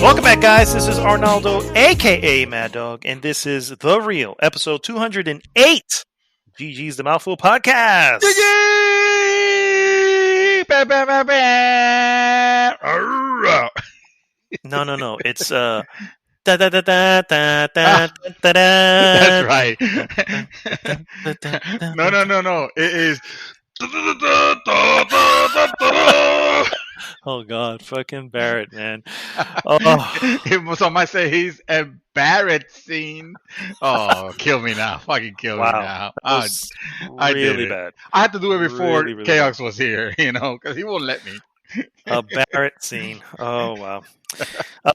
Welcome back, guys. This is Arnaldo, aka Mad Dog, and this is The Real, episode 208. GG's the Mouthful Podcast. No. It's da da da da da da da da. That's right. No. It is. Oh God, fucking Barrett, man. It was on my say he's embarrassing. Oh, kill me now. Fucking kill me now. I did really it. Bad. I had to do it before really Chaos bad. was here, because he won't let me. A Barrett scene. Oh wow.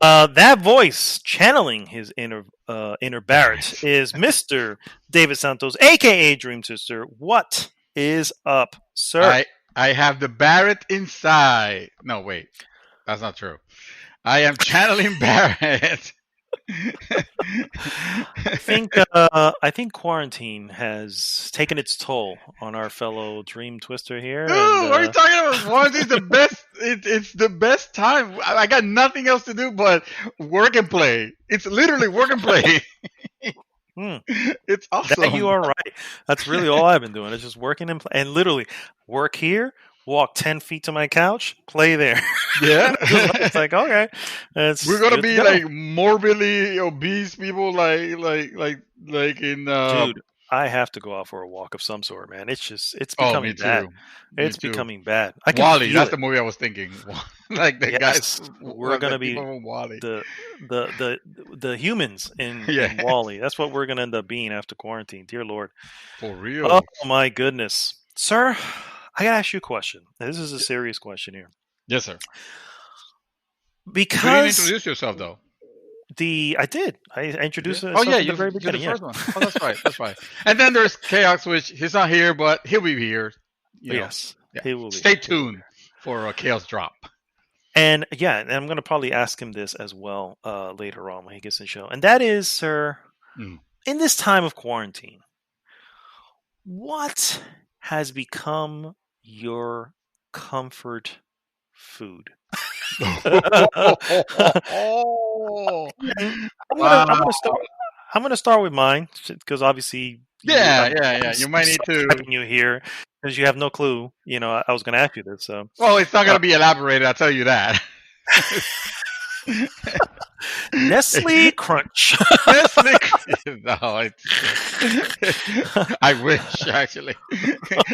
That voice channeling his inner Barrett is Mr. David Santos, aka Dream Sister. What is up, sir? I have the Barrett inside. No, wait. That's not true. I am channeling Barrett. I think quarantine has taken its toll on our fellow Dream Twister here. Dude, what are you talking about? Quarantine's the best. It's the best time. I got nothing else to do but work and play. It's literally work and play. It's awesome. That you are right. That's really all I've been doing. It's just working and literally work here, walk 10 feet to my couch, play there. Yeah. It's like, okay. We're gonna be like morbidly obese people like in Dude, I have to go out for a walk of some sort, man. It's becoming bad. It's becoming bad. Wally, that's the movie I was thinking. Like the guys, we're gonna be Wally. the humans in Wally. That's what we're gonna end up being after quarantine. Dear Lord, for real. Oh my goodness, sir. I gotta ask you a question. This is a serious question here. Yes, sir. Because you didn't introduce yourself though. I did. I introduced it. At the very beginning. The first one. Oh, that's right. That's right. And then there's Chaos, which he's not here, but he'll be here. Yes, he will be. Stay tuned for a Chaos drop. And I'm going to probably ask him this as well later on when he gets in the show. And that is, sir, in this time of quarantine, what has become your comfort food? I'm gonna start with mine because obviously, you might need to. You here because you have no clue. I was gonna ask you this. So, well, it's not gonna be elaborated. I'll tell you that. Nestle Crunch. No, I wish actually.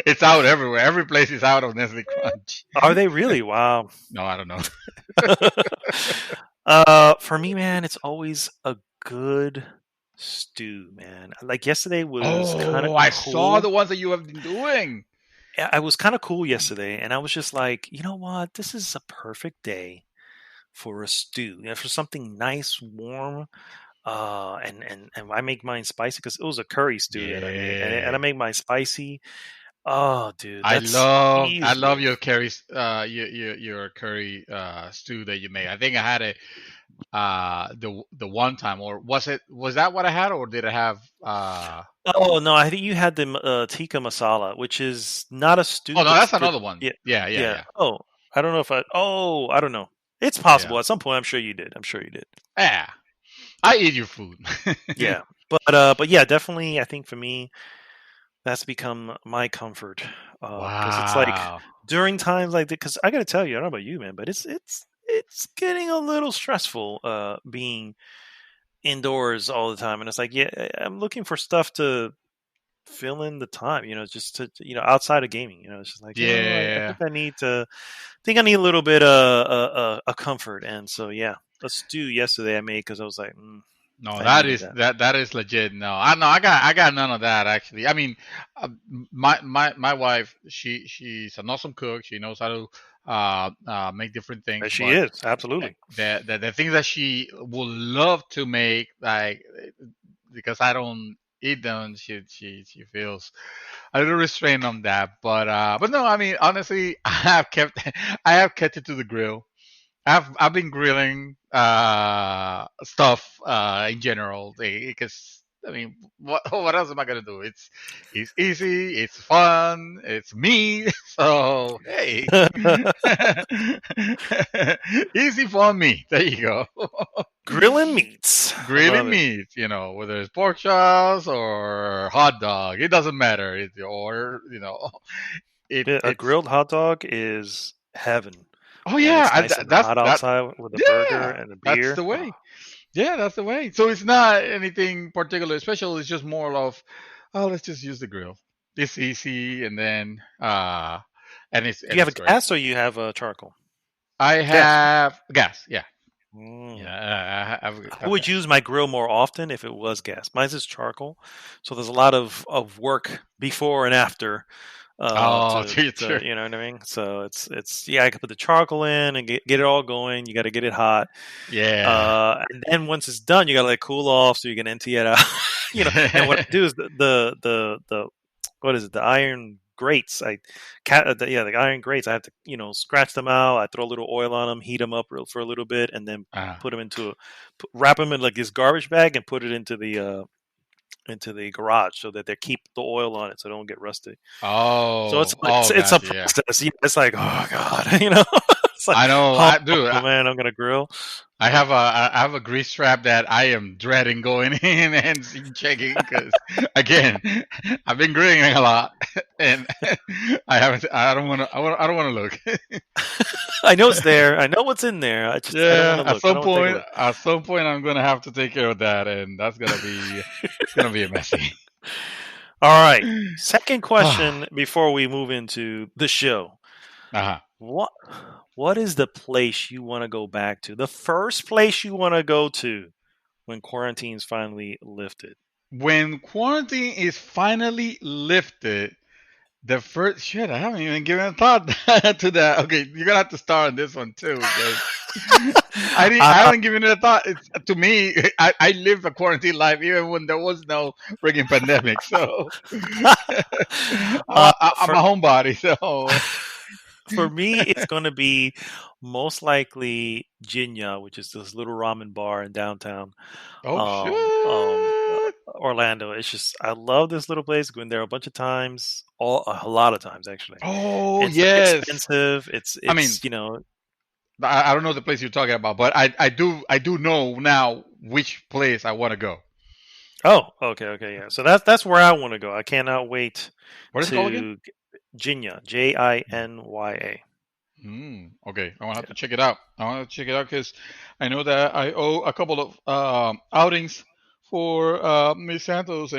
It's out everywhere. Every place is out of Nestle Crunch. Are they really? Wow. No, I don't know. For me, man, it's always a good stew, man. Like yesterday was kind of. I saw the ones that you have been doing. I was kind of cool yesterday, and I was just like, you know what? This is a perfect day for a stew, for something nice, warm, and I make mine spicy because it was a curry stew that I made, and I make mine spicy. Oh, dude, I love your curry, your curry stew that you make. I think I had it the one time, or was that what I had, or did I have? Oh no, I think you had the tikka masala, which is not a stew. Oh no, that's another one. Yeah. Oh, I don't know if I don't know. It's possible at some point. I'm sure you did. Yeah, I eat your food. Yeah, but yeah, definitely. I think for me, that's become my comfort. Because it's like during times like that. Because I got to tell you, I don't know about you, man, but it's getting a little stressful being indoors all the time, and it's like, I'm looking for stuff to fill in the time, just to, outside of gaming, it's just like, I think I need a little bit a comfort. And so, a stew yesterday I made because I was like, no, that is legit. No, I got none of that actually. I mean, my wife, she's an awesome cook. She knows how to make different things. She is absolutely the things that she would love to make, like, because I don't eat them, she feels a little restrained on that. But no, I mean, honestly, I have kept it to the grill. I've been grilling stuff in general because I mean, what else am I gonna do? It's easy, it's fun, it's me. So hey, easy fun me. There you go. Grilling meats. I love Grilling it. meat, whether it's pork chops or hot dog, it doesn't matter. Or Yeah, a it's. grilled hot dog is heaven Oh when yeah, it's nice and that's hot that. outside with a burger Yeah, and a that's beer. the Oh, way. Yeah, that's the way. So it's not anything particularly special. It's just more of, oh, let's just use the grill. It's easy, and you have a it's great. gas or you have a charcoal? I Gas, right? have gas. Yeah, Mm. yeah. I Have would gas. use my grill more often if it was gas. Mine's is charcoal, so there's a lot of work before and after Oh, to true. you know what I mean. So it's yeah, I can put the charcoal in and get it all going. You got to get it hot, Yeah. and then once it's done, you got to let it cool off so you can empty it out. And what I do is the what is it? The iron grates. The iron grates. I have to scratch them out. I throw a little oil on them, heat them up for a little bit, and then Ah. put them wrap them in like this garbage bag and put it into the garage so that they keep the oil on it so it don't get rusty. So Oh, it's a gotcha. Yeah. process. Yeah, it's like, oh god, it's like, I know. oh Do. man, I'm gonna grill. I have a grease trap that I am dreading going in and checking because again I've been grilling a lot and I don't want to I don't want to look. I know it's there. I know what's in there. I don't want Yeah, to look. I don't want to take a look. at some point I'm gonna have to take care of that, and that's gonna be a messy. All right. Second question before we move into the show. Uh-huh. What what is the place you want to go back to? The first place you want to go to when quarantine's finally lifted? When quarantine is finally lifted, the first shit, I haven't even given a thought to that. Okay, you're gonna have to start on this one too, because I Uh, haven't given it a thought. To me, I lived a quarantine life even when there was no frigging pandemic. So I'm for a homebody. So for me, it's going to be most likely Jinya, which is this little ramen bar in downtown oh shit. Orlando. It's just I love this little place. Been there a bunch of times, a lot of times actually. Oh It's yes. expensive. I mean, I don't know the place you're talking about, but I do know now which place I want to go. Oh, okay, yeah. So that's where I want to go. I cannot wait What is it called again? to Jinya, Jinya. Okay, I want to have to Yeah. check it out. I want to check it out because I know that I owe a couple of outings for Miss Santos,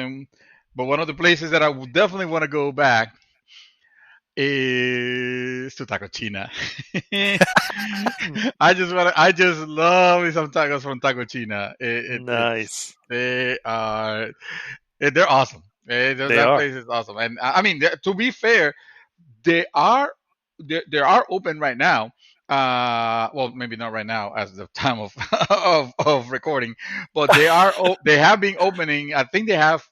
but one of the places that I would definitely want to go back is to Taco China. I just love me some tacos from Taco China. Nice. They are they're awesome. They That are. place is awesome, and I mean to be fair, they are they are open right now. Well, maybe not right now as the time of of recording, but they have been opening. I think they have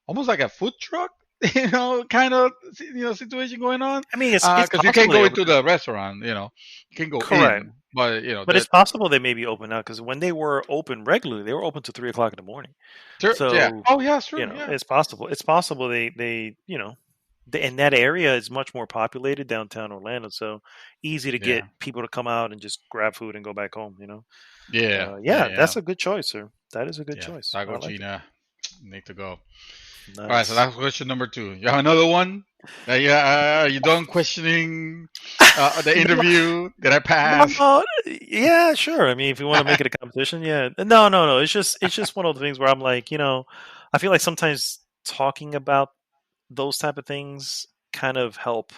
almost like a food truck, kind of situation going on. I mean, it's Because you possible can't they go open. into the restaurant, you can go Correct. in, but But it's that possible they may be open now because when they were open regularly, they were open to 3 o'clock in the morning. yeah. So Oh yeah, true. Yeah, it's possible. It's possible and that area is much more populated downtown Orlando, so easy to get yeah, people to come out and just grab food and go back home. yeah, Yeah, yeah, that's a good choice, sir. That is a good yeah. choice. I Taco like it. China need to go. All right, so Nice. that's question number two. You have another one? Are you done questioning the interview? Did I pass? No, yeah, sure. I mean, if you want to make it a competition, yeah. No. It's just one of the things where I'm like, I feel like sometimes talking about those type of things kind of help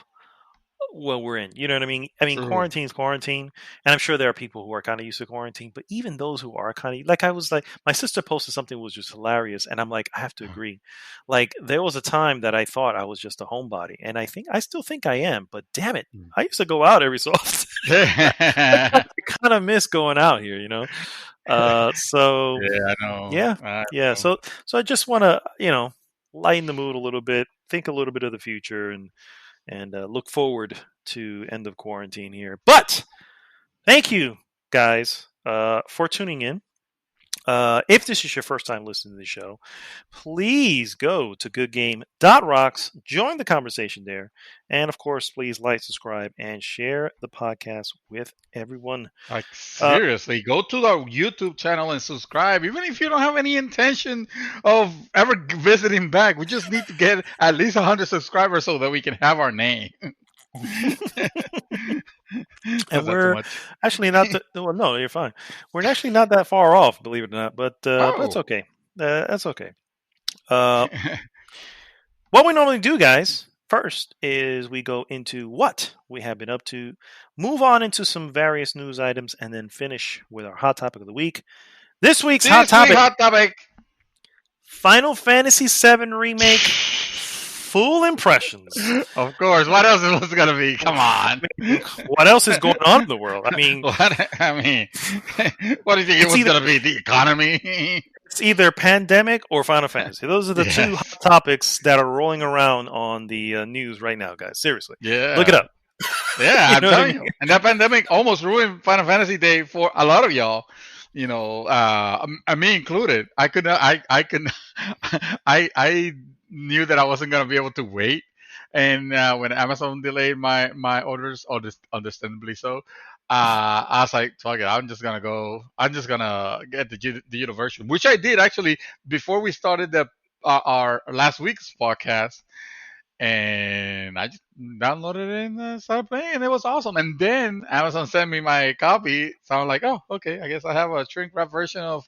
when we're in. You know what I mean? I mean, True. quarantine's quarantine, and I'm sure there are people who are kind of used to quarantine. But even those who are kind of I was like, my sister posted something that was just hilarious, and I'm like, I have to agree. Like, there was a time that I thought I was just a homebody, and I still think I am. But damn it, I used to go out every so often. I Yeah, kind of miss going out here, So I know. yeah, I yeah. know. So I just want to, lighten the mood a little bit, think a little bit of the future, and look forward to end of quarantine here. But thank you guys for tuning in. If this is your first time listening to the show, please go to goodgame.rocks, join the conversation there, and of course, please like, subscribe, and share the podcast with everyone. Like, seriously, go to our YouTube channel and subscribe, even if you don't have any intention of ever visiting back. We just need to get at least 100 subscribers so that we can have our name. And we're actually not well, no, you're fine. We're actually not that far off, believe it or not, but that's okay. That's okay. What we normally do, guys, first is we go into what we have been up to, move on into some various news items, and then finish with our hot topic of the week. This week's hot topic: Final Fantasy VII Remake. Full impressions. Of course. What else was it going to be? Come on. What else is going on in the world? I mean, what do you think it was going to be? The economy? It's either pandemic or Final Fantasy. Those are the two hot topics that are rolling around on the news right now, guys. Seriously. Yeah. Look it up. Yeah, I'm telling you. And that pandemic almost ruined Final Fantasy Day for a lot of y'all. You know, me included. I knew that I wasn't gonna be able to wait, and when Amazon delayed my orders, understandably so, I was like, "Fuck it, I'm just gonna get the digital version," which I did actually before we started our last week's podcast, and I just downloaded it and started playing, and it was awesome. And then Amazon sent me my copy, so I'm like, "Oh, okay, I guess I have a shrink wrap version of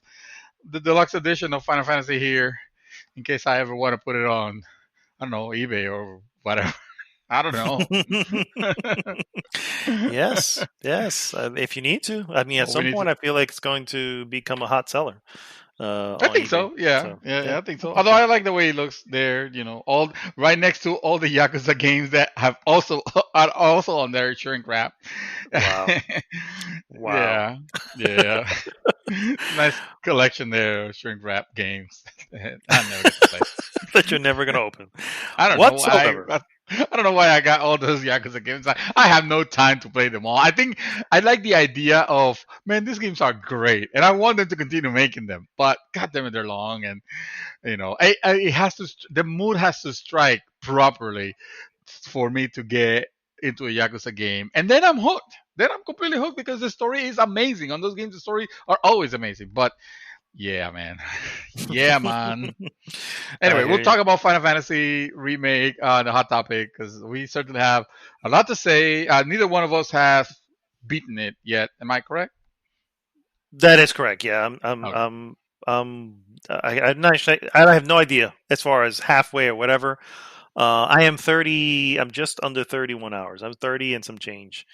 the deluxe edition of Final Fantasy here." In case I ever want to put it on, I don't know, eBay or whatever. I don't know. Yes. If you need to. I mean, at some point, I feel like it's going to become a hot seller. I think so. Yeah, I think so. Although I like the way it looks there. You know, all right next to all the Yakuza games that are also on their shrink wrap. Wow. Yeah. Nice collection there of shrink wrap games. I never get to play. That you're never gonna open. I don't know. I don't know why I got all those Yakuza games. I have no time to play them all. I think I like the idea of, man, these games are great, and I want them to continue making them. But goddamn it, they're long, and you know, it has to. The mood has to strike properly for me to get into a Yakuza game, and then I'm hooked. Then I'm completely hooked because the story is amazing. On those games, the story are always amazing. But yeah, man. Anyway, we'll talk about Final Fantasy Remake, the hot topic, because we certainly have a lot to say. Neither one of us has beaten it yet. Am I correct? That is correct. Yeah, I have no idea as far as halfway or whatever. I am 30. I'm just under 31 hours. I'm 30 and some change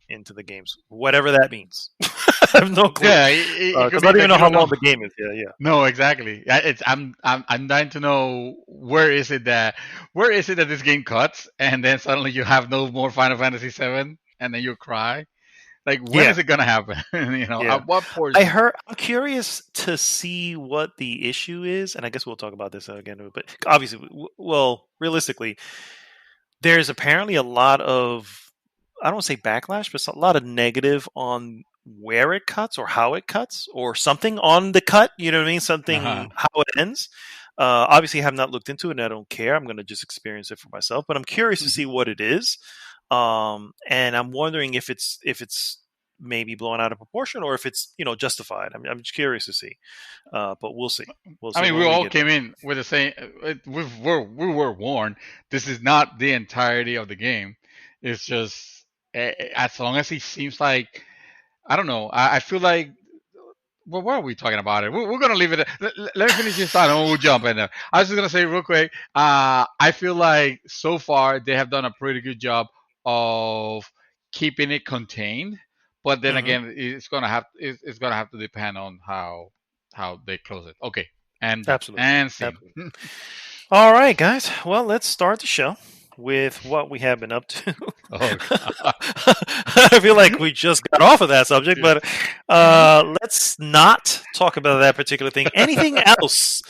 into the games, whatever that means. I have no clue. Yeah, I don't even know how long the game is. Yeah. No, exactly. I'm dying to know where is it that this game cuts, and then suddenly you have no more Final Fantasy VII, and then you cry. Like, when is it gonna happen? At what portion? I'm curious to see what the issue is, and I guess we'll talk about this again. But obviously, realistically, there's apparently a lot of, I don't want to say backlash, but a lot of negative on where it cuts or how it cuts or something on the cut. You know what I mean? Something how it ends. Obviously, I have not looked into it, and I don't care. I'm going to just experience it for myself. But I'm curious to see what it is. And I'm wondering if it's maybe blown out of proportion or if it's justified. I'm just curious to see, but we'll see. I mean, we all came in with the same. We were warned. This is not the entirety of the game. It's just as long as he seems like, I don't know. I feel like. Well, what are we talking about? We're going to leave it. Let me finish this thought and we'll jump in there. I was just going to say real quick. I feel like so far they have done a pretty good job of keeping it contained, but then again, it's gonna have to depend on how they close it. Okay, and absolutely, and see. Absolutely. All right, guys. Well, let's start the show with what we have been up to. I feel like we just got off of that subject, but let's not talk about that particular thing. Anything else,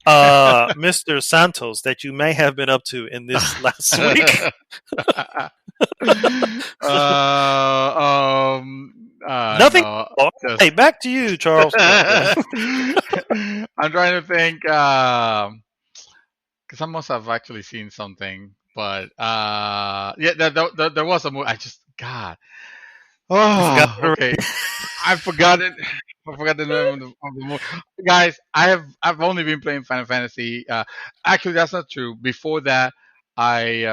Mr. Santos, that you may have been up to in this last week? Nothing. No. Oh, Just hey, back to you, Charles. No, go ahead. I'm trying to think because I must have actually seen something, but yeah, there was a movie. I just God. You forgot Oh, it already? okay. I forgot it. I forgot the name of the movie. Guys, I've only been playing Final Fantasy. Actually, that's not true. Before that, I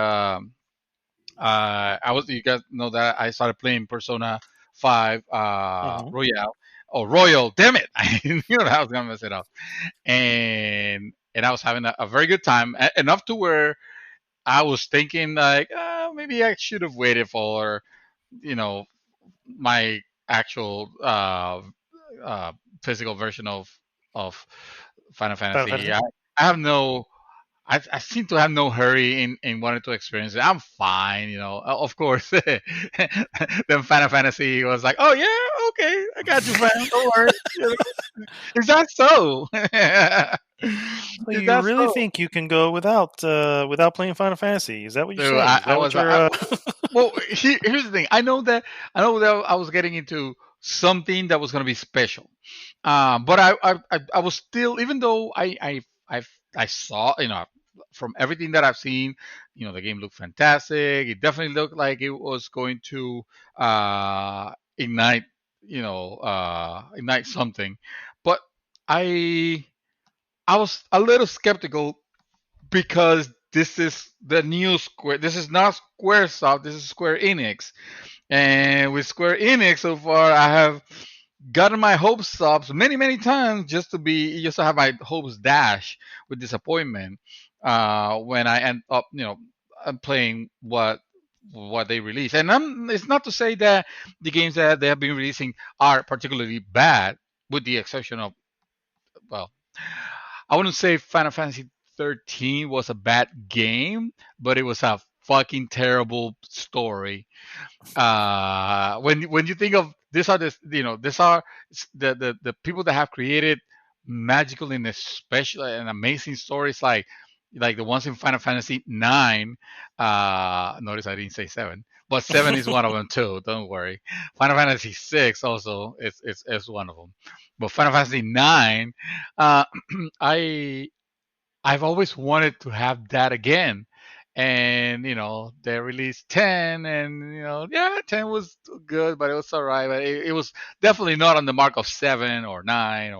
I was you guys know that I started playing Persona 5 Mhm. Royale. Oh, Royal! Damn it! I knew that I was gonna mess it up. And I was having a very good time, enough to where I was thinking like, maybe I should have waited for you know my actual uh, physical version of Final Final Fantasy. Fantasy. I have no. I seem to have no hurry in wanting to experience it. I'm fine, Of course, then Final Fantasy was like, "Oh yeah, okay, I got you, fam. Don't worry." Is that so? So Is you that really so? think you can go without playing Final Fantasy? Is that what you're Dude, saying? Is I that what was you're? well. Here's the thing. I know that I was getting into something that was going to be special. But I was still, even though I saw, from everything that I've seen, the game looked fantastic. It definitely looked like it was going to ignite, ignite something. But I I was a little skeptical because this is the new Square. This is not SquareSoft. This is Square Enix. And with Square Enix, so far, I have gotten my hopes up many, many times just to have my hopes dash with disappointment when I end up, I'm playing what they release. And it's not to say that the games that they have been releasing are particularly bad, with the exception of, well, I wouldn't say Final Fantasy 13 was a bad game, but it was a fucking terrible story. When you think of these are these are the people that have created magical and special and amazing stories like the ones in Final Fantasy 9. Notice I didn't say 7, but 7 is one of them too. Don't worry. Final Fantasy 6 also is one of them, but Final Fantasy 9, uh, I I've always wanted to have that again. And they released 10, and yeah, 10 was good, but it was alright. But it was definitely not on the mark of 7 or 9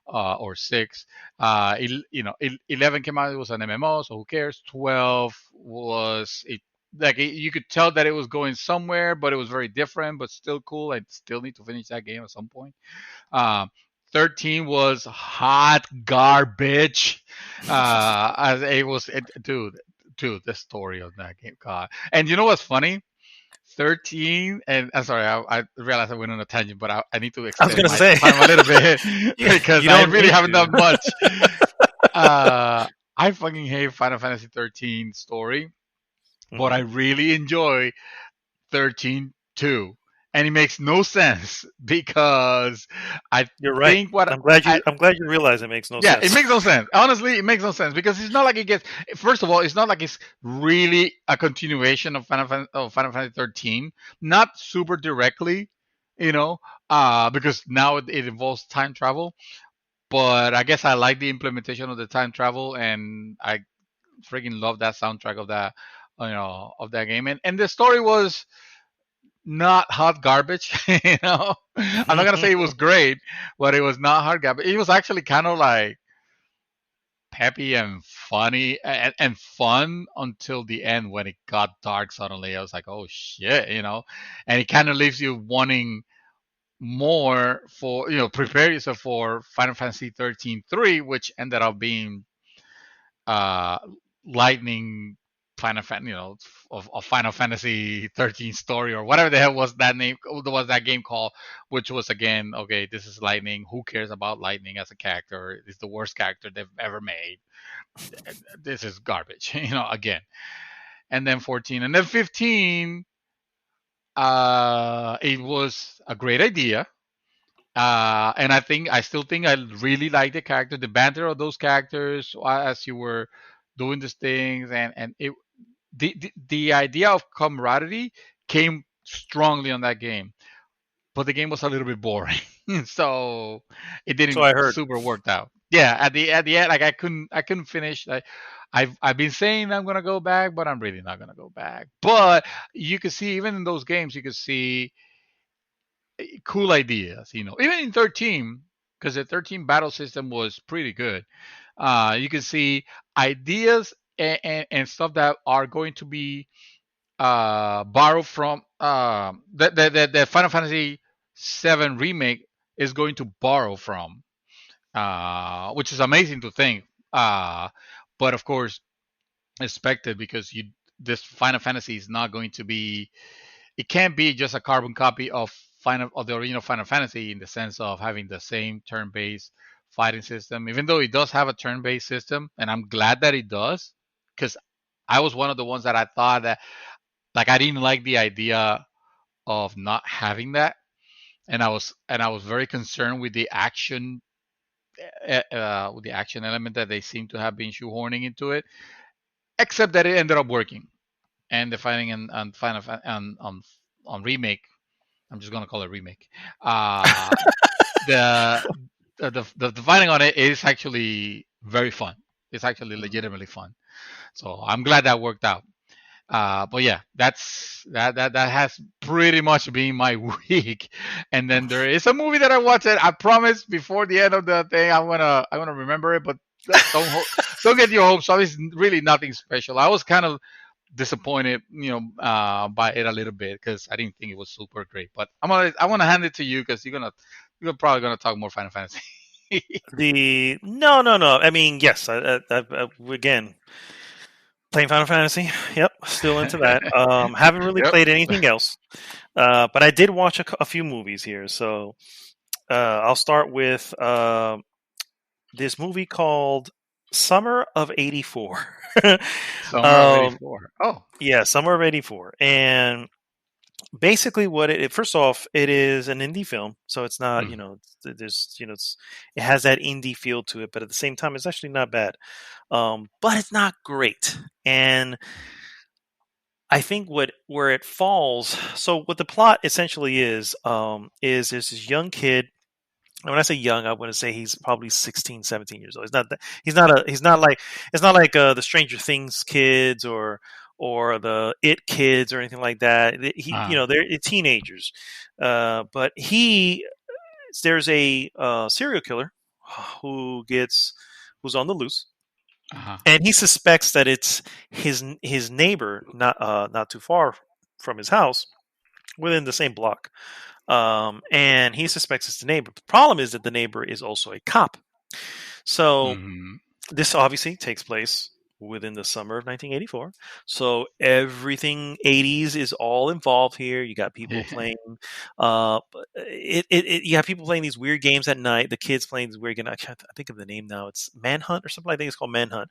or 6. 11 came out. It was an MMO, so who cares? 12 was it. Like you could tell that it was going somewhere, but it was very different, but still cool. I still need to finish that game at some point. Um, 13 was hot garbage. As it was, dude, the story of that game, God. And you know what's funny? 13, and I'm sorry, I realized I went on a tangent, but I need to I was extend gonna my say time a little bit because you I don't really need haven't to. done much. I fucking hate Final Fantasy 13 story, but I Mhm. really enjoy 13 too. And it makes no sense because I You're right. think what I, I'm glad you realize it makes no yeah, it sense. makes no sense. Honestly, it makes no sense because it's not like it gets. First of all, it's not like it's really a continuation of Final Fantasy 13. Not super directly, you know, because now it involves time travel. But I guess I like the implementation of the time travel, and I freaking love that soundtrack of that, of that game. And the story was not hot garbage. I'm not gonna say it was great, but it was not hot garbage. It was actually kind of like peppy and funny and fun until the end when it got dark suddenly. I was like, oh shit, and it kind of leaves you wanting more for, prepare yourself for Final Fantasy 13 3, which ended up being uh, lightning Final Fan, of Final Fantasy 13 story or whatever the hell was that name, was that game called, which was again, okay, this is Lightning. Who cares about Lightning as a character? It's the worst character they've ever made. This is garbage, again. And then 14, and then 15. It was a great idea. And I still think I really like the character, the banter of those characters as you were doing these things, and the idea of camaraderie came strongly on that game. but the game was a little bit boring, so it So didn't I heard. super worked out. Yeah, at the end, like I couldn't finish. Like, I've been saying I'm gonna go back, but I'm really not gonna go back. But you could see even in those games, you could see cool ideas. Even in 13, because the 13 battle system was pretty good. You can see ideas and stuff that are going to be borrowed from the Final Fantasy VII Remake is going to borrow from, which is amazing to think. Uh, but of course, expected because this Final Fantasy is not going to be. It can't be just a carbon copy of the original Final Fantasy in the sense of having the same turn-based fighting system. Even though it does have a turn-based system, and I'm glad that it does, because I was one of the ones that I thought that like I didn't like the idea of not having that, and I was very concerned with the action element that they seem to have been shoehorning into it. Except that it ended up working, and the fighting on Final on remake. I'm just gonna call it remake. Uh, the, the fighting on it is actually very fun. It's actually legitimately fun. So I'm glad that worked out. But yeah, that has pretty much been my week. And then there is a movie that I watched. I promise before the end of the thing, I wanna remember it. But don't get your hopes up. It's really nothing special. I was kind of disappointed, by it a little bit because I didn't think it was super great. But I want to hand it to you because you're probably gonna talk more Final Fantasy. The no. I mean, yes. Again, playing Final Fantasy. Yep, still into that. Haven't really Yep. played anything else, but I did watch a few movies here. So I'll start with this movie called Summer of '84. Summer of um, '84. Oh. yeah, Summer of '84, and basically what first off, it is an indie film, so it's not, Mm. there's, it has that indie feel to it, but at the same time it's actually not bad, but it's not great. And I think where it falls, so what the plot essentially is there's this young kid. And when I say young, I want to say he's probably 16, 17 years old. It's not like the Stranger Things kids or the It kids or anything like that. Uh, They're teenagers. But there's a serial killer who's on the loose, uh-huh. and he suspects that it's his neighbor, not too far from his house, within the same block. And he suspects it's the neighbor. The problem is that the neighbor is also a cop. So Hmm. this obviously takes place within the summer of 1984. So everything 80s is all involved here. You got people playing. You have people playing these weird games at night. The kids playing these weird games. I can't think of the name now. It's Manhunt or something. I think it's called Manhunt.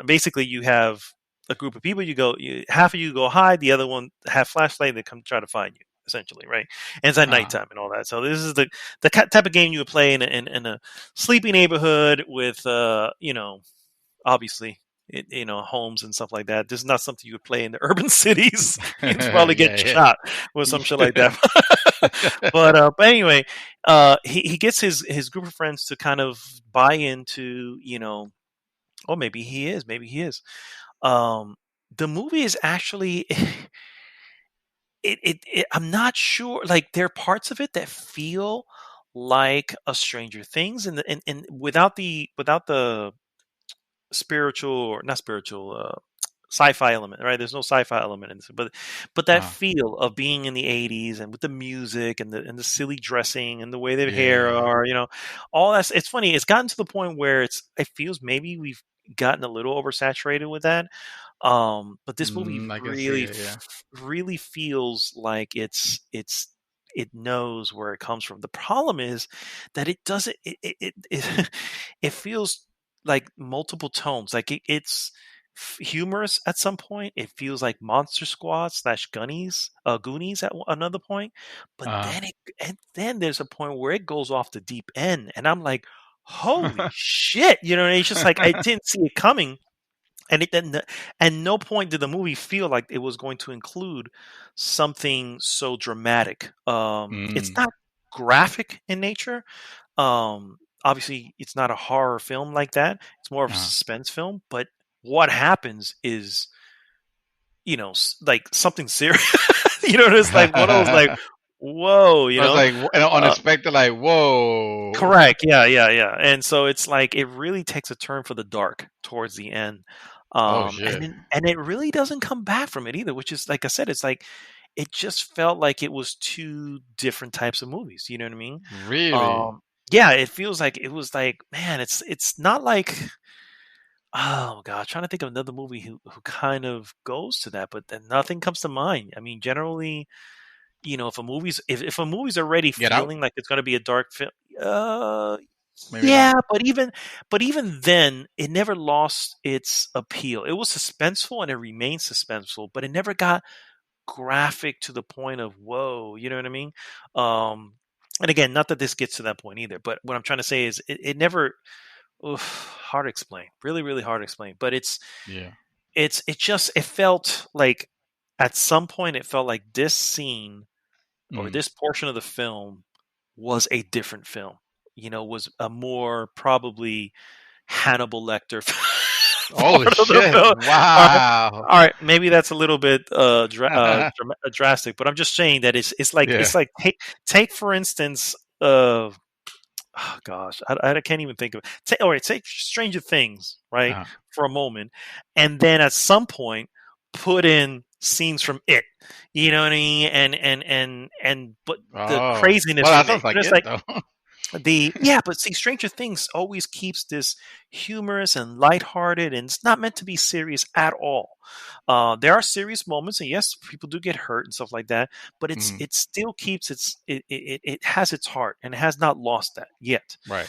Basically, you have a group of people. Half of you go hide. The other one have flashlight. They come try to find you. Essentially, right? And it's at Uh, nighttime and all that. So this is the type of game you would play in a sleepy neighborhood with obviously homes and stuff like that. This is not something you would play in the urban cities. You'd probably get yeah, shot with some shit like that. But anyway, he gets his group of friends to kind of buy into, oh, maybe he is. um the movie is actually I'm not sure. Like, there are parts of it that feel like a Stranger Things, and without the spiritual, or not spiritual, sci-fi element, right? There's no sci-fi element in this, but that uh, feel of being in the '80s, and with the music and the silly dressing and the way their hair yeah. are, all that. It's funny. It's gotten to the point where it feels maybe we've gotten a little oversaturated with that. But this movie I can see really, it. Yeah. really feels like it knows where it comes from. The problem is that it doesn't. It feels like multiple tones. Like it's humorous at some point. It feels like Monster Squad slash Goonies at another point. But Uh, then there's a point where it goes off the deep end, and I'm like, holy shit! And it's just like I didn't see it coming. and it didn't. And no point did the movie feel like it was going to include something so dramatic. It's Mm. not graphic in nature. Obviously, it's not a horror film like that. It's more of a Uh-huh. suspense film. But what happens is, like something serious. It's like one of those like, whoa, I was like Uh, unexpected, like whoa. Correct. Yeah, yeah, yeah. And so it's like it really takes a turn for the dark towards the end. Oh And shit! it really doesn't come back from it either, which is like I said, it's like it just felt like it was two different types of movies. You know what I mean? Really? Um, yeah, it feels like it was like, man, it's not like, oh god, trying to think of another movie who kind of goes to that, but then nothing comes to mind. I mean, generally, if a movie's already Get Out? feeling like it's going to be a dark film, uh Maybe yeah, not. but even then it never lost its appeal. It was suspenseful and it remained suspenseful, but it never got graphic to the point of whoa, you know what I mean? um and again, not that this gets to that point either, but what I'm trying to say is it never, oof, hard to explain, really really hard to explain, but Yeah. it felt like at some point it felt like this scene or Mm. this portion of the film was a different film. Was a more probably Hannibal Lecter Holy part of the shit! film. All right, Wow. all right, maybe that's a little bit drastic, but I'm just saying that Yeah. it's like take for instance, oh gosh, I can't even think of it. All right, take Stranger Things, right, Uh, for a moment, and then at some point put in scenes from It. You know what I mean? And but the oh. craziness Well, that from It. sounds like It's it like though. but see, Stranger Things always keeps this humorous and lighthearted, and it's not meant to be serious at all. There are serious moments, and yes, people do get hurt and stuff like that. But Mm. it still keeps it has its heart and it has not lost that yet. Right.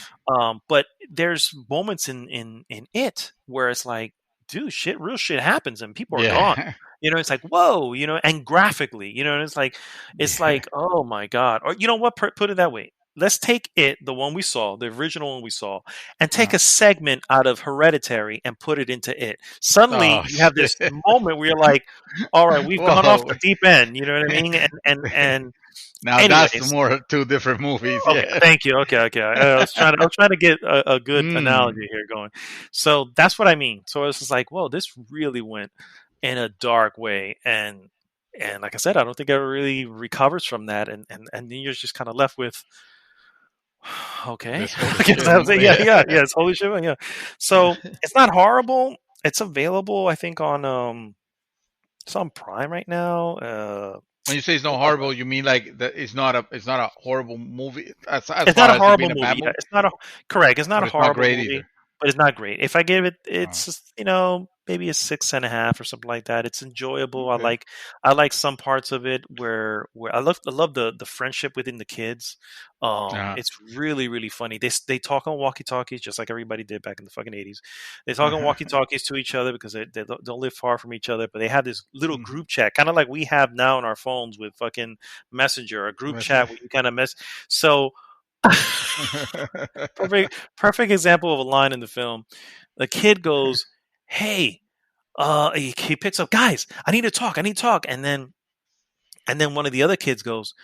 But there's moments in it where it's like, dude, real shit happens, and people are gone. Yeah. It's like, whoa, and graphically, and it's Yeah. like, oh my god. Or you know what? Put it that way. Let's take it, the one we saw, the original one we saw, and take Uh, a segment out of Hereditary and put it into it. Suddenly, oh you have shit! this moment where you're like, all right, we've gone off Whoa. the deep end. You know what I mean? And Now that's anyways, more two different movies. okay, Yeah. thank you. Okay, okay. I was trying to get a good Mm. analogy here going. So that's what I mean. So it's just like, whoa, this really went in a dark way, and like I said, I don't think it ever really recovers from that, and then you're just kind of left with, okay, This holy I guess shit that's it. movie. Yeah, yeah, Yeah. yeah. It's holy shit. Yeah. So it's not horrible. It's available, I think, on it's on Prime right now. When you say it's not horrible, you mean like that it's not a horrible movie as It's not far a as it horrible being a bad movie. Yeah, movie, it's not a correct. It's not but a it's not horrible great movie, either. but it's not great. If I gave it, Oh. it's just, maybe a 6.5 or something like that. It's enjoyable. I Okay. like I like some parts of it where I love the friendship within the kids. Uh, It's really really funny. They talk on walkie talkies just like everybody did back in the fucking 80s. They talk on walkie talkies to each other because they don't live far from each other. But they have this little group chat, kind of like we have now on our phones with fucking Messenger, a group chat where you kind of mess. So perfect example of a line in the film. The kid goes, "Hey," he picks up, "Guys, I need to talk," and then one of the other kids goes,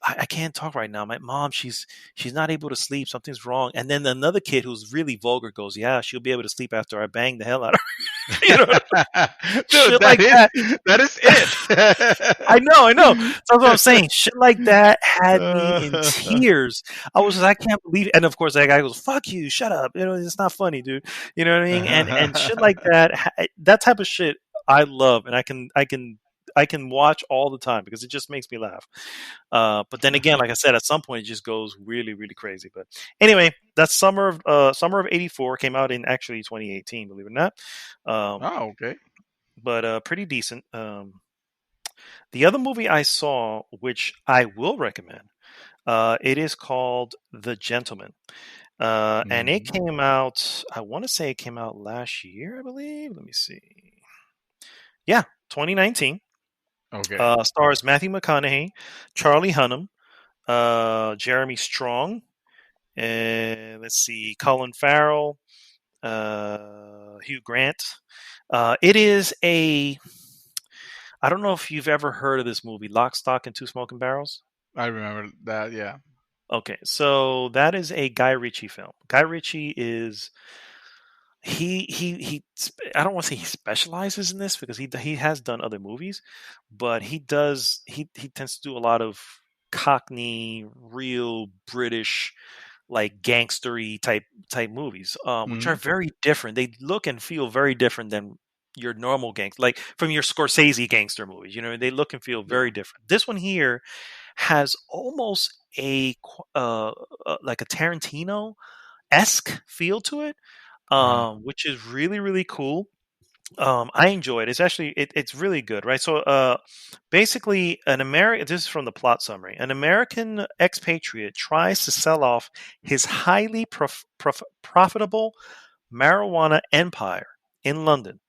I can't talk right now. My mom, she's not able to sleep. Something's wrong." And then another kid who's really vulgar goes, "Yeah, she'll be able to sleep after I bang the hell out of her." Dude, Shit like that. that is it. I know. That's what I'm saying. Shit like that had me in tears. I can't believe it. And of course, that guy goes, "Fuck you, shut up." It's not funny, dude. You know what I mean? And shit like that, that type of shit, I love, and I can watch all the time because it just makes me laugh. But then again, like I said, at some point it just goes really, really crazy. But anyway, that's summer of '84, came out in actually 2018, believe it or not. Um, Oh, okay. but pretty decent. The other movie I saw, which I will recommend, it is called The Gentleman. And it Mm, came out, I want to say it came out last year, I believe. Let me see. Yeah, 2019. okay. Stars Matthew McConaughey, Charlie Hunnam, Jeremy Strong, and let's see, Colin Farrell. Hugh Grant. It is a. I don't know if you've ever heard of this movie, Lock, Stock, and Two Smoking Barrels. I remember that. Yeah. Okay, so that is a Guy Ritchie film. Guy Ritchie is I don't want to say he specializes in this because he has done other movies, but he tends to do a lot of Cockney, real British, like gangstery type movies, which are Hmm. very different. They look and feel very different than your normal gang, like from your Scorsese gangster movies. You know, they look and feel very Yeah. different. This one here has almost like a Tarantino esque feel to it, Uh-huh. which is really really cool. I enjoy it. It's actually it's really good, right? So, basically, an American. This is from the plot summary. An American expatriate tries to sell off his highly profitable marijuana empire in London,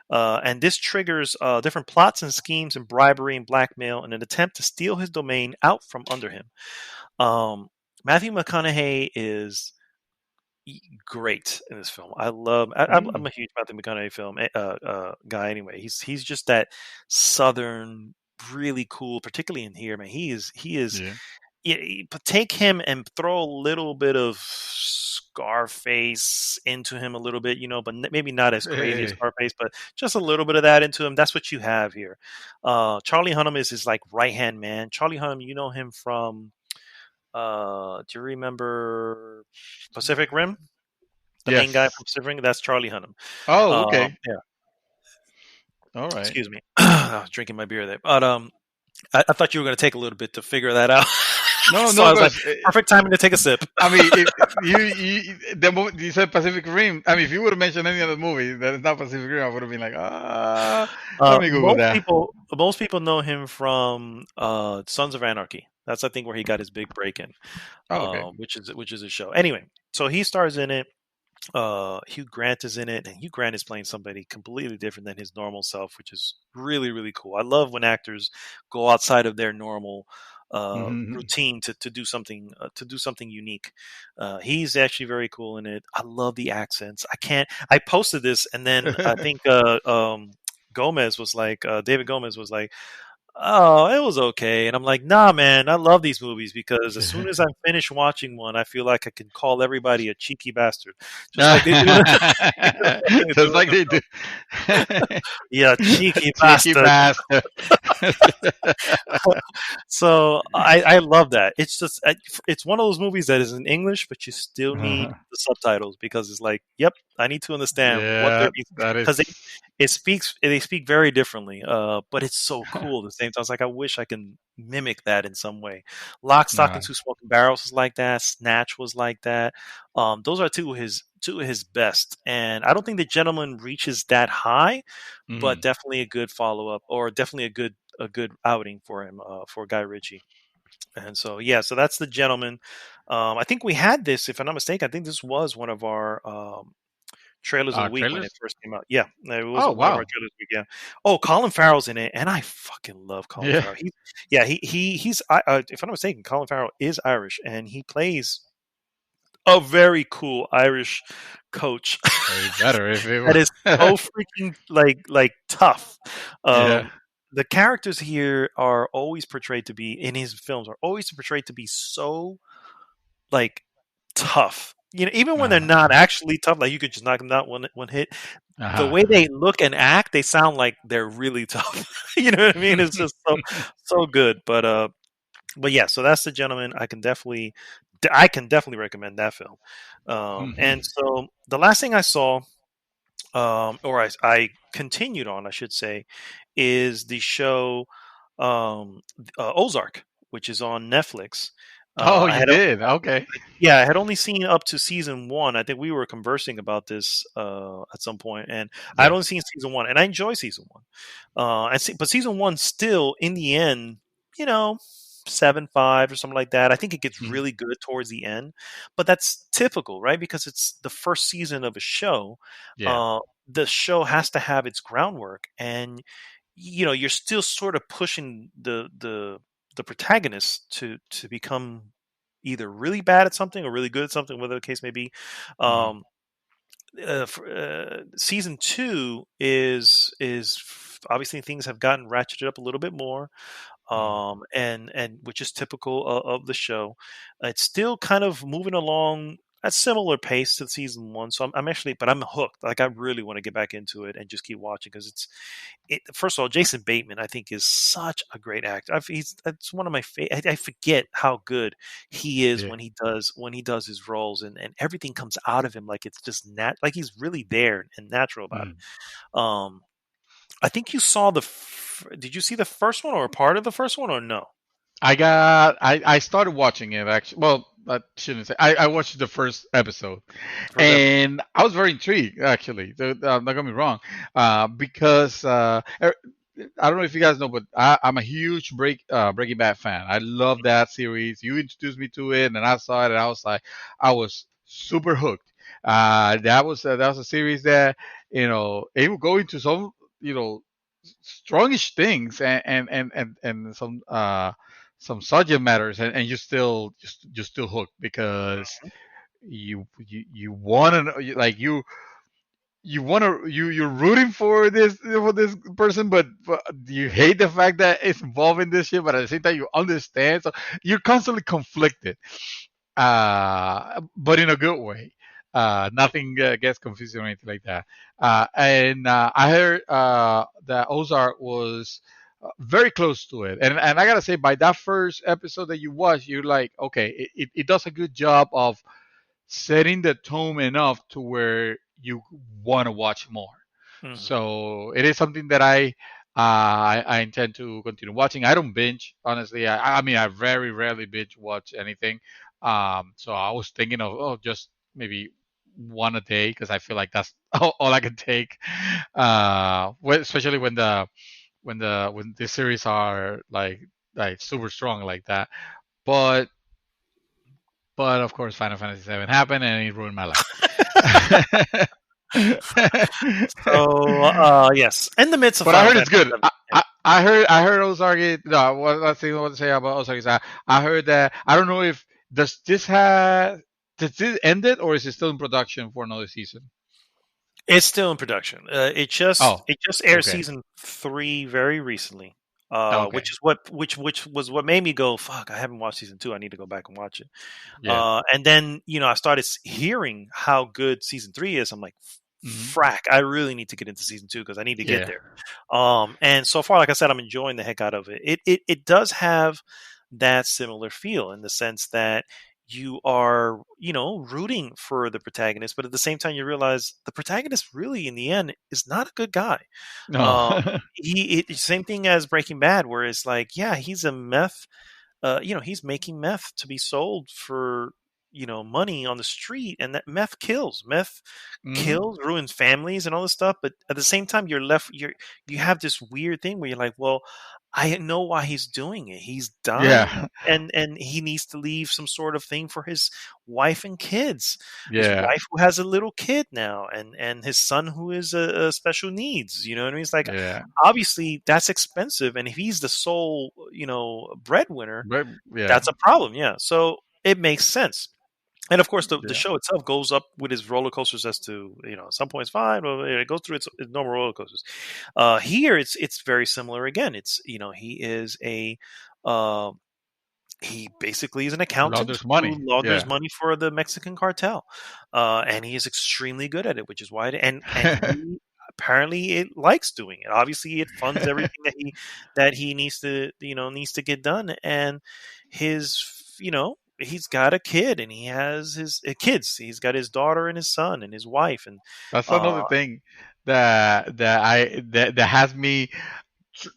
and this triggers different plots and schemes and bribery and blackmail in an attempt to steal his domain out from under him. Um, Matthew McConaughey is great in this film. I'm Mm. a huge Matthew McConaughey film guy anyway. He's just that southern, really cool, particularly in here, man. He is. Yeah. But take him and throw a little bit of Scarface into him a little bit, but maybe not as crazy as Hey. Scarface, but just a little bit of that into him. That's what you have here. Charlie Hunnam is his like right hand man. Charlie Hunnam, you know him from. Do you remember Pacific Rim? The main guy Yes. from Pacific Rim, that's Charlie Hunnam. Oh, okay. Yeah, All right. excuse me. I was drinking my beer there, but I thought you were going to take a little bit to figure that out. No, So no, I was like, because perfect timing to take a sip. I mean, if the moment you said Pacific Rim, I mean, if you would have mentioned any other movie that is not Pacific Rim, I would have been like, let me Google that. Most people know him from Sons of Anarchy. That's I think where he got his big break in, Oh, okay. which is a show. Anyway, so he stars in it. Hugh Grant is in it, and Hugh Grant is playing somebody completely different than his normal self, which is really really cool. I love when actors go outside of their normal Hmm. routine to do something unique. He's actually very cool in it. I love the accents. I posted this, and then I think David Gomez was like, "Oh, it was okay." And I'm like, "Nah, man, I love these movies because as soon as I finish watching one, I feel like I can call everybody a cheeky bastard, just like they do, like they Just do in like the they do. yeah, cheeky Cheeky bastard." bastard. So I love that. It's one of those movies that is in English, but you still need the subtitles because it's like, yep, I need to understand what they're Yeah, that is. because they speak very differently. But it's so cool at the same time. It's like I wish I can mimic that in some way. Lock, Stock, and Nah. Two Smoking Barrels was like that. Snatch was like that. Those are two of his best, and I don't think The Gentleman reaches that high, but Mhm. definitely a good follow up or definitely a good outing for him for Guy Ritchie. And so yeah, so that's The Gentleman. I think we had this, if I'm not mistaken. I think this was one of our trailers of the week when it Trailers? first came out. Yeah, it was Oh, one of our wow. trailers of the week. Yeah. Oh, Colin Farrell's in it, and I fucking love Colin Yeah. Farrell. He's if I'm not mistaken, Colin Farrell is Irish, and he plays a very cool Irish coach Well, it better if it that is was. so freaking like tough. Yeah. Um, the characters here are always portrayed to be in his films are always portrayed to be so like tough. Even when they're Uh-huh. not actually tough, like you could just knock them out one hit. The Uh-huh. way they look and act, they sound like they're really tough. You know what I mean? It's just so good. But yeah, so that's The Gentleman. I can definitely recommend that film. And Mhm. so the last thing I saw, or I continued on, I should say, is the show Ozark, which is on Netflix. Oh, I you had did? Okay. Yeah, I had only seen up to season one. I think we were conversing about this at some point, and I had Yeah. only seen season one, and I enjoy season one. But season one still, in the end, 7.5 or something like that. I think it gets Mhm. really good towards the end, but that's typical, right? Because it's the first season of a show. Yeah. Uh, the show has to have its groundwork, and you're still sort of pushing the protagonist to become either really bad at something or really good at something, whatever the case may be. Mhm. Um, season two is obviously things have gotten ratcheted up a little bit more, Mm. and which is typical of the show. It's still kind of moving along at similar pace to season one, so I'm actually, but I'm hooked. Like I really want to get back into it and just keep watching because first of all, Jason Bateman, I think, is such a great actor. It's one of my favorite. I forget how good he is Yeah. when he does his roles, and everything comes out of him like it's just like he's really there and natural about Mm. it. I think you saw did you see the first one or a part of the first one or no? I started watching it actually. Well, I shouldn't say. I watched the first episode, First episode. and I was very intrigued actually. Don't get me wrong, because I don't know if you guys know, but I'm a huge Breaking Bad fan. I love that series. You introduced me to it, and I saw it, and I was like, I was super hooked. That was a series that it would go into some you know strongish things and some subject matters, and you still hooked because you want to know, like you want to you're rooting for this person, but you hate the fact that it's involved in this shit, but at the same time you understand, so you're constantly conflicted, but in a good way. Nothing gets confusing or anything like that. And I heard that Ozark was very close to it, and I gotta say, by that first episode that you watch, you're like, okay, it does a good job of setting the tone enough to where you want to watch more. Hmm. So it is something that I intend to continue watching. I don't binge, honestly. I mean, I very rarely binge watch anything. So I was thinking of just maybe one a day because I feel like that's all I can take. Especially when the series are like super strong like that. But but of course, Final Fantasy VII happened and it ruined my life. So yes, in the midst of But I Final heard it's Fantasy good. VII. Yeah. I heard Ozark. No, one thing I want to say about Ozark is I heard that I don't know if does this have does this end it or is it still in production for another season? It's still in production. Oh, It just aired okay, season three very recently, okay, which was what made me go, fuck, I haven't watched season two. I need to go back and watch it. yeah, And then I started hearing how good season three is. I'm like, hmm, frack, I really need to get into season two because I need to get yeah, there. And so far, like I said, I'm enjoying the heck out of it. It does have that similar feel in the sense that you are, rooting for the protagonist, but at the same time, you realize the protagonist really, in the end, is not a good guy. no, Um, same thing as Breaking Bad, where it's like, yeah, he's a meth he's making meth to be sold for, money on the street, and that meth kills. Meth hmm, kills, ruins families, and all this stuff. But at the same time, you have this weird thing where you're like, well, I know why he's doing it. He's dying, yeah, and he needs to leave some sort of thing for his wife and kids. His yeah, wife who has a little kid now, and his son who is a special needs. You know what I mean? It's like yeah, obviously that's expensive, and if he's the sole breadwinner, but yeah, that's a problem. Yeah, so it makes sense. And of course, the yeah. show itself goes up with its roller coasters as to, at some points fine, but it goes through its normal roller coasters. Here it's very similar again. It's, he is uh, he basically is an accountant Launders money. who launders Yeah. money for the Mexican cartel, and he is extremely good at it, which is why. And he apparently it likes doing it. Obviously, it funds everything that he needs to get done. And he's got a kid, and he has his kids. He's got his daughter and his son and his wife, and That's uh, another thing that has me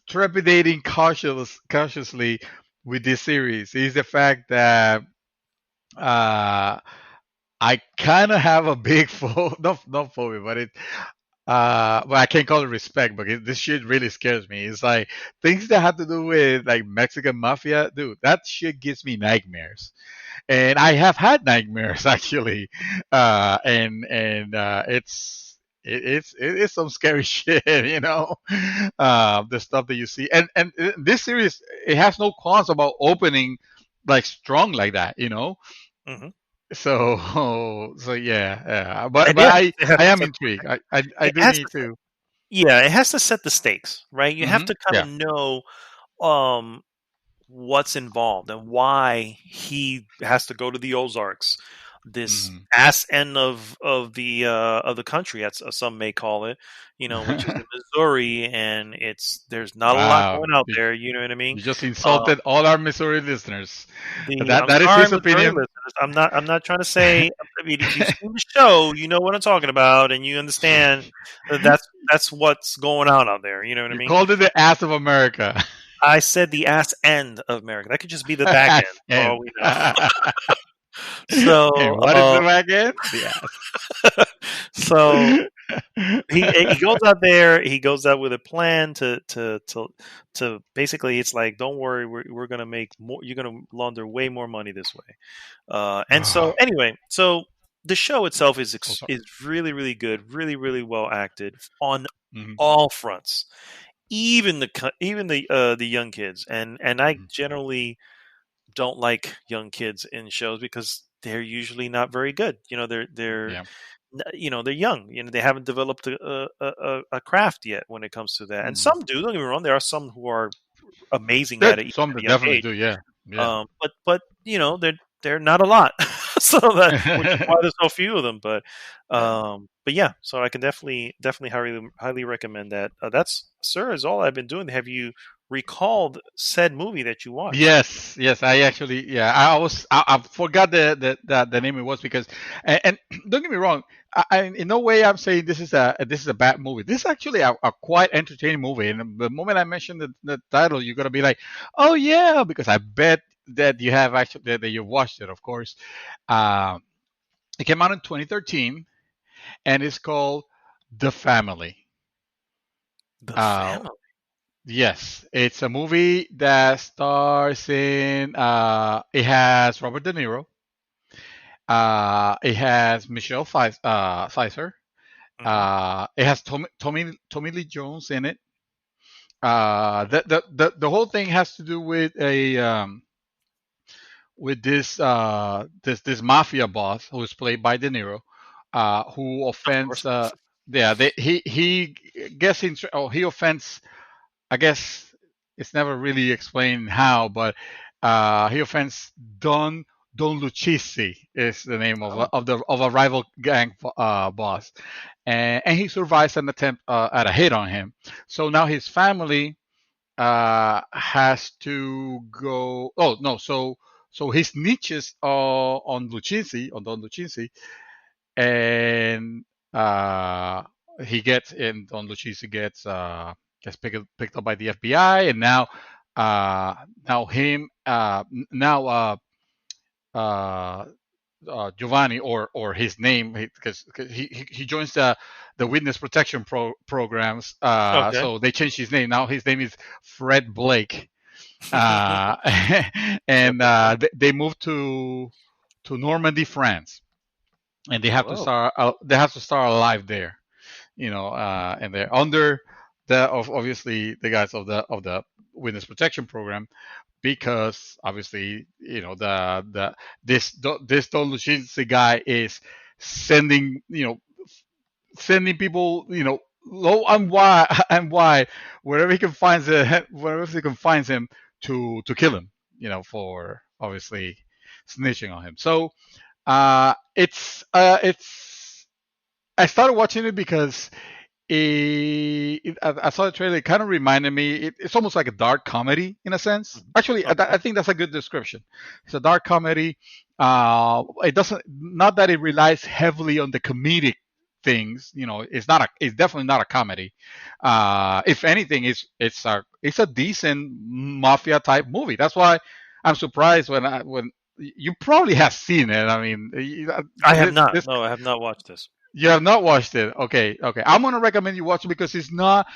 trepidating cautiously with this series is the fact that uh, I kind of have a big not phobia, but well, I can't call it respect, but this shit really scares me. It's like things that have to do with like Mexican mafia, dude. That shit gives me nightmares, and I have had nightmares actually, and it's some scary shit, the stuff that you see, and this series it has no qualms about opening like strong like that. mhm. So yeah, yeah. And But yeah, it has I to am set intrigued. I it do has need to set to. yeah, it has to set the stakes, right? You have to kind of Yeah. know um what's involved and why he has to go to the Ozarks, this Hmm. ass end of the country, as some may call it, which is in Missouri, and there's not a lot Wow. going out there. You know what I mean? You just Uh, insulted all our Missouri listeners. the I'm That is sorry, his Missouri opinion. listeners. I'm not trying to say. I mean, if you've seen the show, you know what I'm talking about, and you understand that that's what's going on out there. You know what I You mean? called it the ass of America. I said the ass end of America. That could just be the back end, Ass for all end. we know. So, And what is the back end? The ass. so he goes out there. He goes out with a plan to basically. It's like, don't worry, we're gonna make more. You're gonna launder way more money this way. And so Ah, anyway, so the show itself oh, sorry. is really really good, really really well acted on Mhm, all fronts. Even the young kids, and I mhm. generally don't like young kids in shows because they're usually not very good. Yeah. They're young. They haven't developed a craft yet when it comes to that. And Mhm. some do. Don't get me wrong. There are some who are amazing There at it even some at a that young definitely age. do. Yeah. Yeah. But they're not a lot. So that which is why there's so few of them. Yeah. But yeah. So I can definitely highly recommend that. That's sir is all I've been doing. Have you recalled said movie that you watched? Yes, yes, I actually, yeah, I forgot the name it was because, and don't get me wrong, in no way I'm saying this is a bad movie. This is actually a quite entertaining movie, and the moment I mentioned the title, you're gonna be like, oh yeah, because I bet that you have actually that you watched it, of course. Um, it came out in 2013, and it's called The Family. The Uh, Family. Yes, it's a movie that stars in. It has Robert De Niro. It has Pfizer. Hmm. It has Tommy Lee Jones in it. The whole thing has to do with a with this mafia boss who is played by De Niro, who Of offends. course. Yeah, he gets in. Oh, he offends. I guess it's never really explained how, but he offends Don Don Lucchesi is the name of Oh, a rival gang boss, and he survives an attempt at a hit on him. So now his family has to go. Oh no, so he snitches on Don Lucchesi, and uh, he gets in. Don Lucchesi gets picked up by the FBI, and uh, now him now uh, Giovanni or his name because he joins the witness protection programs. okay. So they changed his name. Now his name is Fred Blake, uh, and Rebel Flag. they moved to Normandy, France, and Whoa. they have to start alive there, and they're under obviously the guys of the witness protection program because obviously this Don Lucinci guy is sending sending people low and wide and wide wherever he can find him to kill him for obviously snitching on him. So it's I started watching it because I saw the trailer. It kind of reminded me. It's almost like a dark comedy in a sense. Mhm. Actually, Okay. I think that's a good description. It's a dark comedy. It doesn't not that it relies heavily on the comedic things. It's definitely not a comedy. If anything, it's a decent mafia type movie. That's why I'm surprised when you probably have seen it. I mean, I have this not. this No, I have not watched this. you have not watched it. Okay, okay. I'm gonna recommend you watch it because it's not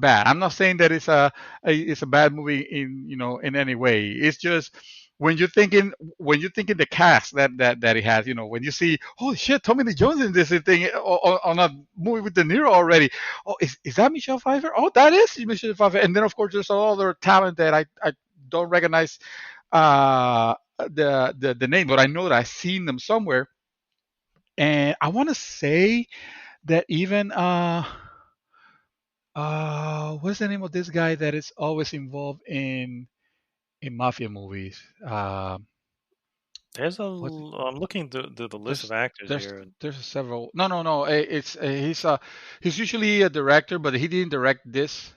bad. I'm not saying that it's a bad movie in any way. It's just when you're thinking the cast that it has, when you see, oh shit, Tommy Lee Jones in this thing on a movie with De Niro already. Oh, is that Michelle Pfeiffer? Oh, that is Michelle Pfeiffer. And then of course there's all other talent that I don't recognize the name, but I know that I've seen them somewhere, and I want to say that even what's the name of this guy that is always involved in mafia movies? There's a. What I'm looking through the list of there's actors there's here. there's several. No. He's usually a director, but he didn't direct this.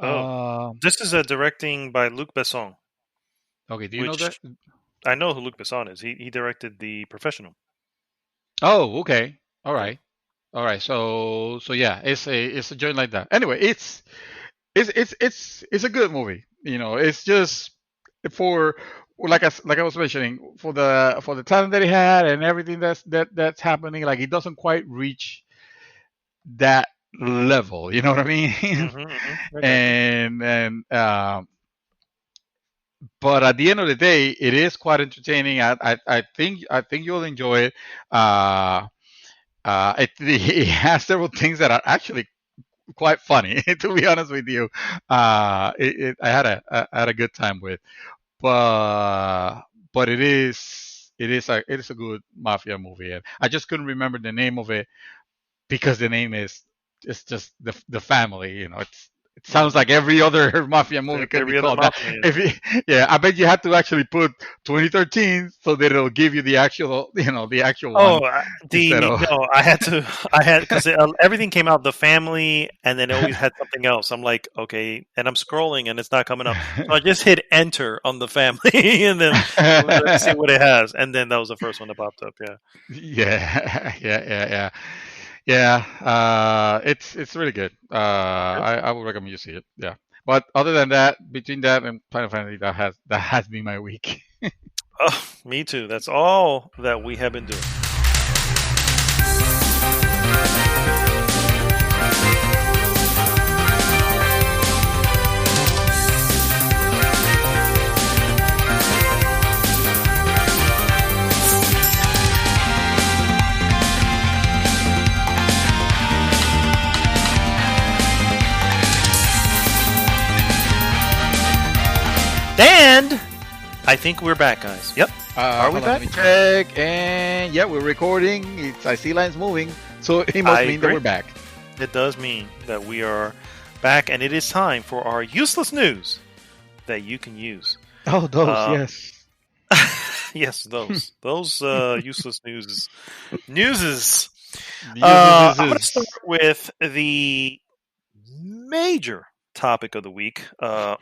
Oh, Uh, this is a directing by Luc Besson, okay, do you know that? which I know who Luc Besson is. He directed The Professional. Oh, okay. All Yeah. right. All right. So yeah, it's a joint like that. Anyway, it's a good movie. It's just for like I was mentioning for the talent that he had and everything that's happening. Like, it doesn't quite reach that level. You know what I mean? I got you. and but at the end of the day, it is quite entertaining. I think you'll enjoy it. It has several things that are actually quite funny, to be honest with you. I had a good time with, but it is a good mafia movie, and I just couldn't remember the name of it because the name is it's just the family. It sounds like every other mafia movie could be Every other called that. mafia. Yeah, I bet you had to actually put 2013 so that it'll give you the actual Oh, one instead the of. no, I had because everything came out the family, and then it always had something else. I'm like, okay, and I'm scrolling, and it's not coming up. So I just hit enter on the family, and then let me see what it has, and then that was the first one that popped up. Yeah. Yeah, yeah. Yeah, it's really good. Okay. I would recommend you see it. Yeah, but other than that, between that and Final Fantasy, that has been my week. Oh, me too. That's all that we have been doing. And I think we're back, guys. Yep. Are we Hold on, let back? me check. And yeah, we're recording. I see lines moving, so it must I mean that agree. we're back. It does mean that we are back, and it is time for our useless news that you can use. Oh, those, Uh, yes. yes, those useless newses. Yes, I'm this going to start is. with the major topic of the week,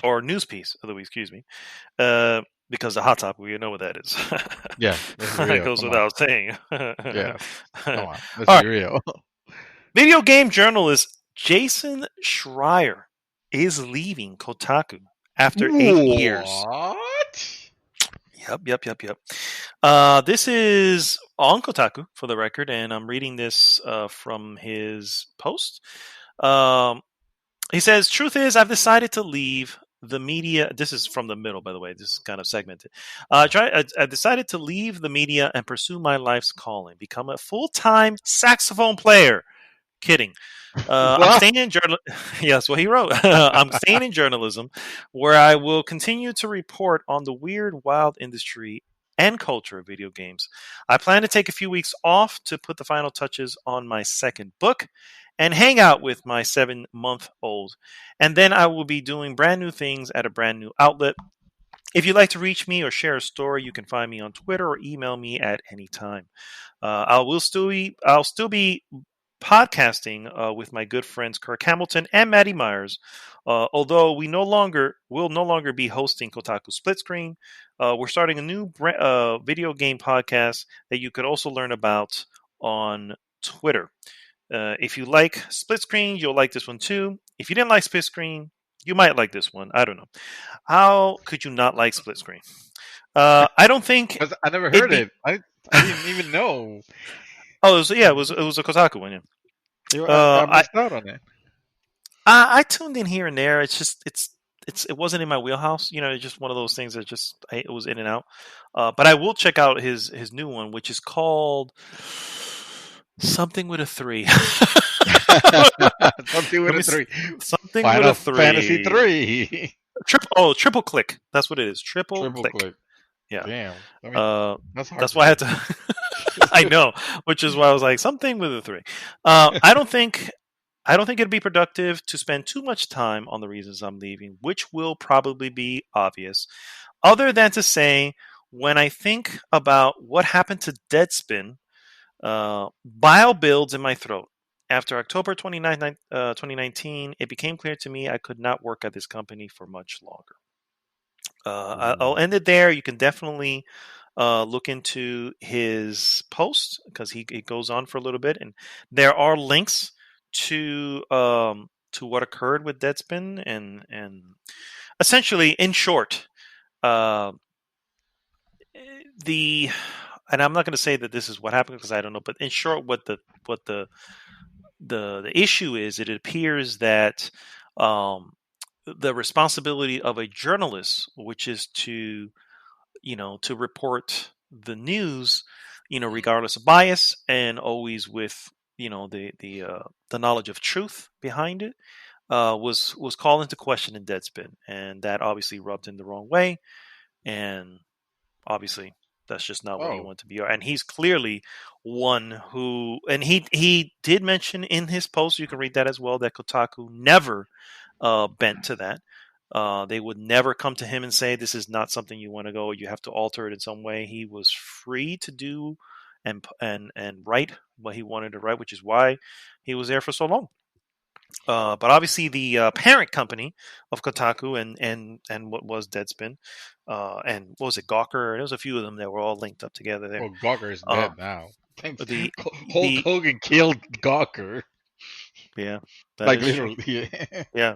or news piece of the week. Excuse me, because the hot topic, we know what that is. Yeah, let's be It real. goes Come on. without saying. Yeah, All come on. Let's right, be real. video game journalist Jason Schreier is leaving Kotaku after 8 years. What? Yep. This is on Kotaku, for the record, and I'm reading this from his post. Um, he says, "Truth is, I've decided to leave the media." This is from the middle, by the way. This is kind of segmented. I decided to leave the media and pursue my life's calling, become a full-time saxophone player. Kidding. I'm What? staying in journal. Yes, what he wrote. I'm staying in journalism, where I will continue to report on the weird, wild industry and culture of video games. I plan to take a few weeks off to put the final touches on my second book and hang out with my 7-month-old. And then I will be doing brand new things at a brand new outlet. If you'd like to reach me or share a story, you can find me on Twitter or email me at any time. I'll still be podcasting with my good friends Kirk Hamilton and Maddie Myers. Although will no longer be hosting Kotaku Split Screen, we're starting a new video game podcast that you could also learn about on Twitter. If you like Split Screen, you'll like this one too. If you didn't like Split Screen, you might like this one. I don't know. How could you not like Split Screen? I don't think Because I never it'd heard be. it. I didn't even know. Oh, it was a Kotaku one. Yeah. I I missed out on it. I tuned in here and there. It wasn't in my wheelhouse. It's just one of those things that it was in and out. But I will check out his new one, which is called something with a three. Something with Let me a three. something with Final a Fantasy three. 3. Triple click. That's what it is. Triple Triple click. click. Yeah. Damn. I mean, Uh, that's hard that's to why I had say. to. I know, which is why I was like something with a three. I don't think. I don't think it'd be productive to spend too much time on the reasons I'm leaving, which will probably be obvious. Other than to say, when I think about what happened to Deadspin, bile builds in my throat. After October 29th, 2019, it became clear to me I could not work at this company for much longer. I'll Ooh. end it there. You can definitely look into his post because he goes on for a little bit, and there are links to what occurred with Deadspin, and essentially, in short, uh, the and I'm not going to say that this is what happened because I don't know, but in short, what the issue is, it appears that um, the responsibility of a journalist, which is to to report the news, Mm. regardless of bias and always with the knowledge of truth behind it, was called into question in Deadspin, and that obviously rubbed him the wrong way, and obviously that's just not what you Oh. want to be. And he's clearly one who, and he did mention in his post, you can read that as well, that Kotaku never bent to that. They would never come to him and say this is not something you want to go. You have to alter it in some way. He was free to do and write what he wanted to write, which is why he was there for so long. But obviously, the parent company of Kotaku and what was Deadspin, and what was it, Gawker? There was a few of them that were all linked up together there. Well, Gawker is Uh, dead now. Thanks. the Hulk the Hogan killed Gawker. Yeah, that Like is true. literally. Yeah. Yeah,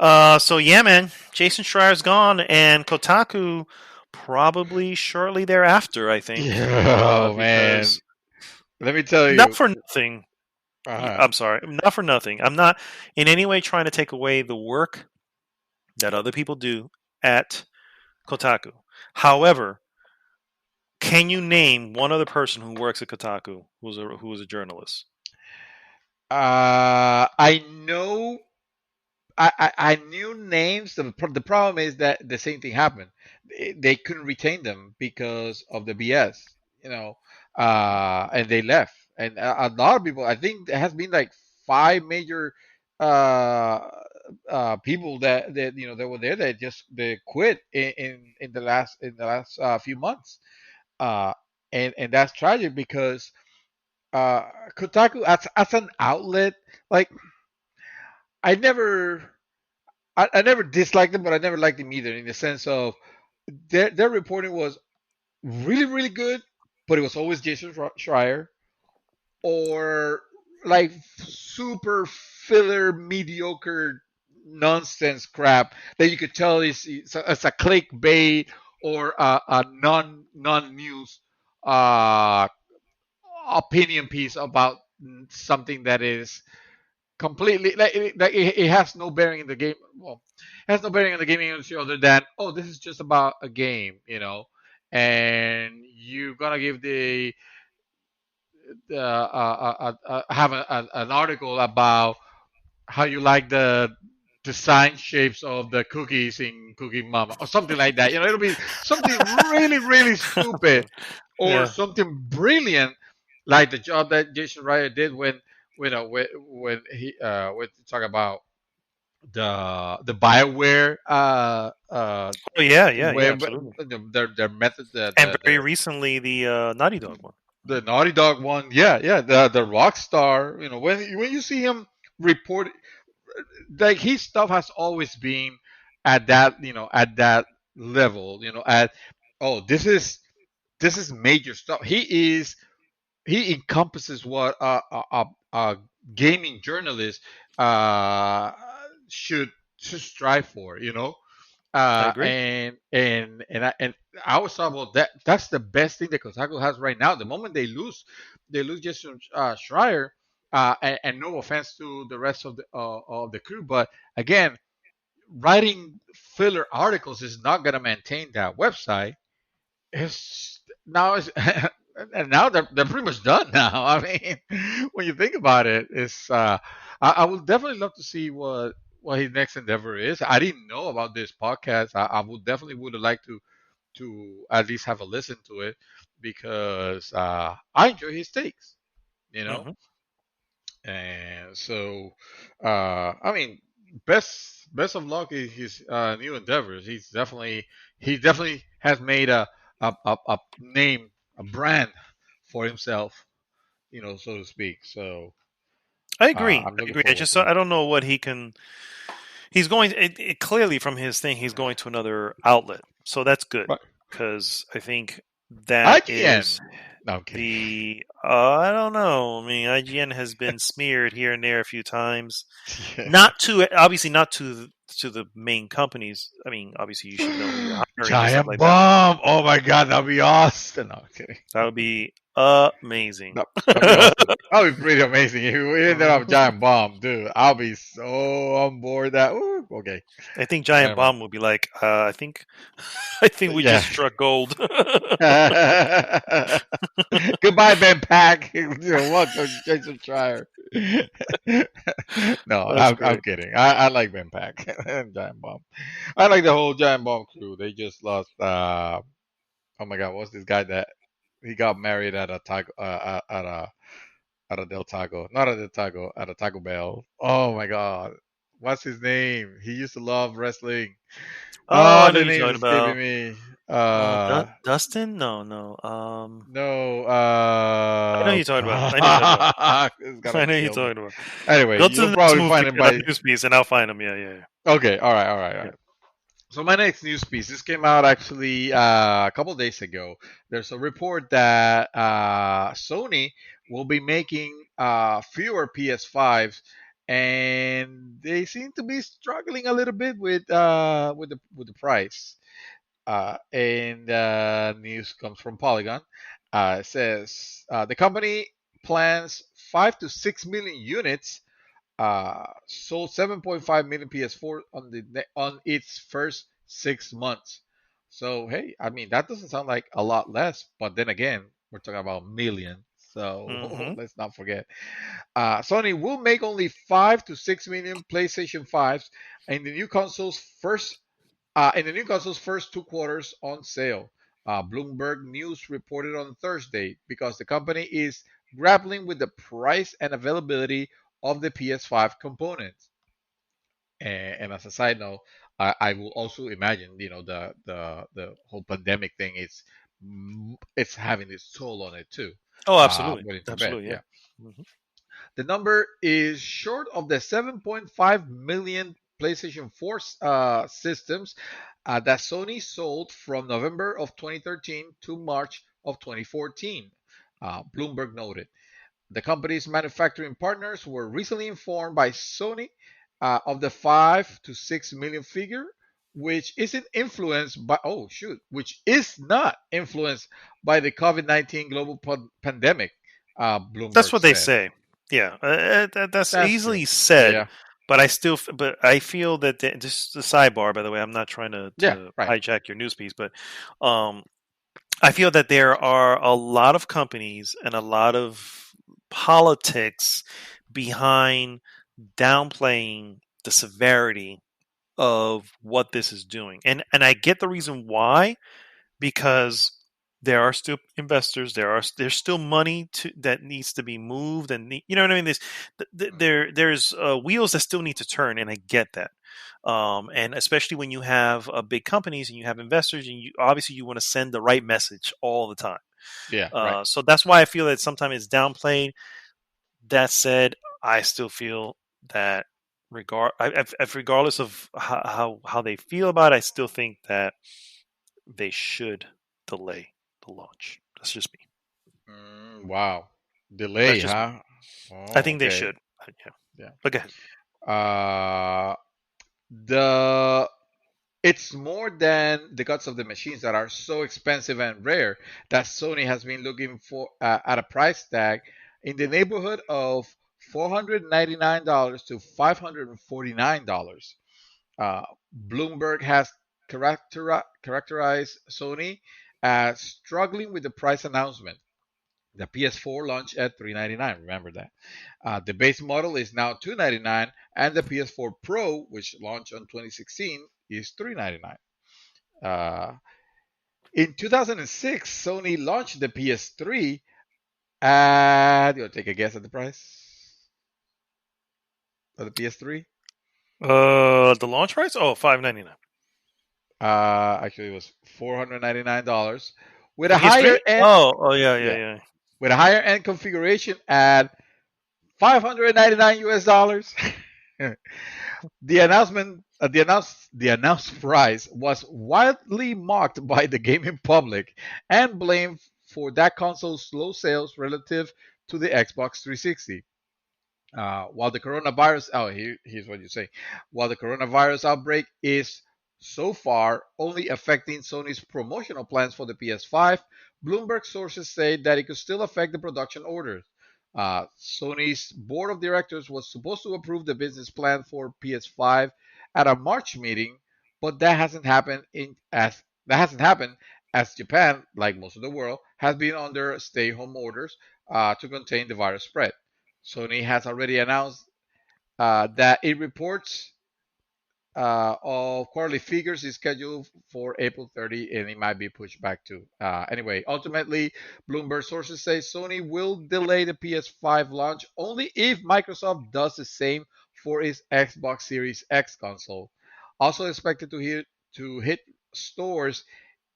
yeah. So yeah, man, Jason Schreier's gone, and Kotaku probably shortly thereafter, I think, Yeah, oh man. because Let me tell not you. for nothing. Uh, I'm sorry, not for nothing. I'm not in any way trying to take away the work that other people do at Kotaku. However, can you name one other person who works at Kotaku who was a journalist? I know. I knew names. The problem is that the same thing happened. They couldn't retain them because of the BS, you know, and they left. And a lot of people, I think there has been like five major uh, people that were there that just they quit in the last few months. Uh, and that's tragic because uh, Kotaku as an outlet, like I never. I never disliked them, but I never liked them either. In the sense of their reporting was really really good, but it was always Jason Schreier or like super filler mediocre nonsense crap that you could tell it's a clickbait or a non news uh, opinion piece about something that is completely it has no bearing in the game. Well, it has no bearing in the gaming industry other than this is just about a game, and you're gonna give have an article about how you like the design shapes of the cookies in Cookie Mama or something like that. It'll be something really really stupid or Yeah. something brilliant like the job that Jason Ryder did when he when talk about the Bioware Oh yeah, yeah, yeah, web absolutely. their method And very recently, the Naughty Dog one. the Naughty Dog one, yeah, the Rockstar, when you see him report, like his stuff has always been at that level, at oh this is major stuff. He encompasses what a gaming journalist uh, should should strive for. I agree. And I always thought, well, that's the best thing that Kotaku has right now. The moment they lose Jason Schreier, and no offense to the rest of the crew, but again, writing filler articles is not going to maintain that website. It's and now they're pretty much done now. I mean, when you think about it, it's I would definitely love to see what his next endeavor is. I didn't know about this podcast. I would definitely would have liked to at least have a listen to it because I enjoy his takes, you know. Hmm. And so, I mean, best of luck in his new endeavors. He definitely has made a name, a brand for himself, so to speak. So I agree. I'm I looking agree. I forward just to it. I don't know what he can. He's going clearly from his thing. He's going to another outlet, so that's good But because I think that is IGN. No, I'm kidding. the. I don't know. I mean, IGN has been smeared here and there a few times. Yeah. Not to obviously not to the main companies. I mean, obviously you should know who you're hiring and stuff Giant like that. bomb. Oh my god, that'd be awesome. No, I'm kidding. That would be amazing. That'd be awesome. That'd be pretty amazing if we ended up Mhm. giant bomb, dude. I'll be so on board that. Ooh, okay. I think Giant Never mind. Bomb will be like, I think, I think we just Yeah. struck gold. Goodbye, Ben Pack. Welcome, Jason Schreier. No, That's I'm great. kidding. I like Ben Pack and Giant Bomb. I like the whole Giant Bomb crew. They just lost. Oh my God, what's this guy that he got married at a taco at a Del Taco, not at a Taco, at a Taco Bell. Oh my God, what's his name? He used to love wrestling. Oh, I know The who you're name is talking escaping about. me. Dustin? No, no. No. I know who you're talking about. I know who you're talking about. It's gonna I know who you're kill me. talking about. Anyway, Go to you'll the next probably movie, find him by. news piece, and I'll find him. Yeah, yeah, yeah. Okay, all right, all right, all Yeah. right. So my next news piece, this came out actually a couple days ago. There's a report that Sony will be making fewer PS5s, and they seem to be struggling a little bit with the price. And News comes from Polygon. It says the company plans 5 to 6 million units, sold 7.5 million PS4 on its first 6 months. So hey, I mean that doesn't sound like a lot less, but then again, we're talking about millions. So Mm-hmm. let's not forget. Sony will make only 5 to 6 million PlayStation 5s in the new console's first 2 quarters on sale. Bloomberg News reported on Thursday because the company is grappling with the price and availability of the PS5 components. And as a side note, I will also imagine, the whole pandemic thing is it's having its toll on it too. Oh, absolutely, Went into bed, absolutely. Yeah. yeah. Hmm. The number is short of the 7.5 million PlayStation 4 systems that Sony sold from November of 2013 to March of 2014, Bloomberg noted. The company's manufacturing partners were recently informed by Sony of the 5 to 6 million figure, which is not influenced by the COVID-19 global pandemic, That's Bloomberg what they said. say. Yeah, that's That's true. easily said, Yeah. but but I feel that just the sidebar. By the way, I'm not trying Yeah. to Right. hijack your news piece, but um, I feel that there are a lot of companies and a lot of politics behind downplaying the severity of what this is doing, and I get the reason why, because there are still investors, there's still money that needs to be moved, and you know what I mean. There's wheels that still need to turn, and I get that. And especially when you have big companies and you have investors, and you obviously you want to send the right message all the time. Yeah. Right. So that's why I feel that sometimes it's downplayed. That said, I still feel that regardless of how they feel about it, I still think that they should delay the launch. That's just me. Wow. That's Delay, just me. huh? I Oh, think they okay. should. Yeah. Yeah. But go ahead. Uh, the It's more than the guts of the machines that are so expensive and rare that Sony has been looking for at a price tag in the neighborhood of $499 to $549. Uh, Bloomberg has characterized Sony as struggling with the price announcement. The PS4 launched at $399. Remember that. The base model is now $299, and the PS4 Pro, which launched on 2016, is $399. In 2006, Sony launched the PS3 at. You want to take a guess at the price of the PS3? The launch price? Oh, $599. Actually, it was $499 with The a higher PS3? end. Oh, yeah, yeah, Yeah, yeah. with a higher end configuration at $599 US dollars. The announced price was widely mocked by the gaming public and blamed for that console's slow sales relative to the Xbox 360. While the coronavirus, here's what you say. While the coronavirus outbreak is so far only affecting Sony's promotional plans for the PS5, Bloomberg sources say that it could still affect the production orders. Sony's board of directors was supposed to approve the business plan for PS5 at a March meeting, but that hasn't happened as Japan, like most of the world, has been under stay-home orders to contain the virus spread. Sony has already announced that it reports of quarterly figures is scheduled for April 30, and it might be pushed back too. Anyway, ultimately, Bloomberg sources say Sony will delay the PS5 launch only if Microsoft does the same for its Xbox Series X console. Also expected to hit stores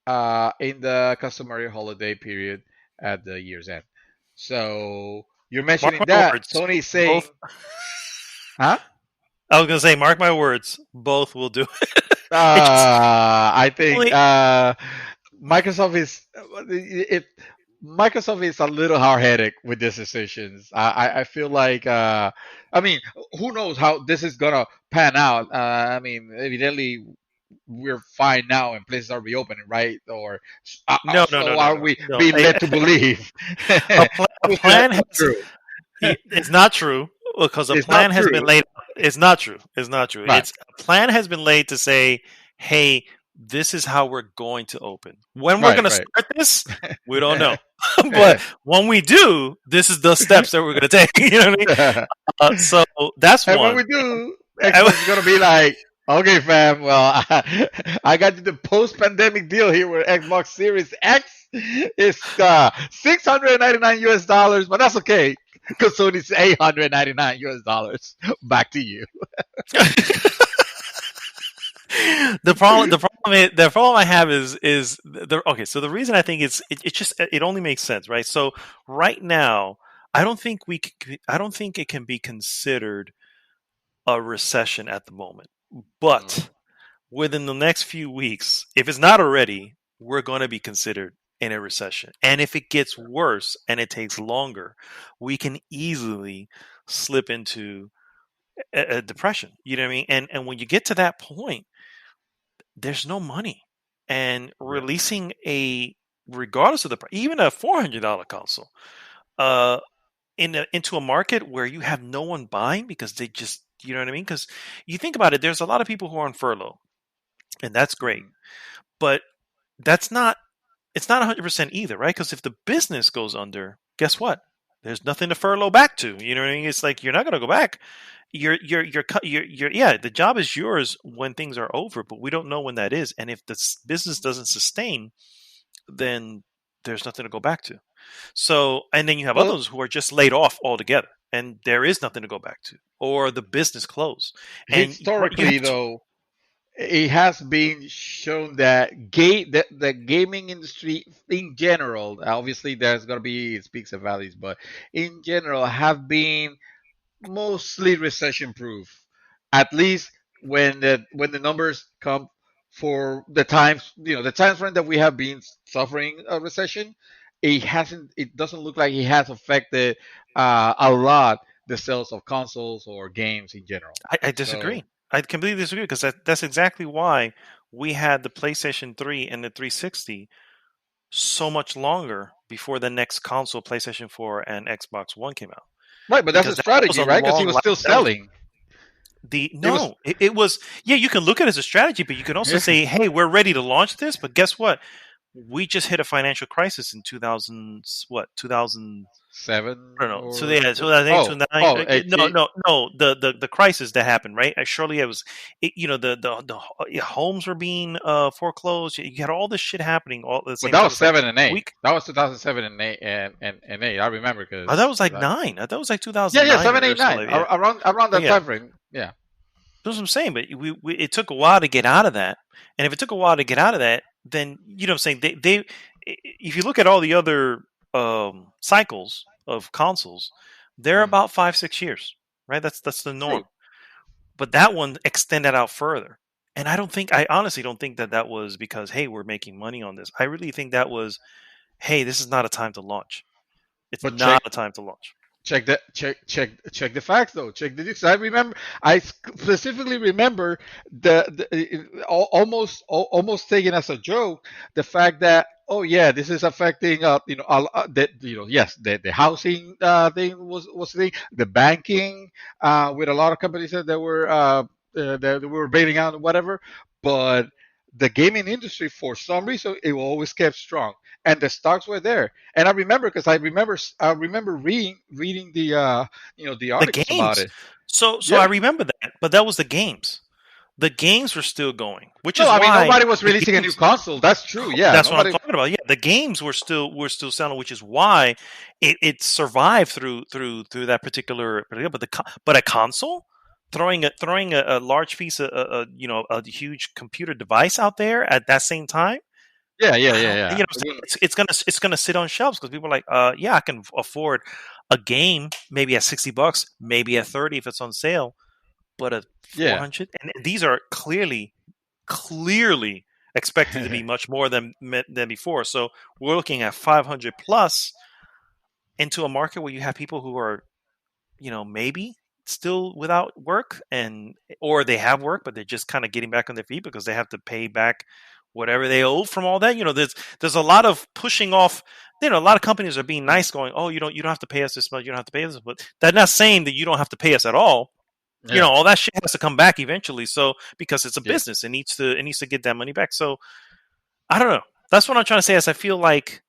in the customary holiday period at the year's end. So you're Mark mentioning my that words. Sony's saying, Both. huh? I was gonna say, mark my words. Both will do it. It just I think only Microsoft is it. Microsoft is a little hard-headed with these decisions. I feel like I mean, who knows how this is gonna pan out? I mean, evidently we're fine now and places are reopening, right? Or no, no, no, so no, are no, we no. being led to believe? A Obviously, that's plan not has. true. It's not true because a It's not plan has been true, laid. It's not true. It's not true. right? It's a plan has been laid to say, "Hey, this is how we're going to open. When we're Right, going to right. start this, we don't know, but when we do, this is the steps that we're going to take." You know what I mean? So that's And when we one. do, Xbox is gonna be like, okay, fam. Well, I got you the post-pandemic deal here where Xbox Series X is $699 US dollars, but that's okay because Sony's $899 US dollars. Back to you. The problem I have is the okay. So the reason I think it just it only makes sense, right? So right now, I don't think it can be considered a recession at the moment, Mm, but within the next few weeks, if it's not already, we're going to be considered in a recession. And if it gets worse and it takes longer, we can easily slip into a depression. You know what I mean? And when you get to that point, there's no money. And yeah. releasing regardless of the price, even a $400 console, uh, into a market where you have no one buying because they just, you know what I mean? Because you think about it, there's a lot of people who are on furlough, and that's great, Mm, but that's not it's not 100% either, right? Because if the business goes under, guess what? There's nothing to furlough back to. You know what I mean? It's like you're not going to go back. Yeah. The job is yours when things are over, but we don't know when that is. And if the business doesn't sustain, then there's nothing to go back to. So, and then you have well, others who are just laid off altogether, and there is nothing to go back to, or the business closed, and you historically, have to. though, it has been shown that the gaming industry in general, obviously there's going to be its peaks and valleys, but in general have been mostly recession proof, at least when the numbers come for the times, the time frame that we have been suffering a recession. It doesn't look like it has affected a lot the sales of consoles or games in general. I So disagree. I completely disagree because that's exactly why we had the PlayStation 3 and the 360 so much longer before the next console, PlayStation 4 and Xbox One came out. right, but that's Because a that was strategy, a right? Because he long was life. still That was selling. It was no, it was, yeah, you can look at it as a strategy, but you can also yeah. say, hey, we're ready to launch this, but guess what? we just hit a financial crisis in 2000. Seven I don't know. So or yeah, so I think oh 2009. oh eight, No. The crisis that happened, right? Surely it was, the homes were being foreclosed. You had all this shit happening all at the but same that time. was It's like 7 and 8. week. That was 2007 and 8 and 8. I remember I thought it because was like nine. I thought it was like yeah, yeah, 2009 7, or 8, something 9 like that. Yeah. around But that yeah, time frame. Yeah. that's what I'm saying. But it took a while to get out of that. And if it took a while to get out of that, then you know what I'm saying. If you look at all the other cycles of consoles, they're Mm, about 5-6 years, right? That's the norm. true. But that one extended out further. And I honestly don't think that that was because, hey, we're making money on this. I really think that was, hey, this is not a time to launch. It's But not a time to launch. check the facts though. Check the details. I remember. I specifically remember almost taken as a joke the fact that, oh yeah, this is affecting that yes, the housing thing was the thing, the banking with a lot of companies that were bailing out and whatever, but the gaming industry for some reason it always kept strong and the stocks were there. And I remember because I remember reading the The articles about games. it. So I Yeah. remember that, but that was the games. The games were still going, which No, is I mean why nobody was the releasing a new games. console. That's true. Yeah, That's what I'm nobody. talking about. Yeah, the games were still selling, which is why it survived through that particular. But a console throwing a large piece of a huge computer device out there at that same time. Yeah, yeah, I yeah, don't. yeah. It's gonna sit on shelves because people are like, yeah, I can afford a game maybe at $60, maybe at 30 if it's on sale, but a Yeah. 400, and these are clearly expected to be much more than before. So we're looking at 500 plus into a market where you have people who are, maybe still without work, and or they have work but they're just kind of getting back on their feet because they have to pay back whatever they owe from all that. There's a lot of pushing off. A lot of companies are being nice, going, oh, you don't have to pay us this much, you don't have to pay us, but that's not saying that you don't have to pay us at all. Yeah. All that shit has to come back eventually. So because it's a Yeah. business, it needs to get that money back. So I don't know. That's what I'm trying to say. Is I feel like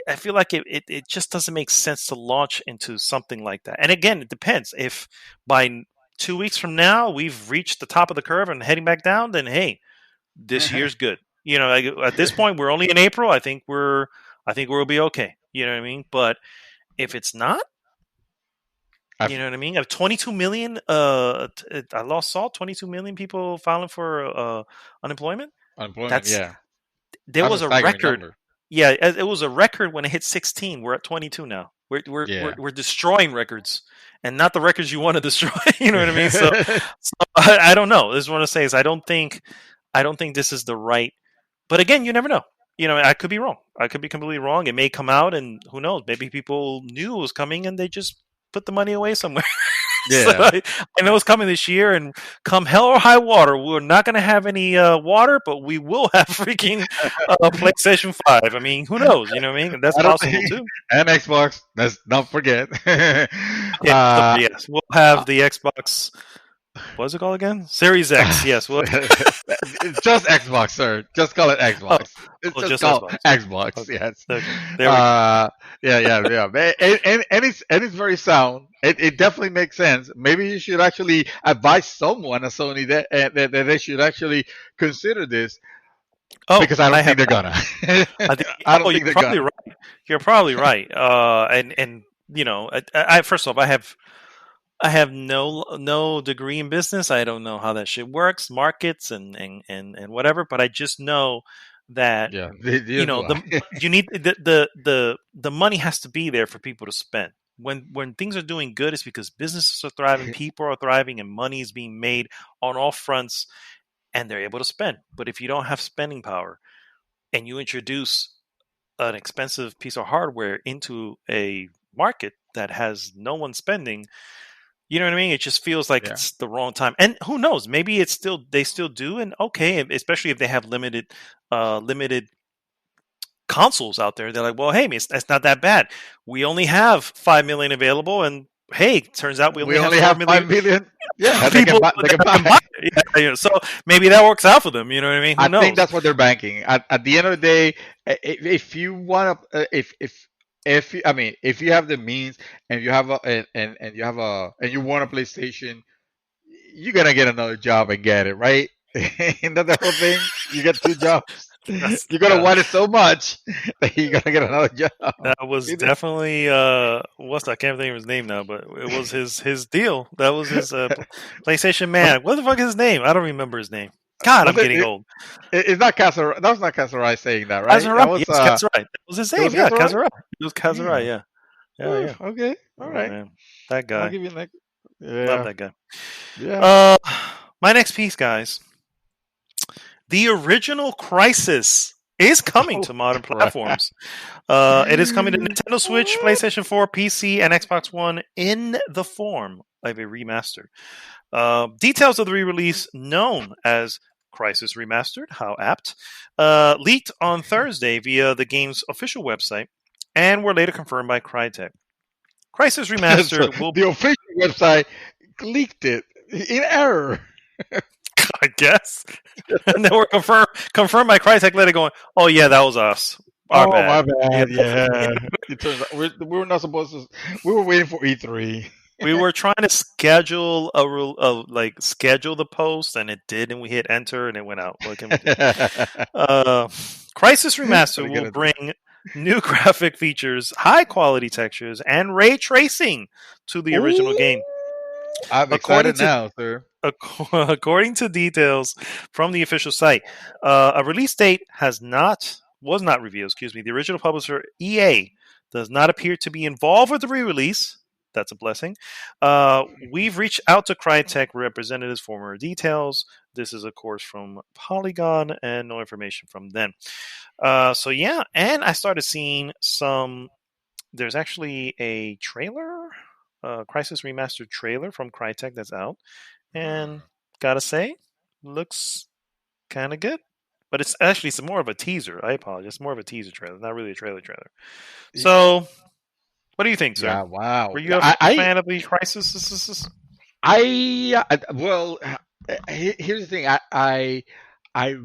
it just doesn't make sense to launch into something like that. And again, it depends. If by 2 weeks from now we've reached the top of the curve and heading back down, then hey, this year's good. At this point we're only in April. I think we'll be okay. You know what I mean? But if it's not, I've, you know what I mean? Of 22 million, I saw 22 million people filing for unemployment. unemployment. That's Yeah, There that's a was a staggering record. number. Yeah, it was a record when it hit 16. We're at 22 now. Yeah. We're destroying records, and not the records you want to destroy. You know what I mean? So I don't know. This is what I say is I don't think this is the right. But again, you never know. I could be wrong. I could be completely wrong. It may come out, and who knows? Maybe people knew it was coming, and they just put the money away somewhere. So Yeah. I know it's coming this year, and come hell or high water, we're not going to have any water, but we will have freaking PlayStation 5. I mean, who knows? You know what I mean? That's I don't possible think too. and Xbox. Let's not forget. Okay, uh, sorry, yes, we'll have the Xbox. What's it called again? Series X. Yes. just Xbox, sir. Just call it Oh, Xbox. It's just just called Xbox. Xbox. Okay. Yes. Okay. There we go. Yeah, yeah, yeah. And it's very sound. It definitely makes sense. Maybe you should actually advise someone at Sony that they should actually consider this Oh, because I I don't think have they're not. gonna. I think. I Oh, don't you're think they're probably gonna. right. You're probably right. And first off, I have no degree in business. I don't know how that shit works, markets and whatever. But I just know that Yeah, neither do I. the you need the money has to be there for people to spend. When things are doing good, it's because businesses are thriving, people are thriving, and money is being made on all fronts, and they're able to spend. But if you don't have spending power and you introduce an expensive piece of hardware into a market that has no one spending, you know what I mean? It just feels like Yeah. it's the wrong time. And who knows? Maybe they still do, and okay, especially if they have limited consoles out there. They're like, well, hey, it's not that bad. We only have 5 million available, and hey, turns out we only We have only four have million 5 million. Yeah, they can people buy. They that can can buy buy. Yeah, so maybe that works out for them. You know what I mean? I Who think knows? that's what they're banking. At the end of the day, if you want to, if you, I mean, if you have the means and you have a and you have a and you want a PlayStation, you're gonna get another job and get it, right? Isn't that the whole thing? You get two jobs. That's You're gonna want it so much that you're gonna get another job. that was definitely what's I can't think of his name now, but it was his deal. That was his PlayStation Was man. What the fuck is his name? I don't remember his name. God, I'm was it? getting old. It's not Castle. That was not Castle Rice saying that, right? Kazurai. That was Yes, Kazurai. That was his it name. was Yeah, Castle Rice. Kazurai. It was Kazurai. Mm. Yeah, yeah, Whew, yeah. okay, all Oh right. man, that I'll guy. give you like, Love yeah, that guy. yeah. Uh, my next piece, guys. The original Crisis is coming Oh to modern crap! platforms. It is coming to Nintendo Switch, What? PlayStation 4, PC, and Xbox One in the form of a remaster. Details of the re-release, known as Crisis Remastered, how apt, leaked on Thursday via the game's official website, and were later confirmed by Crytek. Crisis So Remastered will, the official website leaked it in error. I guess, and then were confirmed by Crytek later, going, "Oh yeah, that was us, our Oh bad." my Yeah, bad. Yeah, it turns out we were not supposed to. We were waiting for E3. we were trying to schedule like schedule the post, and it did, and we hit enter, and it went out. What can we do? Uh, Crisis What are Remaster you will gonna do? bring new graphic features, high quality textures, and ray tracing to the original Ooh, game. I'm According excited to now, sir. according to details from the official site, a release date was not revealed. Excuse me. The original publisher EA does not appear to be involved with the re-release. That's a blessing. We've reached out to Crytek representatives for more details. This is, of course, from Polygon, and no information from them. So yeah, and I started seeing some. There's actually a trailer, Crisis Remastered trailer from Crytek that's out, and gotta say, looks kind of good. But it's actually some more of a teaser. I apologize. It's more of a teaser trailer, not really a trailer. So, what do you think, sir? Yeah, wow. Were you a fan of the Crisis? Well, here's the thing. I, I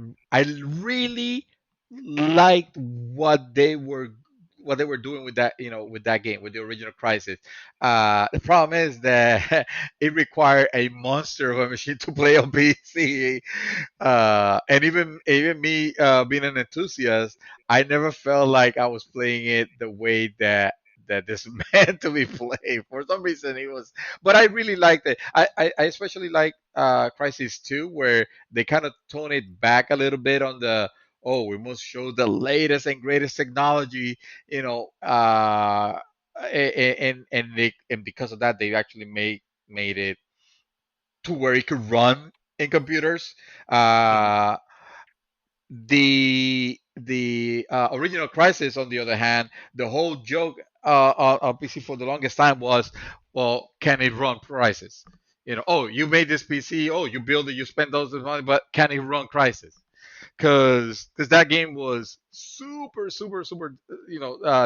really liked what they were doing with that, with that game, with the original Crisis. The problem is that it required a monster of a machine to play on PC. And even me, being an enthusiast, I never felt like I was playing it the way that this meant to be played. For some reason, it was, but I really liked it. I especially like Crisis 2, where they kind of tone it back a little bit on the, oh, we must show the latest and greatest technology, you know, and because of that, they actually made it to where it could run in computers. Mhm. Uh, the original Crisis, on the other hand, the whole joke on PC for the longest time was, well, can it run Crisis? Oh, you made this PC, oh, you build it, you spend those money, but can it run Crisis? Because that game was super super super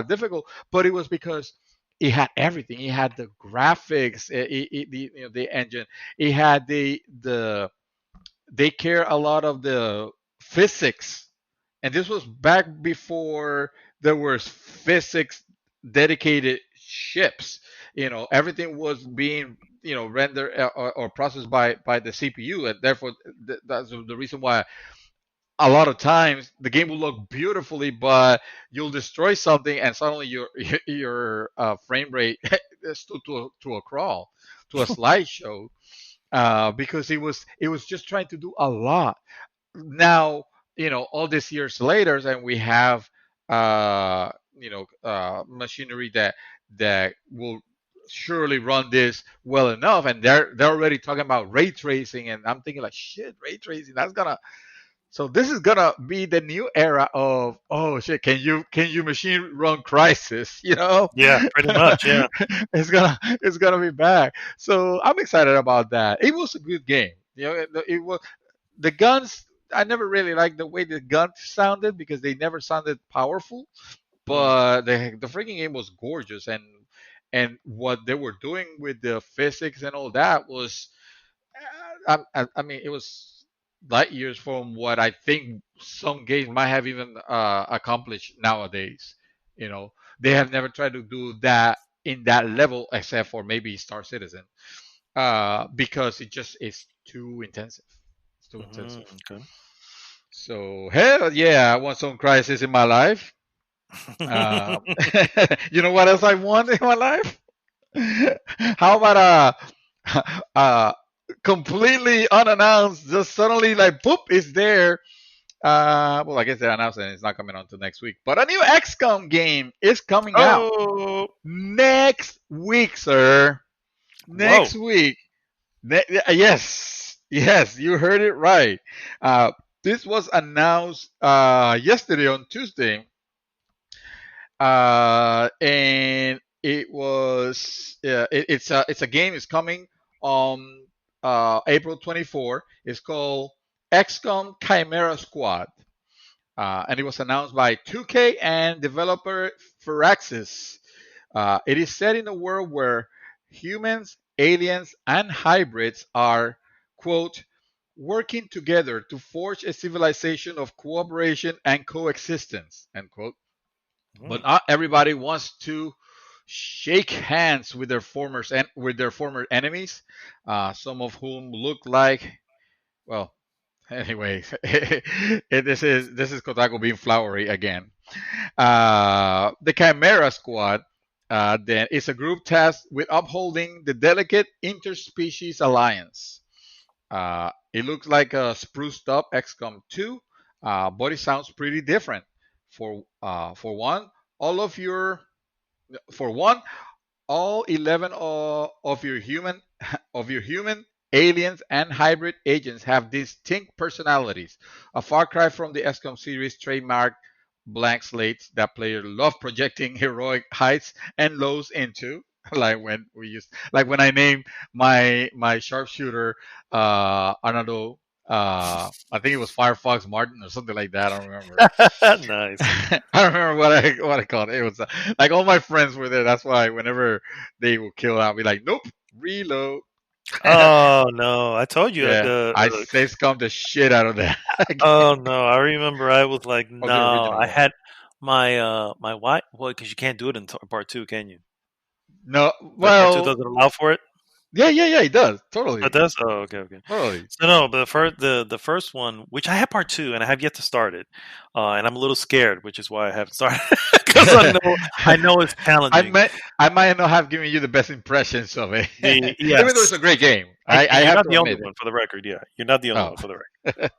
difficult, but it was because it had everything. It had the graphics, the engine. It had the they care a lot of the physics, and this was back before there was physics dedicated ships. Everything was being rendered or processed by the CPU, and therefore that's the reason why a lot of times the game will look beautifully, but you'll destroy something and suddenly your frame rate is to a crawl, to a slideshow, because it was just trying to do a lot. Now, all these years later, and we have machinery that will surely run this well enough, and they're already talking about ray tracing, and I'm thinking like, shit, ray tracing, that's gonna so this is gonna be the new era of, oh shit, can you machine run Crisis? Yeah, pretty much. Yeah. It's gonna be back. So I'm excited about that. It was a good game. It was the guns. I never really liked the way the guns sounded because they never sounded powerful. Mm. But the freaking game was gorgeous, and what they were doing with the physics and all that was I mean, it was light years from what I think some games might have even accomplished nowadays. You know, they have never tried to do that in that level, except for maybe Star Citizen, because it just is too intensive. It's too intensive. Okay. So hell yeah, I want some Crisis in my life. Um, you know what else I want in my life? How about uh completely unannounced, just suddenly like boop, it's there. Well, I guess they announced it and it's not coming on until next week. But a new XCOM game is coming out Oh, next week, sir. Next whoa. week. Yes, yes, you heard it right. Uh, this was announced yesterday on Tuesday, and it was it's a game. It's coming on April 24. It's called XCOM Chimera Squad, and it was announced by 2K and developer Firaxis. It is set in a world where humans, aliens, and hybrids are, quote, working together to forge a civilization of cooperation and coexistence, end quote. But Mm. not everybody wants to shake hands with their former enemies, some of whom look like, well, anyway, this is Kotaku being flowery again. The Chimera Squad then is a group tasked with upholding the delicate interspecies alliance. It looks like a spruced up XCOM 2, but it sounds pretty different. For one, all of your for one, all 11 of your human aliens and hybrid agents have distinct personalities, a far cry from the XCOM series trademark blank slates that players love projecting heroic heights and lows into. Like when I named my sharpshooter Arnaldo, I think it was Firefox Martin or something like that. I don't remember. Nice. I don't remember what I called it. It was like all my friends were there. That's why whenever they would kill, I'll be like, nope, reload. Oh no! I told you Yeah, I the safe scummed the shit out of that. oh no! I remember I was like, Of the no. original I one. had my wife. Well, because you can't do it in part two, can you? No, The part two well, doesn't allow for it. yeah, it does It totally, does. Oh, okay, okay. totally. So no, but the first one, which I have part two, and I have yet to start it, and I'm a little scared, which is why I haven't started because I know it's I challenging. might I might not have given you the best impressions of it, The even though it's yes, a great game. I and you're have not to the only admit it. one for the record. Yeah, you're not the only Oh, one for the record.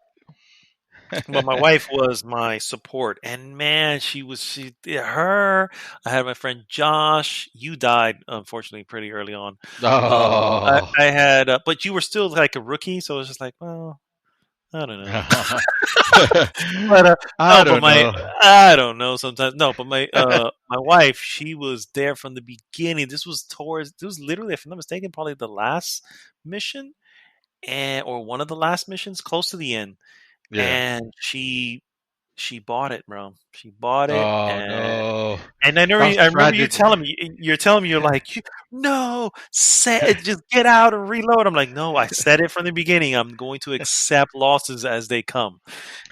But my wife was my support, and man, her. I had my friend Josh. You died unfortunately pretty early on. oh. I had, but you were still like a rookie, so it was just like, well, I don't know. But I no, but don't my know. I don't know sometimes. No, but my wife, she was there from the beginning. This was literally, if I'm not mistaken, probably the last mission, and or one of the last missions, close to the end. Yeah. And she bought it, bro. She bought it, Oh no. and Sounds I remember you tragic. telling me, you're like, no, just get out and reload. I'm like, no, I said it from the beginning. I'm going to accept losses as they come,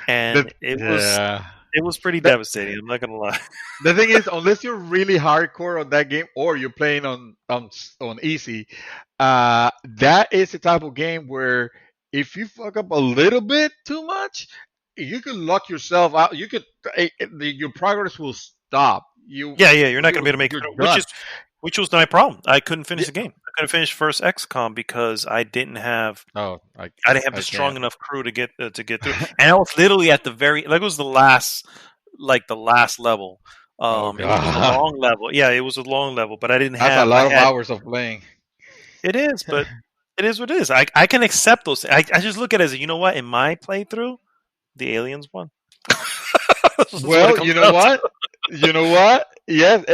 and Yeah. it was pretty That, devastating. I'm not gonna lie. the thing is, unless you're really hardcore on that game or you're playing on easy, that is the type of game where if you fuck up a little bit too much, you could lock yourself out. Your progress will stop. Yeah, yeah, you're not gonna be able to make it You're through, done. which was my problem. I couldn't finish Yeah. the game. I couldn't finish first XCOM because Oh, I didn't have the I strong can't. enough crew to get through, and I was literally at the very like it was the last level. Oh It was a god, long level. Yeah, it was a long level, but I didn't that's a have. I lot of had hours of playing. it is, but it is what it is. I can accept those. I just look at it as you know what in my playthrough, the aliens won. This is what it Well, comes you know down to. what? You know what? Yes.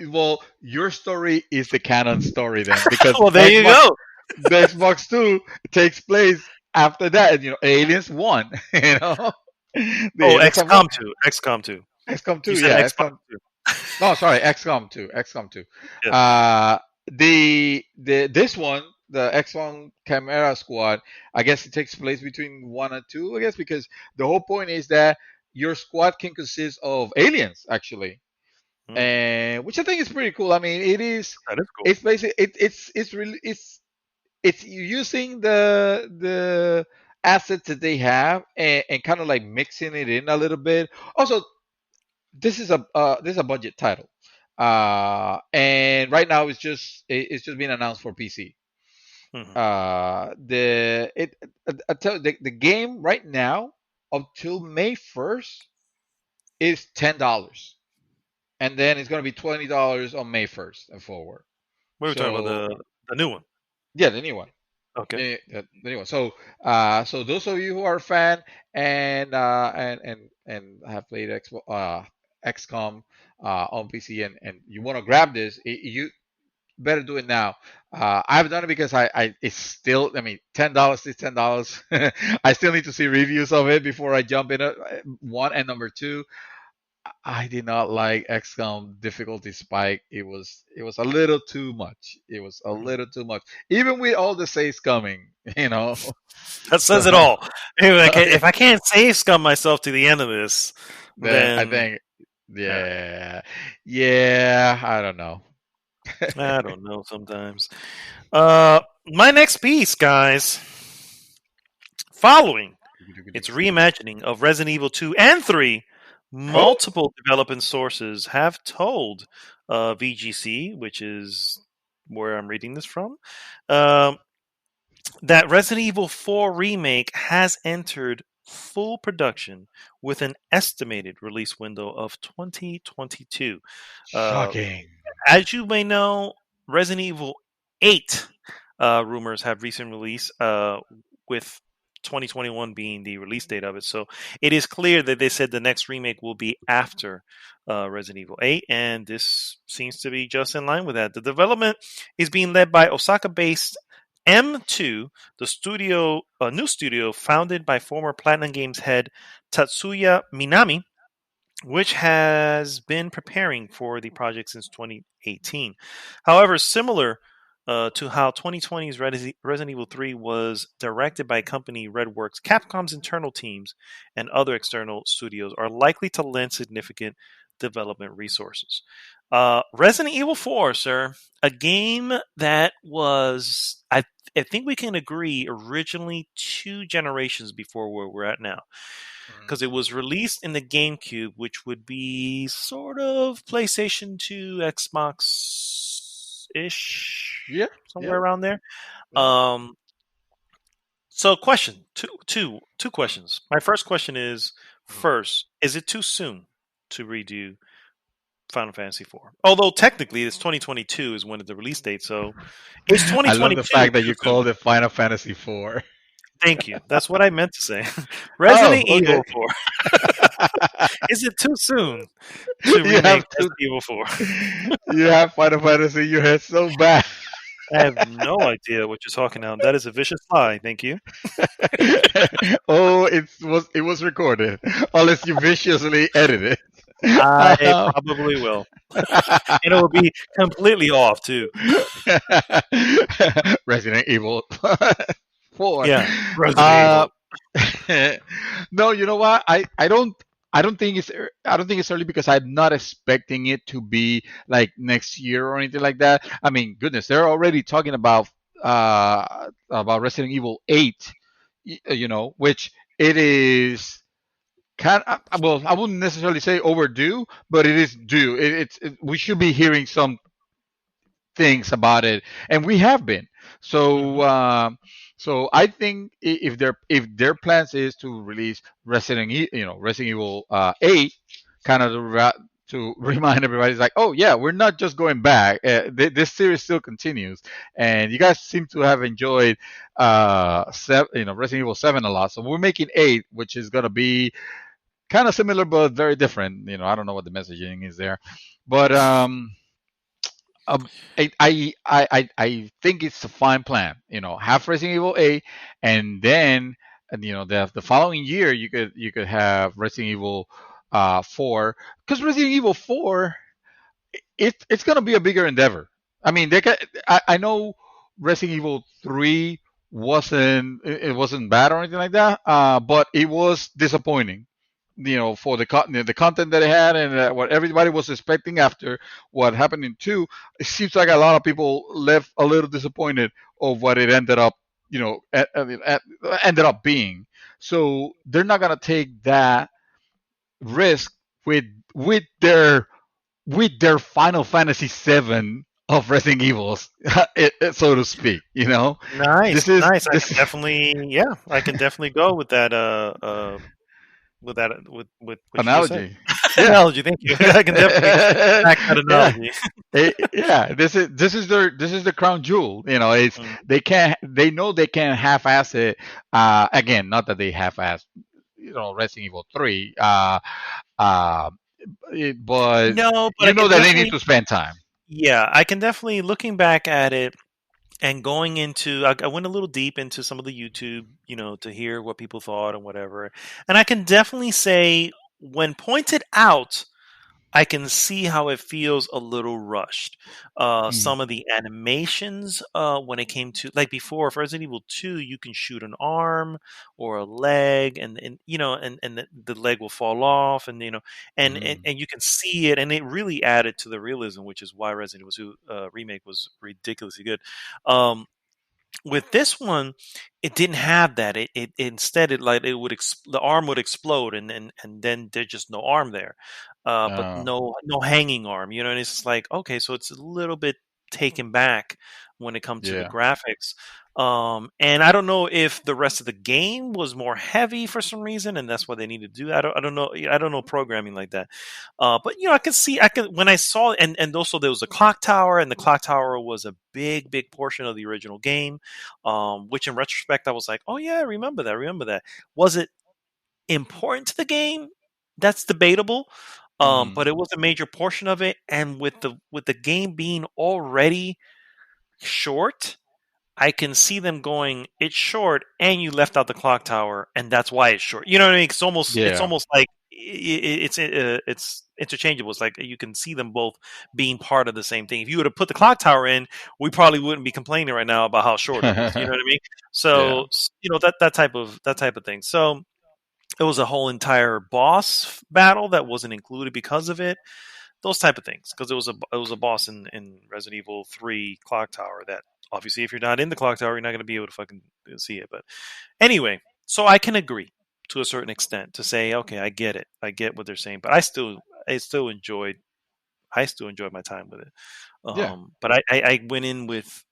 Well, your story is the canon story then, because Well, there you go. The Xbox Two takes place after that, and aliens won. You know, the Oh, aliens have won. XCOM 2. XCOM 2. XCOM You 2, said yeah, Xbox XCOM. 2. No, sorry, XCOM 2, XCOM 2. Yeah. Uh, the this one, the XCOM Chimera Squad, I guess it takes place between 1 and 2. I guess because the whole point is that your squad can consist of aliens actually, Mm, and which I think is pretty cool. I mean, it is. that is cool. It's basically it's really it's using the assets that they have and kind of like mixing it in a little bit. Also, this is a budget title, and right now it's just being announced for PC. Hmm. The it I tell you, the game right now up till May 1st is $10, and then it's gonna be $20 on May 1st and forward. We were talking about So the new one. yeah, the new one. Okay. Anyway, so those of you who are a fan and have played XCOM on PC and you want to grab this, you better do it now. I've done it because I it's still, I mean, $10 is $10. I still need to see reviews of it before I jump in. One and number two, I did not like XCOM difficulty spike. It was a little too much. It was a Mhm. little too much, even with all the saves coming. That So says it all. yeah, If I can't save scum myself to the end of this, then I then think, yeah, yeah, yeah, I don't know. I don't know. Sometimes. My next piece, guys. Following its reimagining of Resident Evil 2 and 3, Oh, multiple development sources have told VGC, which is where I'm reading this from, um, that Resident Evil 4 Remake has entered full production with an estimated release window of 2022. Uh, shocking. as you may know, Resident Evil 8 rumors have recent release, with 2021 being the release date of it. So it is clear that they said the next remake will be after Resident Evil 8, and this seems to be just in line with that. The development is being led by Osaka based M2, the studio, a new studio founded by former Platinum Games head Tatsuya Minami, which has been preparing for the project since 2018. However, similar to how 2020's Resident Evil 3 was directed by company Redworks, Capcom's internal teams and other external studios are likely to lend significant development resources. Resident Evil 4, sir, a game that was, I think we can agree, originally 2 generations before where we're at now, because it was released in the GameCube, which would be sort of PlayStation 2, Xbox ish, Yeah, somewhere yeah, around there. yeah. Um, so, question two questions. My first question is: first, is it too soon to redo Final Fantasy 4? Although technically, it's 2022 is when the release date. So, is I love the 2022 fact that too you soon? called it Final Fantasy 4. Thank you. That's what I meant to say. Oh, Resident okay. Evil 4. Is it too soon to You remake have to. Resident Evil 4? You have Final Fantasy in your head so bad. I have no idea what you're talking about. That is a vicious lie. Thank you. Oh, it was recorded, unless you viciously edit it. I probably will. And it will be completely off, too. Resident Evil 4. Yeah. Resident Uh, Evil. no, you know what? I don't think it's early because I'm not expecting it to be like next year or anything like that. I mean, goodness, they're already talking about Resident Evil 8, which it is kind of, well, I wouldn't necessarily say overdue, but it is due. We should be hearing some things about it, and we have been. Hmm. So I think if their plans is to release Resident Evil 8, kind of to remind everybody, it's like, oh yeah, we're not just going back. This series still continues, and you guys seem to have enjoyed Resident Evil 7 a lot. So we're making 8, which is gonna be kind of similar but very different. I don't know what the messaging is there, but um, I think it's a fine plan. Have Resident Evil 8, and then the following year you could have Resident Evil 4, because Resident Evil 4, it's going to be a bigger endeavor. I mean, I know Resident Evil 3 it wasn't bad or anything like that, but it was disappointing. For the content that it had and what everybody was expecting after what happened in 2, it seems like a lot of people left a little disappointed of what it ended up, ended up being. So they're not gonna take that risk with with their with their Final Fantasy VII of Resident Evils, so to speak. Nice, This is nice. this I can definitely go with that. With that, with what you just said. analogy. Yeah, Analogy. Thank you. I can definitely back that yeah. analogy. Yeah, this is the crown jewel. It's Mm. they know they can't half-ass it. Again, not that they half-ass, Resident Evil 3. Uh, but No, but I you know can that they need definitely. to spend time. Yeah, I can definitely. Looking back at it and going into, I went a little deep into some of the YouTube, to hear what people thought and whatever. And I can definitely say, when pointed out, I can see how it feels a little rushed. Mm, Some of the animations, when it came to, like, before for Resident Evil 2, you can shoot an arm or a leg, and the leg will fall off, mm, and you can see it, and it really added to the realism, which is why Resident Evil 2 remake was ridiculously good. Um, with this one, it didn't have that. Instead, the arm would explode, and then there's just no arm there, but uh, no hanging arm. And it's just like, okay, so it's a little bit taken back when it comes to the yeah. graphics. And I don't know if the rest of the game was more heavy for some reason, and that's why they need to do that. I don't know. I don't know programming like that. But I can see. I can when I saw, and also there was a clock tower, and the clock tower was a big portion of the original game. Which in retrospect, I was like, oh yeah, I remember that. Remember that. Was it important to the game? That's debatable. Mm, But it was a major portion of it, and with the game being already short, I can see them going, it's short, and you left out the clock tower, and that's why it's short. You know what I mean? It's yeah. almost like it's interchangeable. It's like you can see them both being part of the same thing. If you would have put the clock tower in, we probably wouldn't be complaining right now about how short it was. You know what I mean? Yeah. So that type of thing. So it was a whole entire boss battle that wasn't included because of it. Those type of things, because it was a boss in Resident Evil 3 Clock Tower that obviously if you're not in the Clock Tower, you're not going to be able to fucking see it. But anyway, so I can agree to a certain extent to say, okay, I get it, I get what they're saying, but I still enjoyed my time with it. Yeah. But I went in with,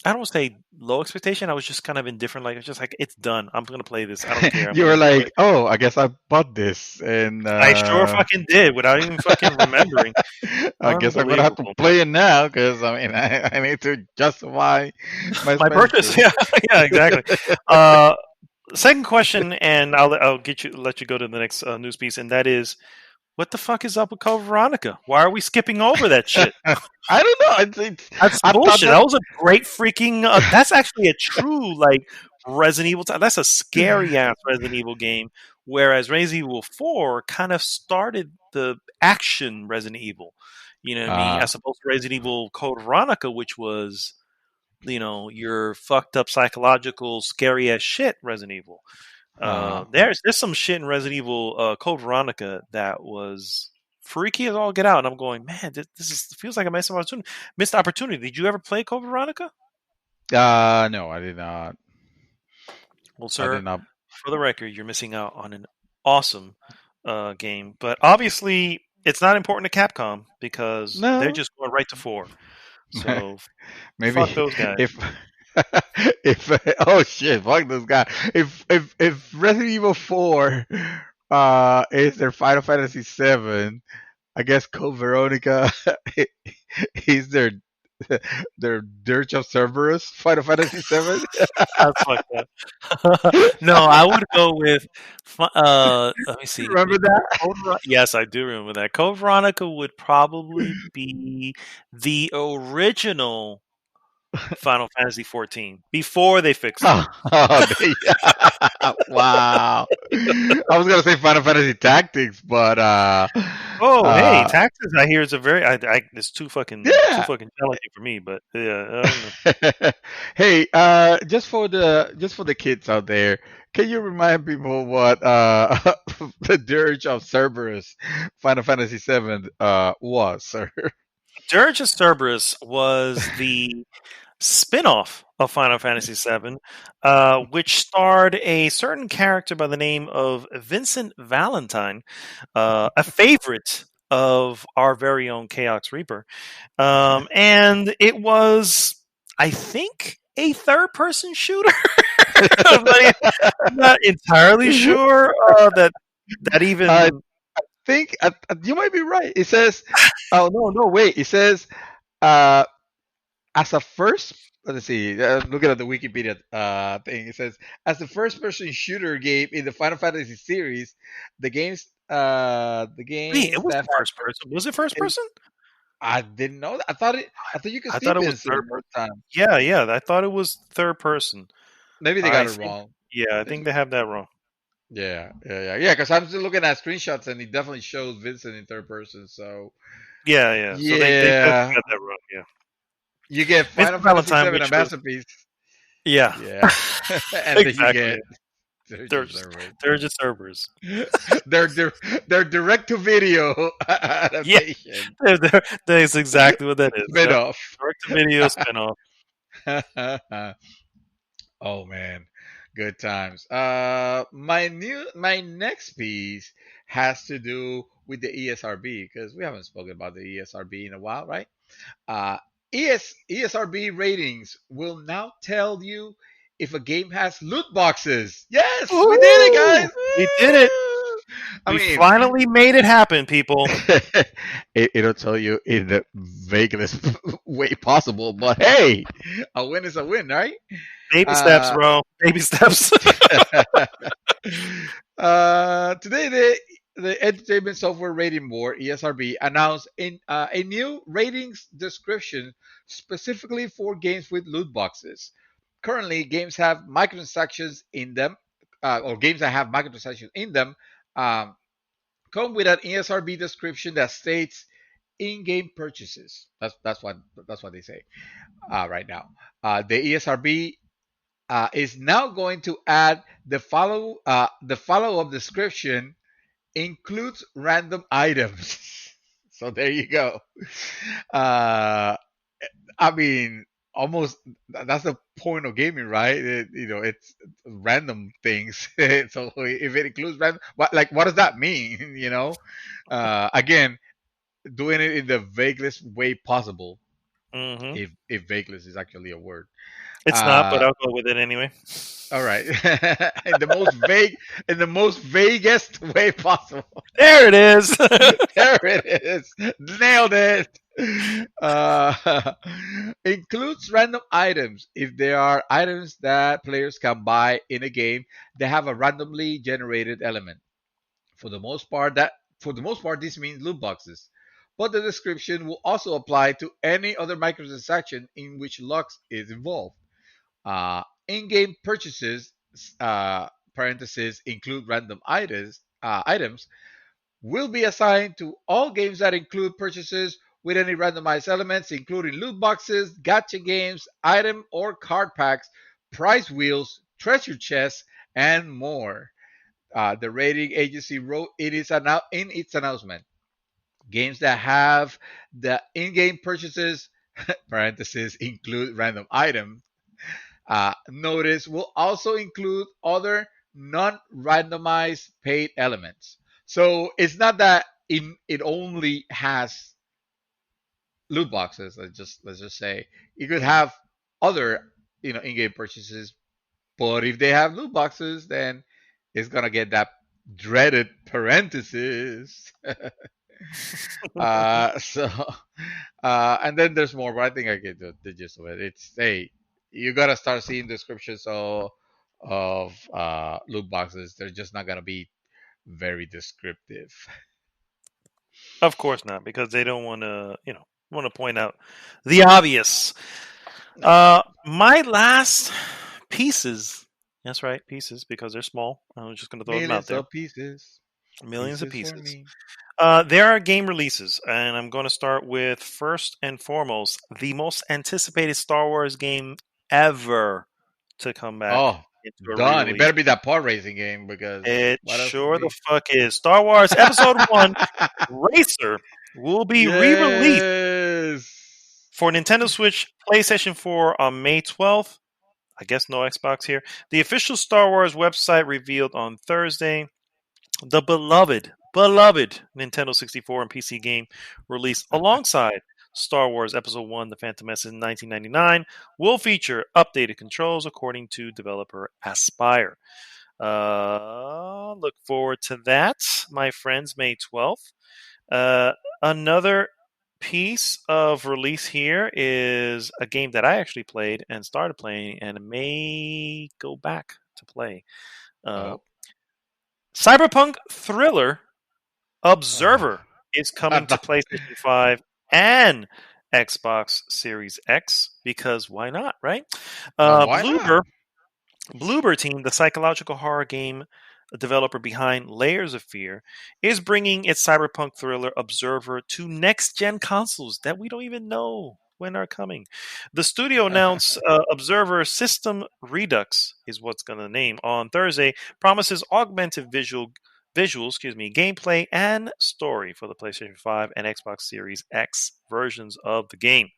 I don't want to say low expectation. I was just kind of indifferent. Like, it's just like, it's done. I'm going to play this. I don't care. I'm You going to were enjoy like, it. oh, I guess I bought this, and I sure fucking did without even fucking remembering. I guess I'm gonna have to Unbelievable. play it now because I mean I need to justify my My purchase. expenditure. Yeah, yeah, exactly. Uh, Second question, and I'll let you go to the next news piece, and that is, what the fuck is up with Code Veronica? Why are we skipping over that shit? I don't know. That's I thought bullshit. that. That was a great freaking. That's actually a true like Resident Evil. That's a scary ass Resident Evil game. Whereas Resident Evil 4 kind of started the action Resident Evil. You know what I mean? Uh, As opposed to Resident Evil Code Veronica, which was your fucked up psychological scary ass shit Resident Evil. uh, There's some shit in Resident Evil Code Veronica that was freaky as all get out, and I'm going, man, feels like a missed opportunity. Missed opportunity. Did you ever play Code Veronica? no, I did not. Well, I did sir, not. for the record, you're missing out on an awesome game, but obviously it's not important to Capcom because they're No, just going right to 4. So maybe fuck those guys. if if oh shit, fuck this guy. If Resident Evil 4 is their Final Fantasy 7, I guess Code Veronica is their Dirge of Cerberus Final Fantasy 7. That's fucked up. No, I would go with. Let me see. Remember that? Yes, I do remember that. Code Veronica would probably be the original Final Fantasy 14 before they fixed it. Oh, wow. I was gonna say Final Fantasy Tactics, but Oh, hey, uh, taxes. I hear it's a very. It's too yeah. fucking challenging for me. But yeah, I don't know. Hey, just for the kids out there, can you remind people what the Dirge of Cerberus Final Fantasy VII was, sir? Dirge of Cerberus was the spin-off of Final Fantasy VII, which starred a certain character by the name of Vincent Valentine, a favorite of our very own Chaos Reaper. And it was, I think, a third-person shooter. I'm not entirely sure that I even. think you might be right. It says, oh no, no, wait. It says, uh, as a first. Let's see. Looking at the Wikipedia thing, it says as the first-person shooter game in the Final Fantasy series, the Wait, it games wasn't that first person. Was it first have. person? I didn't know that. I thought it. I thought you could I see thought it was Vincent third most person. of the time. Yeah, yeah. I thought it was third person. Maybe they got I it think. wrong. Yeah, I think they have that wrong. Yeah. Because I'm still looking at screenshots and it definitely shows Vincent in third person. So Yeah, yeah. So they definitely yeah, got that wrong. Yeah, you get Final Vincent Fantasy Valentine, VII, a which was masterpiece. yeah, Yeah, and then you exactly. get Yeah. Dirge They're of just Cerberus. they're just servers. They're direct to video Yeah, adaptation that's exactly what that is. spin Yep, off. direct to video spinoff. Oh man, good times. My next piece has to do with the ESRB because we haven't spoken about the ESRB in a while, right? Uh, ESRB ratings will now tell you if a game has loot boxes. Yes, we did it, Woo! guys. We did it. Woo! I We mean, finally made it happen, people. it'll tell you in the vaguest way possible, but hey, a win is a win, right? Baby steps, Uh, bro. Baby steps. Today, the Entertainment Software Rating Board (ESRB) announced a new ratings description specifically for games with loot boxes. Currently, games have microtransactions in them, or games that have microtransactions in them, um, come with an ESRB description that states in-game purchases. That's what they say right now. The ESRB is now going to add the follow up description includes random items. So there you go. Uh, I mean, almost that's the point of gaming, right? It's random things. So if it includes random, what does that mean? Again, doing it in the vaguest way possible. Hmm. If vagueless is actually a word. It's not, but Uh, I'll go with it anyway. All right. In the most vaguest way possible. There it is. There it is. Nailed it. Uh, includes random items. If there are items that players can buy in a game, they have a randomly generated element. For the most part, this means loot boxes. But the description will also apply to any other microtransaction in which luck is involved. In-game purchases parentheses include random items will be assigned to all games that include purchases with any randomized elements, including loot boxes, gacha games, item or card packs, prize wheels, treasure chests, and more. The rating agency wrote in its announcement. Games that have the in-game purchases parentheses include random items notice will also include other non-randomized paid elements. So it's not that it only has loot boxes. Let's just say you could Mhm. have other in-game purchases, but if they have loot boxes, then it's gonna get that dreaded parenthesis. So and then there's more, but I think I get the gist of it. It's hey, you gotta start seeing descriptions of loot boxes. They're just not gonna be very descriptive. Of course not, because they don't want to, want to point out the obvious. My last pieces. That's right, pieces because they're small. I'm just going to throw them out Millions there. of pieces, Millions of pieces for pieces. me. There are game releases, and I'm going to start with first and foremost the most anticipated Star Wars game ever to come back Oh, into a done. It re-release. better be that pod racing game because It what else could it sure the be? fuck is. Star Wars Episode One Racer will be re-released Yes. for Nintendo Switch, PlayStation 4 on May 12th. I guess no Xbox here. The official Star Wars website revealed on Thursday the beloved Nintendo 64 and PC game released alongside Star Wars Episode 1 The Phantom Menace in 1999 will feature updated controls according to developer Aspire. Look forward to that, my friends, May 12th. Uh, Another piece of release here is a game that I actually played and started playing and may go back to play. Uh, Oh. Cyberpunk Thriller Uh, Observer is coming to PlayStation 5 and Xbox Series X because why not, right? why not? Bloober Bloober Team, the psychological horror game developer behind Layers of Fear, is bringing its cyberpunk thriller Observer to next gen consoles that we don't even know when are coming. The studio announced Observer System Redux is what's going to name on Thursday. Promises augmented gameplay and story for the PlayStation 5 and Xbox Series X versions of the game.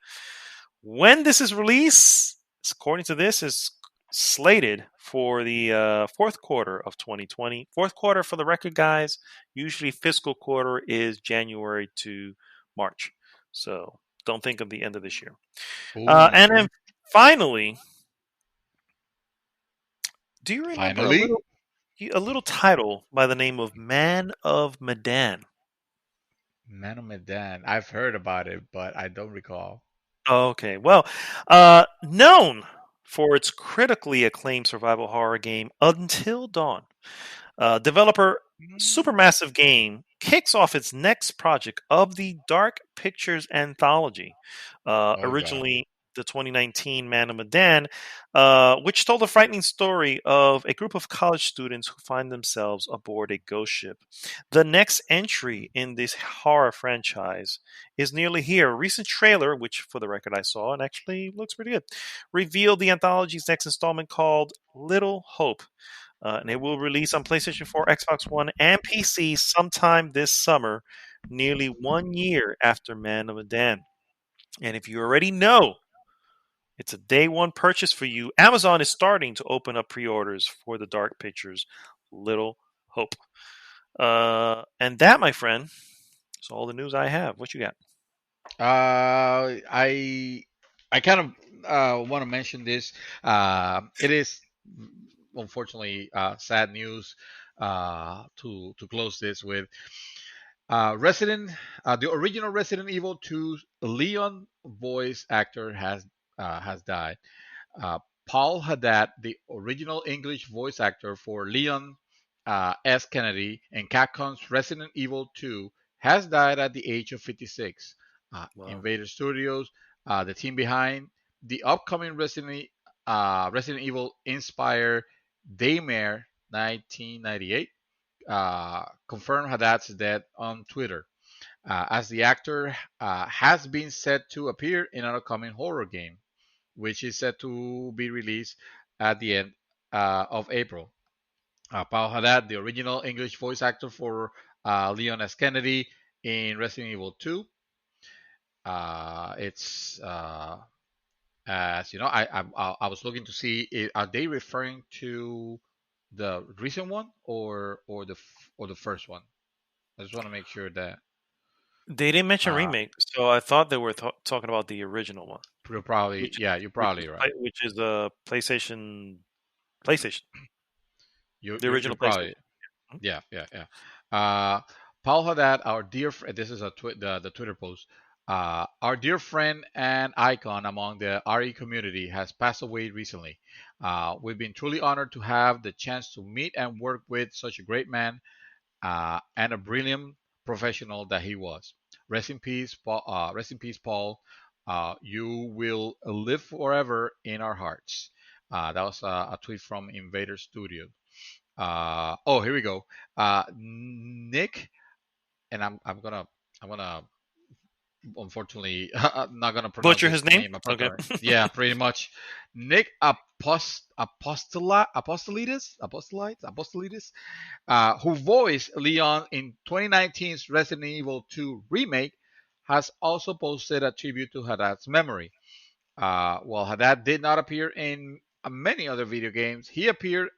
When this is released, according to this, is slated for the fourth quarter of 2020. Fourth quarter, for the record, guys, usually fiscal quarter is January to March. So don't think of the end of this year. And Ooh, then finally, do you remember finally. a little title by the name of Man of Medan? Man of Medan. I've heard about it, but I don't recall. Okay, well, known for its critically acclaimed survival horror game Until Dawn, developer Mm. Supermassive Game kicks off its next project of the Dark Pictures anthology. Oh God. Originally, the 2019 Man of Medan, which told a frightening story of a group of college students who find themselves aboard a ghost ship. The next entry in this horror franchise is nearly here. A recent trailer, which for the record I saw and actually looks pretty good, revealed the anthology's next installment called Little Hope, and it will release on PlayStation 4, Xbox One, and PC sometime this summer, nearly 1 year after Man of Medan. And if you already know it's a day one purchase for you, Amazon is starting to open up pre orders for the Dark Pictures Little Hope. And that, my friend, is all the news I have. What you got? I kind of want to mention this. It is unfortunately sad news to close this with. Resident, the original Resident Evil 2 Leon voice actor has died. Uh, Paul Haddad, the original English voice actor for Leon S. Kennedy in Capcom's Resident Evil 2, has died at the age of 56. Wow. Invader Studios, the team behind the upcoming Resident Evil inspired Daymare 1998, confirmed Haddad's death on Twitter, as the actor has been set to appear in an upcoming horror game, which is set to be released at the end of April. Paul Haddad, the original English voice actor for Leon S. Kennedy in Resident Evil 2. It's as you know, I was looking to see are they referring to the recent one or the first one. I just want to make sure that They didn't mention uh, remake, so I thought they were talking about the original one, you're probably which yeah, you're which probably is right. which is the PlayStation, You the you're original probably PlayStation. Hmm? yeah, yeah, yeah. Paul Haddad, our dear friend, this is the Twitter post. Our dear friend and icon among the RE community has passed away recently. We've been truly honored to have the chance to meet and work with such a great man and a brilliant professional that he was. Rest in peace, Paul. Rest in peace, Paul. You will live forever in our hearts. That was a tweet from Invader Studio. Here we go. Nick, and I'm gonna unfortunately not gonna pronounce Butcher his his name. name Okay. appropriately. Yeah, pretty much. Nick Apostolides, who voiced Leon in 2019's Resident Evil 2 remake, has also posted a tribute to Haddad's memory. While Haddad did not appear in many other video games, he appeared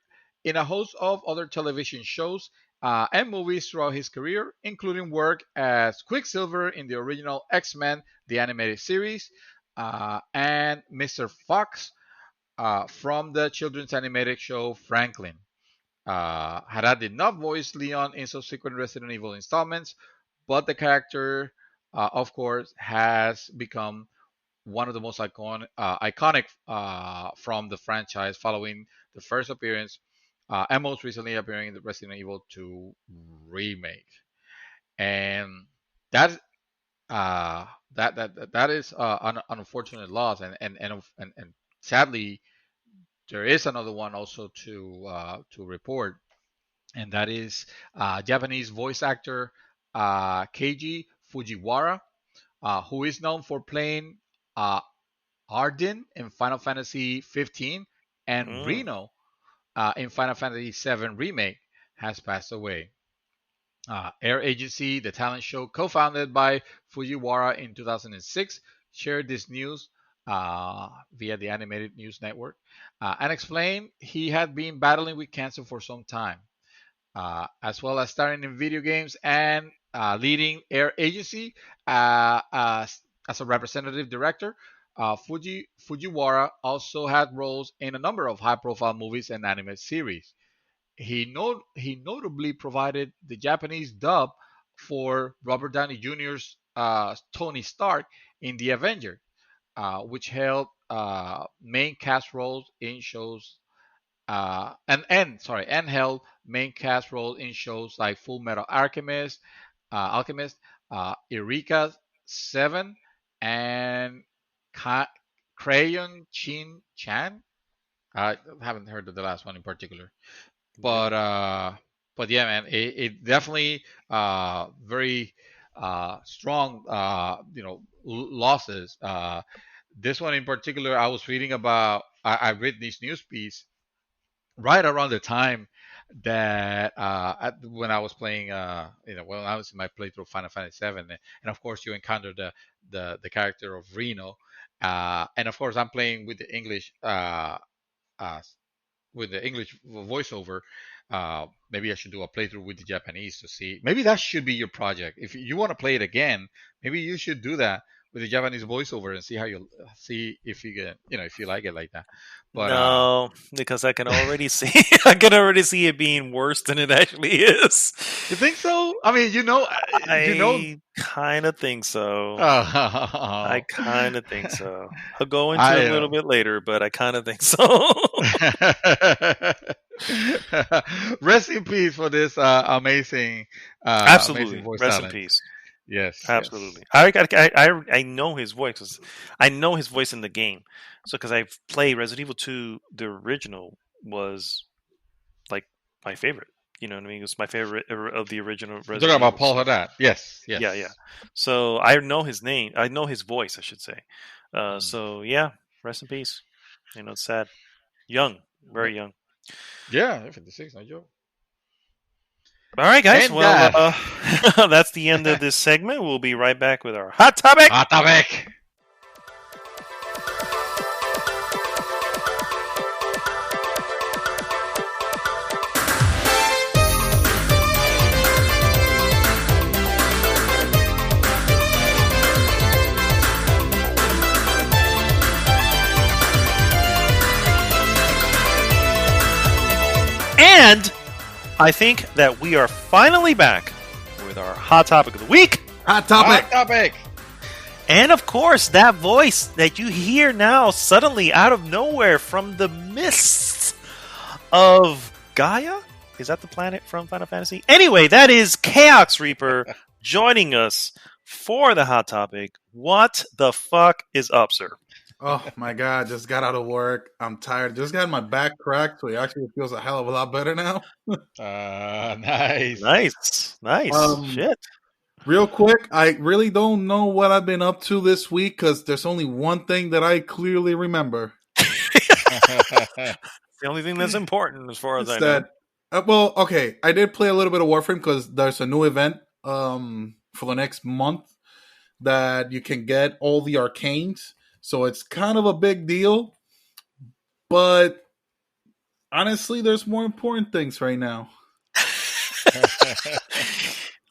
in a host of other television shows and movies throughout his career, including work as Quicksilver in the original X-Men, the animated series, and Mr. Fox from the children's animated show Franklin. Haddad did not voice Leon in subsequent Resident Evil installments, but the character, of course, has become one of the most iconic from the franchise following the first appearance and most recently appearing in the Resident Evil 2 remake. And that that is an unfortunate loss, and sadly, there is another one also to report, and that is Japanese voice actor Keiji Fujiwara, who is known for playing uh, Arden in Final Fantasy 15 and Mm. Reno in Final Fantasy 7 Remake, has passed away. Air Agency, the talent show co-founded by Fujiwara in 2006, shared this news via the Animated News Network and explained he had been battling with cancer for some time, as well as starring in video games and leading Air Agency as a representative director. Fujiwara also had roles in a number of high-profile movies and anime series. He notably provided the Japanese dub for Robert Downey Jr.'s Tony Stark in The Avenger, which held main cast roles in shows and held main cast roles in shows like Full Metal Alchemist, Eureka 7, and Crayon Chin Chan. I haven't heard of the last one in particular, but yeah, man, it definitely very strong, losses. This one in particular, I was reading about. I read this news piece right around the time that when I was playing, when I was in my playthrough of Final Fantasy 7, and of course you encounter the character of Reno, and of course I'm playing uh, with the English voiceover. Maybe I should do a playthrough with the Japanese to see. Maybe that should be your project. If you want to play it again, maybe you should do that with the Japanese voiceover and see how you see if you get, if you like it like that. But no, because I can already see it being worse than it actually is. You think so? I mean, I kind of think so. I kind of think so. I'll go into it a little bit later, but I kind of think so. Rest in peace for this amazing, absolutely. amazing voice Rest talent. in peace. Yes, absolutely. Yes. I know his voice. I know his voice in the game. So because I've played Resident Evil 2, the original was like my favorite. You know what I mean? It was my favorite of the original Resident Talking about Evil. Paul Haddad. Yes. Yeah. So I know his name. I know his voice, I should say. So yeah, rest in peace. It's sad. Young, very young. Yeah, 56, no joke. All right, guys. And well, that's the end of this segment. We'll be right back with our hot topic. Hot topic. And I think that we are finally back with our hot topic of the week. Hot topic. Hot topic. And of course, that voice that you hear now suddenly out of nowhere from the mists of Gaia. Is that the planet from Final Fantasy? Anyway, that is Chaos Reaper joining us for the hot topic. What the fuck is up, sir? Oh my god, just got out of work. I'm tired. Just got my back cracked, so it actually feels a hell of a lot better now. Nice. Nice. Shit. Real quick, I really don't know what I've been up to this week because there's only one thing that I clearly remember. The only thing that's important as far as I know. Well, okay, I did play a little bit of Warframe because there's a new event for the next month that you can get all the arcanes. So it's kind of a big deal. But honestly, there's more important things right now.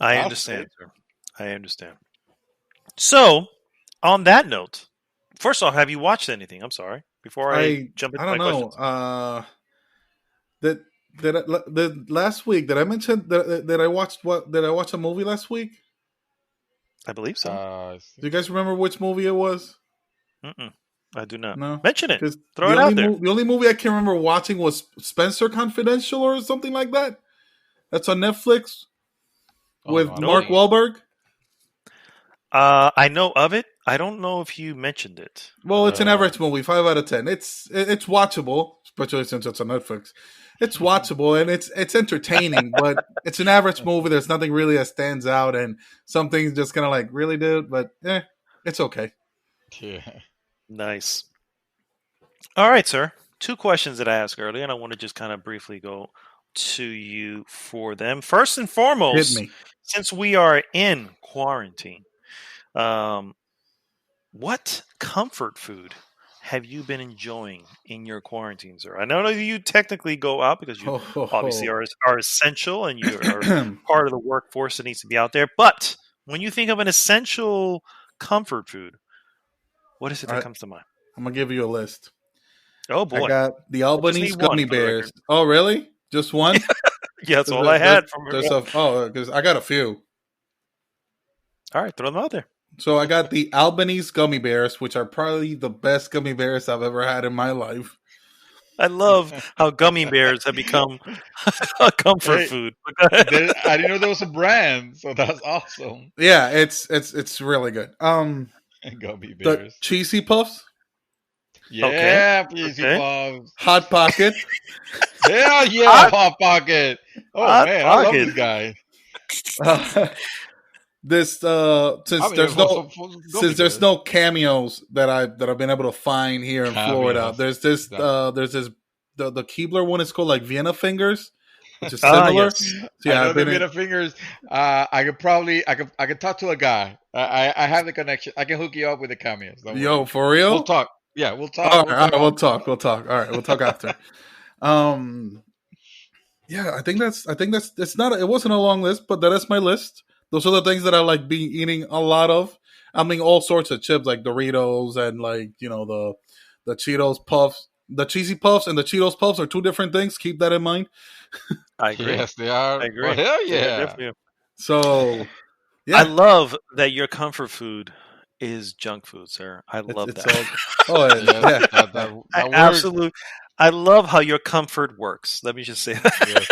I understand, sir. I understand. So, on that note, first off, have you watched anything? I'm sorry. Before I jump into my questions. The last week did I mention that I watched did I watch a movie last week? I believe so. Do you guys remember which movie it was? I do not. No. Mention it. Throw it out there. The only movie I can remember watching was Spencer Confidential or something like that. That's on Netflix with Mark Wahlberg. I know of it. I don't know if you mentioned it. Well, it's an average movie, 5 out of 10. It's watchable, especially since it's on Netflix. It's watchable and it's entertaining, but it's an average movie. There's nothing really that stands out, and some things just kind of like really do, but it's okay. Yeah. Nice. All right, sir. 2 questions that I asked earlier, and I want to just kind of briefly go to you for them. First and foremost, hit me. Since we are in quarantine, what comfort food have you been enjoying in your quarantine, sir? I know that you technically go out because you obviously are essential and you are part of the workforce that needs to be out there. But when you think of an essential comfort food, what is it that comes to mind? I'm going to give you a list. Oh, boy. I got the Albanese gummy bears. Oh, really? Just one? Yeah, that's all I had. Because I got a few. All right, throw them out there. So I got the Albanese gummy bears, which are probably the best gummy bears I've ever had in my life. I love how gummy bears have become a comfort food. I didn't know there was a brand, so that's awesome. Yeah, it's really good. Gummy bears. The cheesy puffs. Yeah, cheesy puffs. Hot Pocket. Hell yeah, Hot Pocket. Oh Hot man, Pocket. I love this guy. Since there's no cameos that I've been able to find here in Florida, there's this the Keebler one is called like Vienna Fingers, which is similar. Yes. So, yeah, I know Vienna Fingers. I could talk to a guy. I have the connection. I can hook you up with the cameos. Yo, for real? We'll talk. Yeah, we'll talk. All right, we'll talk. All right, we'll talk after. Yeah, I think that's it's not. It wasn't a long list, but that is my list. Those are the things that I like being eating a lot of. I mean, all sorts of chips like Doritos and like the Cheetos puffs. The cheesy puffs and the Cheetos puffs are 2 different things. Keep that in mind. I agree. Yes, they are. I agree. Well, hell yeah. So, yeah. I love that your comfort food is junk food, sir. I love that. Absolutely. I love how your comfort works. Let me just say that. Yes.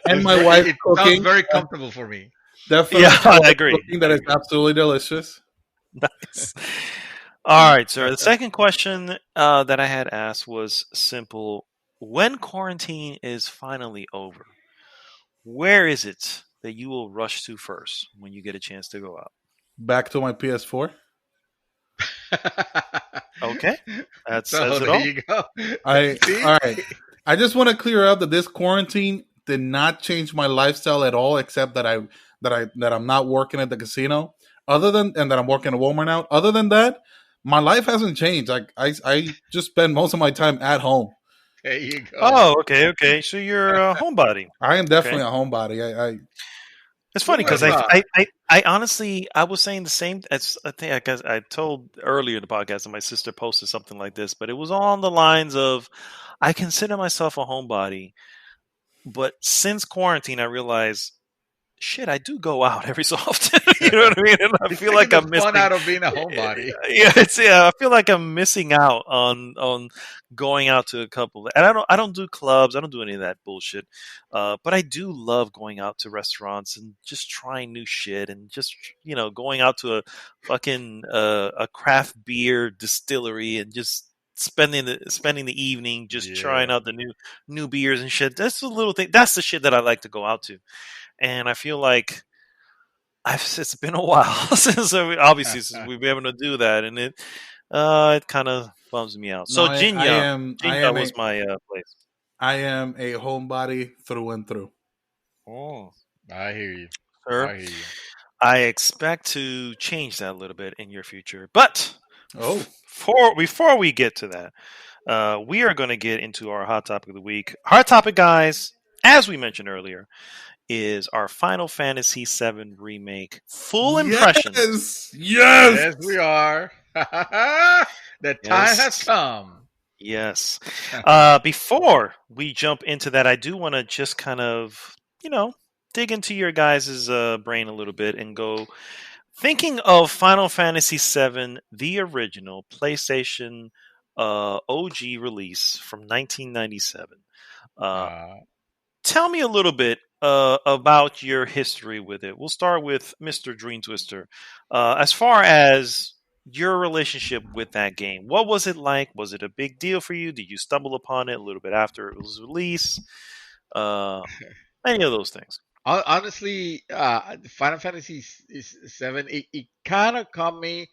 And my wife cooking. Sounds very comfortable for me. Definitely. Yeah, I agree. Cooking that is absolutely delicious. Nice. All right, sir. The second question that I had asked was simple. When quarantine is finally over, where is it that you will rush to first when you get a chance to go out? Back to my PS4. Okay. That says it all. You go. All right. I just want to clear up that this quarantine did not change my lifestyle at all, except that I'm not working at the casino. And that I'm working at Walmart now. Other than that, my life hasn't changed. I just spend most of my time at home. There you go. Oh, okay. So you're a homebody. I am definitely a homebody. It's funny because I honestly I was saying the same. I think I guess I told earlier in the podcast that my sister posted something like this, but it was on the lines of I consider myself a homebody, but since quarantine I realized shit, I do go out every so often. You know what I mean? And I He's feel taking like the I'm fun missing. out of being a homebody. Yeah. I feel like I'm missing out on going out to a couple. And I don't do clubs. I don't do any of that bullshit. But I do love going out to restaurants and just trying new shit and just going out to a fucking a craft beer distillery and just spending the evening just trying Yeah. out the new beers and shit. That's the little thing. That's the shit that I like to go out to. And I feel like it's been a while since we've been able to do that, and it kind of bums me out. No, So I Jinya am was my place. a homebody through and through. Oh, I hear you. sir, I hear you. I expect to change that a little bit in your future, but Oh, before we get to that, we are going to get into our hot topic of the week. Hot topic, guys, as we mentioned earlier, is our Final Fantasy VII Remake full impression. yes. Yes, we are. The time has Yes. come. Yes. Before we jump into that, I do want to just kind of, dig into your guys' brain a little bit and go thinking of Final Fantasy VII, the original PlayStation OG release from 1997. Uh, uh, Tell me a little bit about your history with it. We'll start with Mr. Dream Twister. As far as your relationship with that game, what was it like? Was it a big deal for you? Did you stumble upon it a little bit after it was released? Uh, any of those things. Honestly, Final Fantasy Seven, it kind of caught me,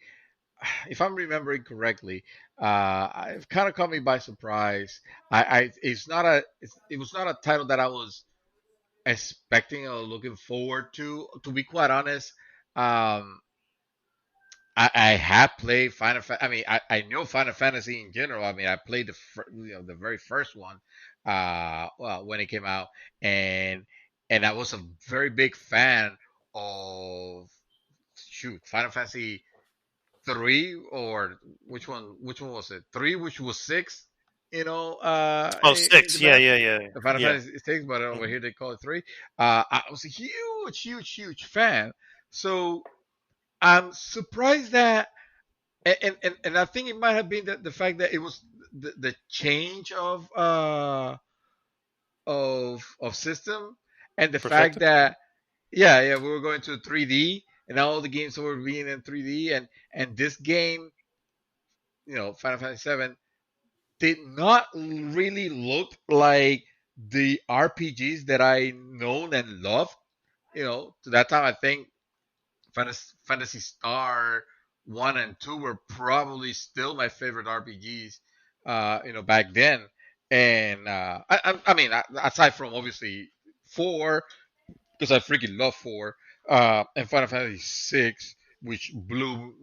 if I'm remembering correctly. It kind of caught me by surprise. It was not a title that I was expecting or looking forward to. To be quite honest, um, I have played I mean, I know Final Fantasy in general. I mean, I played the very first one, well, when it came out, and I was a very big fan of Final Fantasy 3, or which one was it? 3, which was 6, Oh, in six. Yeah, Japan. yeah, yeah, The Final yeah. Fantasy 6, but over Mhm. here they call it 3. I was a huge fan. So I'm surprised that, and I think it might have been the fact that it was the change of system, and the fact Perfected. that, yeah, we were going to 3D, and all the games were being in 3D, and this game, Final Fantasy 7, did not really look like the RPGs that I known and loved. To that time, I think Fantasy Star 1 and 2 were probably still my favorite RPGs, back then. And I mean, aside from obviously 4, because I freaking love 4, and Final Fantasy 6, which blew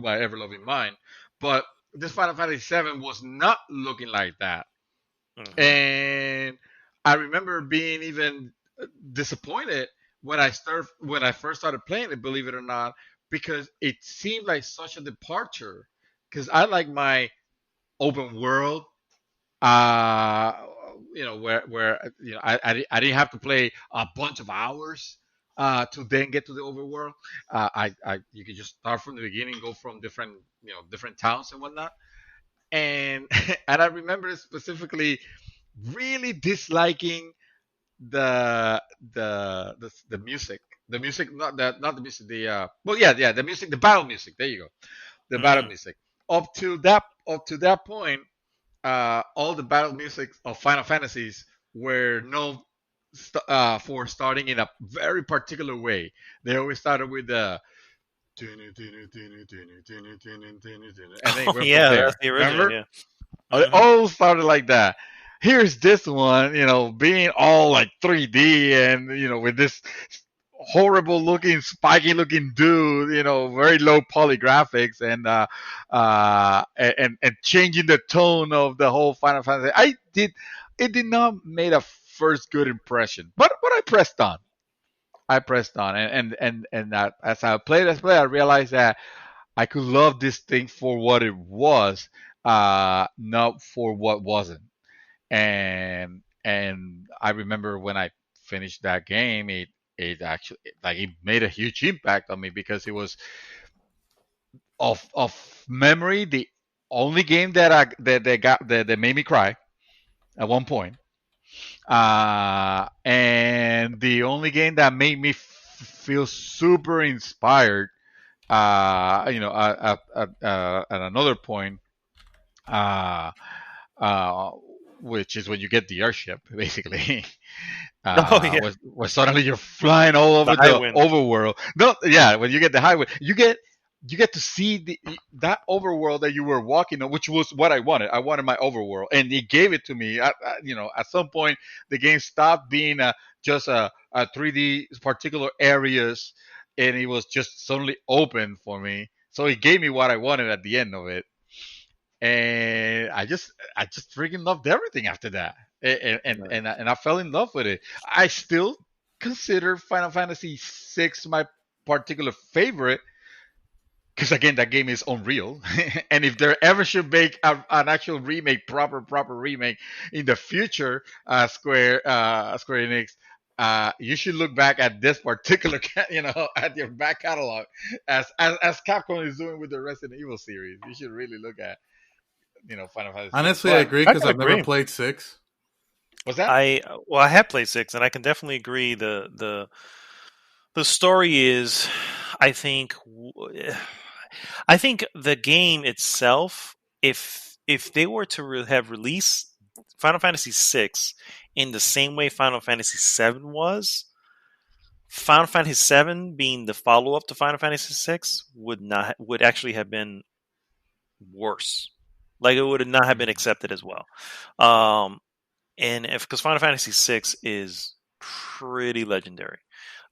my ever loving mind. But this Final Fantasy 7 was not looking like that. Hmm. And I remember being even disappointed when I first started playing it, believe it or not, because it seemed like such a departure. Because I like my open world, uh, where I didn't have to play a bunch of hours to then get to the overworld. I You could just start from the beginning, go from different towns and whatnot. And and I remember specifically really disliking the music. The music, not the music, the music, the battle music. There you go, the battle Hmm. music. Up to that point, all the battle music of Final Fantasies were known for starting in a very particular way. They always started with the and then it Oh, went from yeah, that's there. the original. Remember? Yeah. It Hmm. all started like that. Here's this one, being all like 3D, and with this horrible looking, spiky looking dude, very low poly graphics, and changing the tone of the whole Final Fantasy. It did not make a first good impression, but I pressed on. I pressed on, and that as I played, I realized that I could love this thing for what it was, not for what wasn't. And I remember when I finished that game, it actually like it made a huge impact on me because it was of memory the only game that made me cry at one point, and the only game that made me feel super inspired. At another point, uh, uh, which is when you get the airship, basically. Oh yeah, Where suddenly you're flying all the over high the wind. overworld. No, yeah, when you get the highway, you get to see that overworld that you were walking on, which was what I wanted. I wanted my overworld, and he gave it to me. At some point, the game stopped being just a 3D particular areas, and it was just suddenly open for me. So he gave me what I wanted at the end of it, and I just freaking loved everything after that, and I fell in love with it. I still consider Final Fantasy VI my particular favorite because again that game is unreal, and if there ever should make an actual remake, proper remake in the future, Square Enix. You should look back at this particular, at your back catalog, as Capcom is doing with the Resident Evil series. You should really look at Final Fantasy VI. Honestly, I agree I because can I've never agree. played 6. What's that? I have played 6, and I can definitely agree. The story is, I think, I think the game itself, if they were to have released Final Fantasy VI in the same way Final Fantasy VII was, Final Fantasy VII being the follow up to Final Fantasy VI would actually have been worse. Like, it would not have been accepted as well. And because Final Fantasy VI is pretty legendary,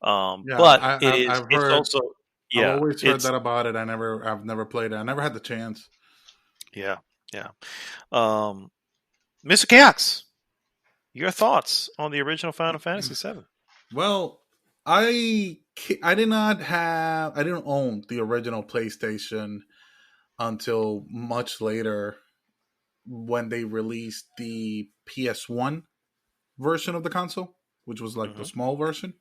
Yeah, but I've it's heard. also, I've yeah, always heard it's, that about it. I've never played it. I never had the chance. yeah, yeah. Mr. Chaos, your thoughts on the original Final Fantasy VII? Well, I didn't own the original PlayStation until much later when they released the PS1 version of the console, which was like the small version.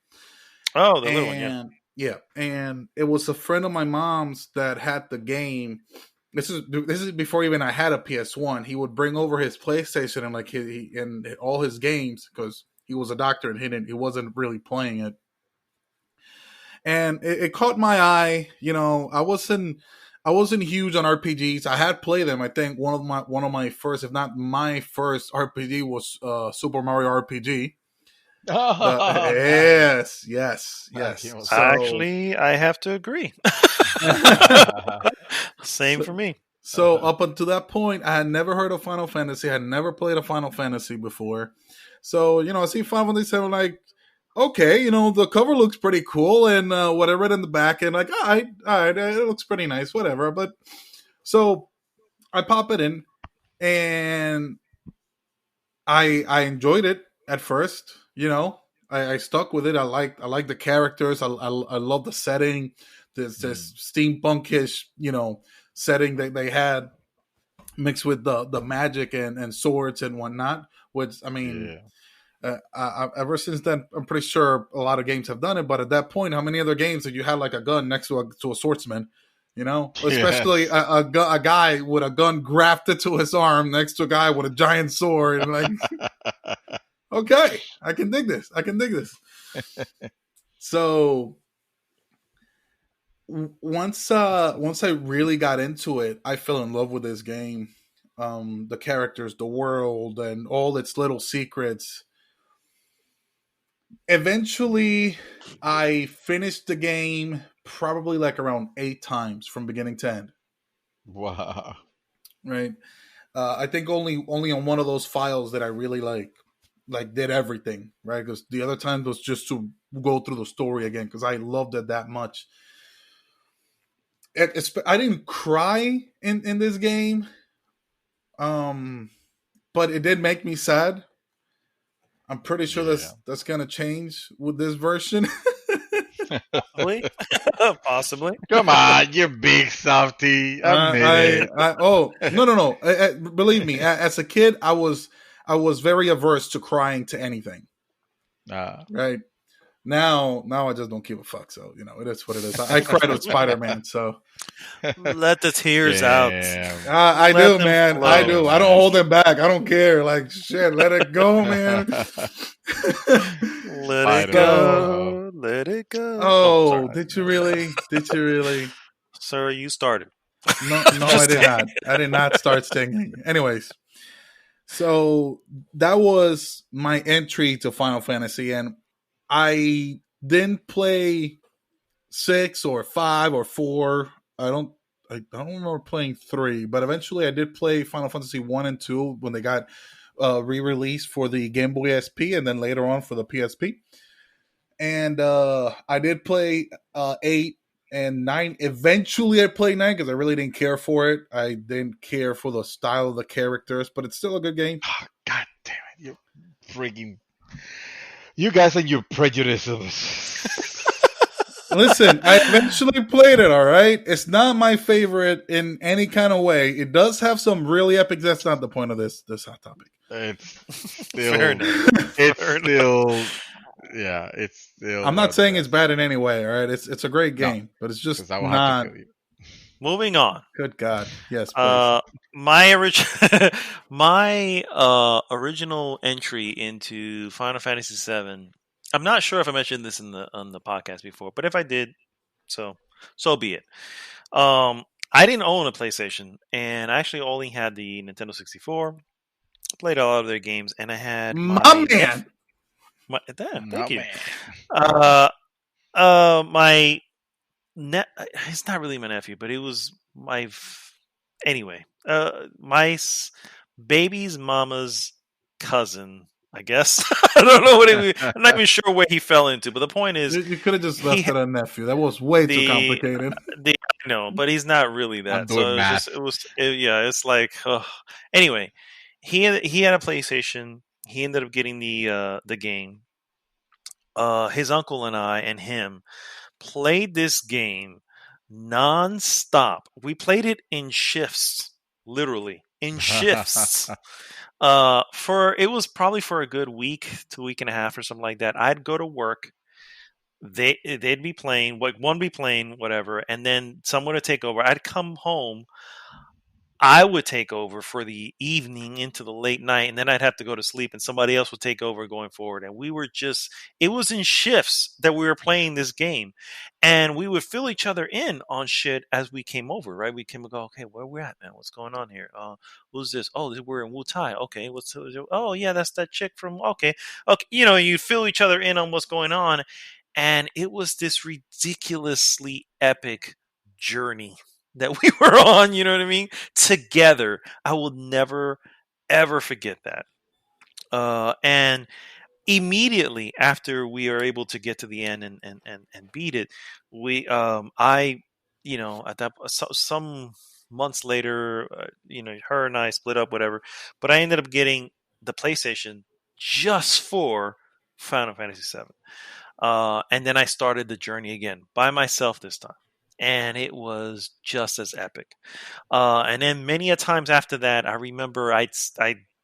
Oh, the little one, yeah. And yeah, and it was a friend of my mom's that had the game. This is before even I had a PS1. He would bring over his PlayStation and like and all his games because he was a doctor and he wasn't really playing it. And it caught my eye. I wasn't huge on RPGs. I had played them. I think one of my first, if not my first RPG was Super Mario RPG. Nice. Yes. So, Actually, I have to agree. Same for me. So up until that point, I had never heard of Final Fantasy. I had never played a Final Fantasy before. So, I see Final Fantasy 7, like, okay, the cover looks pretty cool, and what I read in the back, and like, all right, it looks pretty nice, whatever. But so I pop it in, and I enjoyed it at first. I stuck with it. I like the characters. I love the setting. This steampunkish, setting that they had mixed with the magic and swords and whatnot. Which, I mean, ever since then, I'm pretty sure a lot of games have done it. But at that point, how many other games did you have like a gun next to a swordsman? Especially a guy with a gun grafted to his arm next to a guy with a giant sword. And like, okay, I can dig this. So once I really got into it, I fell in love with this game. The characters, the world, and all its little secrets. Eventually, I finished the game probably like around 8 times from beginning to end. Wow. Right. I think only on one of those files that I really like did everything, right? Because the other time was just to go through the story again because I loved it that much. I didn't cry in this game, but it did make me sad. I'm pretty sure that's gonna change with this version. Possibly. Come on, you big softy. Admit it. No. Believe me, as a kid, I was very averse to crying to anything. Right. Now I just don't give a fuck. So it is what it is. I cried with Spider-Man, so Let the tears out. I Let do, them man. I flow. do. I don't hold them back. I don't care. Like shit, let it go, man. Let it go. Let it go. Oh, sorry. did you really? Did you really? Sir, you started. No, I did not. I did not start singing. Anyways, so that was my entry to Final Fantasy, and I didn't play 6 or 5 or 4. I don't remember playing 3, but eventually I did play Final Fantasy 1 and 2 when they got re-released for the Game Boy SP and then later on for the PSP. And I did play 8 and 9. Eventually I played 9 because I really didn't care for it. I didn't care for the style of the characters, but it's still a good game. Oh, God damn it. You freaking... You guys and your prejudices. Listen, I eventually played it, all right? It's not my favorite in any kind of way. It does have some really epic... That's not the point of this hot topic. It's still... Fair enough. It's still... Yeah, it's still... I'm not saying it's bad in any way, all right? It's a great game, but it's just not... Moving on. Good God. Yes, please. My original entry into Final Fantasy VII. I'm not sure if I mentioned this on the podcast before, but if I did, so be it. I didn't own a PlayStation, and I actually only had the Nintendo 64. Played a lot of their games, and I had my man. Thank you. My it's not really my nephew, but it was my anyway. My baby's mama's cousin, I guess. I don't know I'm not even sure where he fell into, but the point is, you could have just left it a nephew. That was way too complicated. I know, but he's not really that. So it's like, anyway, he had a PlayStation. He ended up getting the game. His uncle and I and him played this game non-stop. We played it in shifts, literally in shifts. It was probably for a good week to week and a half or something like that. I'd go to work. They'd be playing, one be playing, whatever, and then someone would take over. I'd come home. I would take over for the evening into the late night, and then I'd have to go to sleep, and somebody else would take over going forward. And we were it was in shifts that we were playing this game, and we would fill each other in on shit as we came over, right? We came and go, okay, where we at, man? What's going on here? Who's this? Oh, we're in Wu Tai. Okay, oh yeah, that's that chick from, okay. You fill each other in on what's going on, and it was this ridiculously epic journey that we were on, you know what I mean? Together. I will never, ever forget that. And immediately after we are able to get to the end and beat it, at that some months later, her and I split up, whatever. But I ended up getting the PlayStation just for Final Fantasy VII. And then I started the journey again by myself this time. And it was just as epic. And then many a times after that, I remember I'd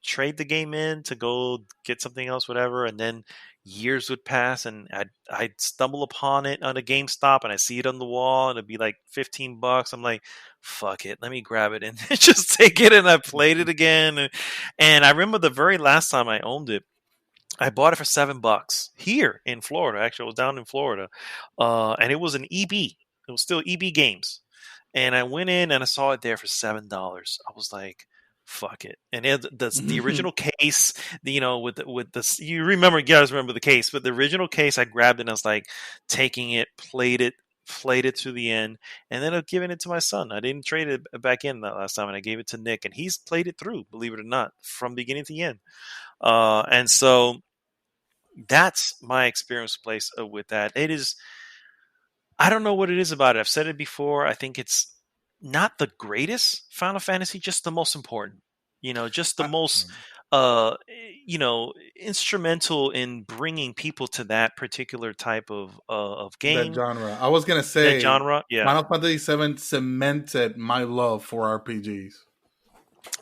trade the game in to go get something else, whatever. And then years would pass, and I'd stumble upon it on a GameStop, and I see it on the wall, and it'd be like $15. I'm like, fuck it, let me grab it and just take it. And I played it again. And I remember the very last time I owned it, I bought it for $7 here in Florida. Actually, I was down in Florida, and it was an EB. It was still EB Games. And I went in and I saw it there for $7. I was like, fuck it. And the original case, with this, you guys remember the case, but the original case, I grabbed it and I was like, taking it, played it to the end, and then I've given it to my son. I didn't trade it back in that last time, and I gave it to Nick, and he's played it through, believe it or not, from beginning to end. And so that's my experience with that. It is, I don't know what it is about it. I've said it before. I think it's not the greatest Final Fantasy, just the most important. Just the most, instrumental in bringing people to that particular type of game. That genre. I was gonna say that genre. Yeah. Final Fantasy VII cemented my love for RPGs.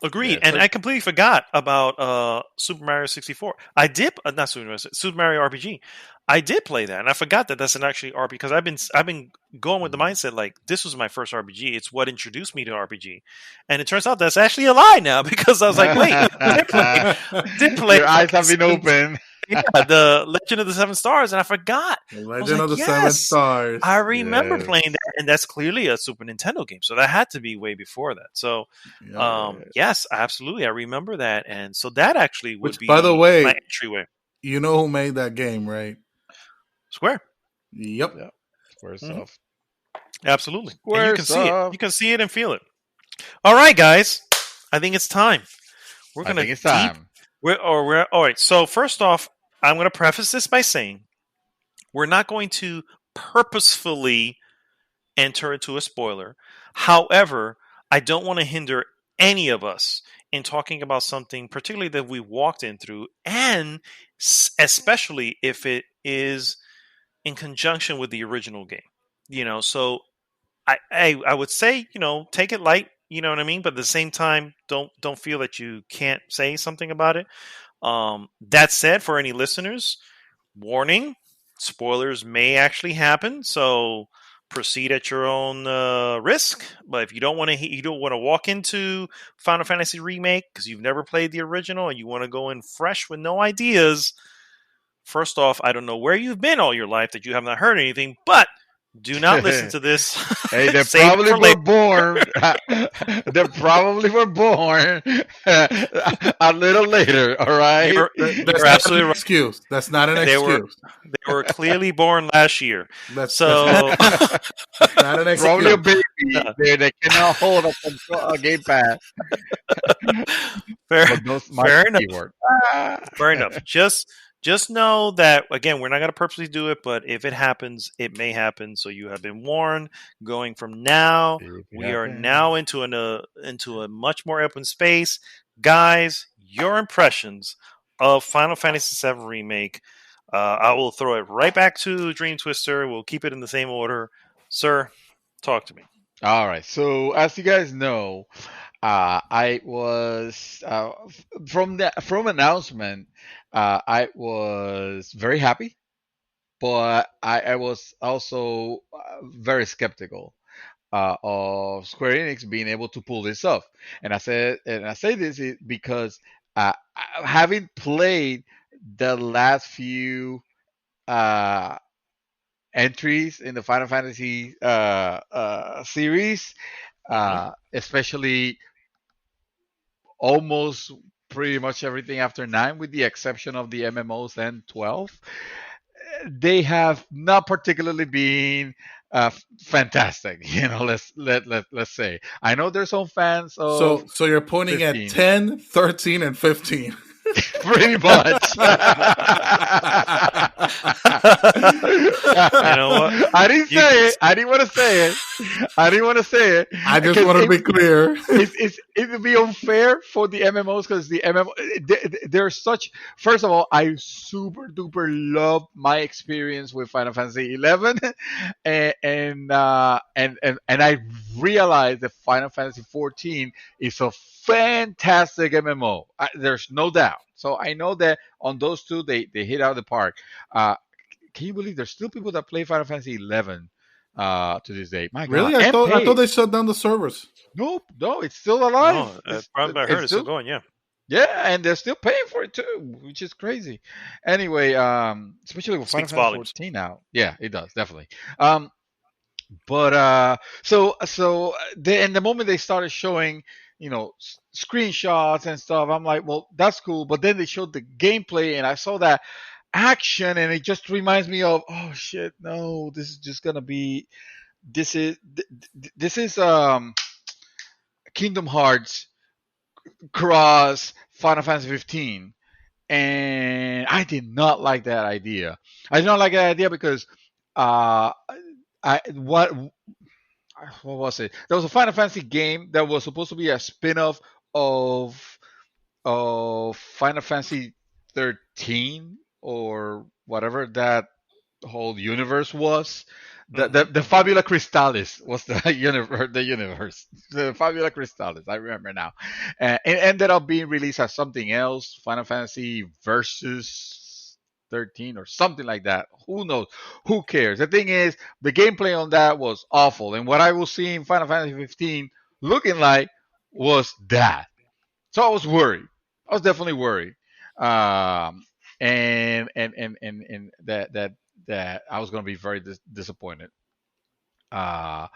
Agreed, Yeah. and So I completely forgot about Super Mario 64. I did not Super Mario RPG. I did play that, and I forgot that that's an actually RPG because I've been going with the mindset like this was my first RPG. It's what introduced me to RPG, and it turns out that's actually a lie now because I was like, wait, I did play your eyes have been open. yeah, the Legend of the Seven Stars, and I forgot. The I was Legend like, of the Seven yes, I Stars. remember Yes. playing that, and that's clearly a Super Nintendo game. So that had to be way before that. So, Yep. yes, absolutely, I remember that, and so that actually would Which, by the be my way, entryway. you know who made that game, right? Square, Yep. Yeah. Square hmm soft. absolutely, and you Square can see it. You soft. can see it and feel it. All right, guys, I think it's time. We're I gonna think it's deep. time. We're all right. So first off, I'm gonna preface this by saying we're not going to purposefully enter into a spoiler. However, I don't want to hinder any of us in talking about something, particularly that we walked in through, and especially if it is in conjunction with the original game. So I would say take it light. You know what I mean, but at the same time, don't feel that you can't say something about it. That said, for any listeners, warning: spoilers may actually happen, so proceed at your own risk. But if you don't want to, you don't want to walk into Final Fantasy Remake because you've never played the original and you want to go in fresh with no ideas. First off, I don't know where you've been all your life that you have not heard anything, but do not listen to this. Hey, they Save it probably for were later. born. They probably were born a little later. All right. You're, That's you're not an absolutely right. excuse. That's not an They were excuse. they were clearly born last year. That's So not an Probably a excuse. baby. They cannot hold a gamepad. fair, But those my fair enough. keyword. Fair enough. Just know that again, we're not going to purposely do it, but if it happens, it may happen. So you have been warned. Going from now, we are now into into a much more open space, guys. Your impressions of Final Fantasy VII Remake. I will throw it right back to Dream Twister. We'll keep it in the same order, sir. Talk to me. All right. So as you guys know, I was from announcement. I was very happy, but I was also very skeptical of Square Enix being able to pull this off. And I say this because having played the last few uh, entries in the Final Fantasy series, especially almost pretty much everything after 9 with the exception of the MMOs and 12, they have not particularly been fantastic. Let's say. I know there's some fans of So you're pointing 15. at 10, 13, and 15. Pretty much. You know what? I didn't say it. I didn't want to say it. I didn't want to say it. I just want to be clear. It would be unfair for the MMOs because the MMO they're such. First of all, I super duper love my experience with Final Fantasy 11, and I realized that Final Fantasy 14 is a fantastic MMO. There's no doubt. So I know that on those two they hit out of the park. Can you believe there's still people that play Final Fantasy 11 to this day? My God! Really? I thought they shut down the servers. Nope, no, it's still alive. No, probably I heard it's still going. Yeah. Yeah, and they're still paying for it too, which is crazy. Anyway, especially with Final Speaks Fantasy volumes. 14 now. Yeah, it does definitely. But in the moment they started showing, screenshots and stuff, I'm like, well, that's cool. But then they showed the gameplay, and I saw that action, and it just reminds me of, oh shit, no, this is just gonna be, this is Kingdom Hearts cross Final Fantasy 15, and I did not like that idea. I did not like that idea because what was it? There was a Final Fantasy game that was supposed to be a spin-off of Final Fantasy 13 or whatever that whole universe was. The Fabula Crystallis was the universe. The universe. The Fabula Crystallis. I remember now. It ended up being released as something else. Final Fantasy Versus 13 or something like that. Who knows? Who cares? The thing is, the gameplay on that was awful, and what I was seeing Final Fantasy 15 looking like was that. So I was worried. I was definitely worried. Um, and that I was going to be very disappointed. Uh,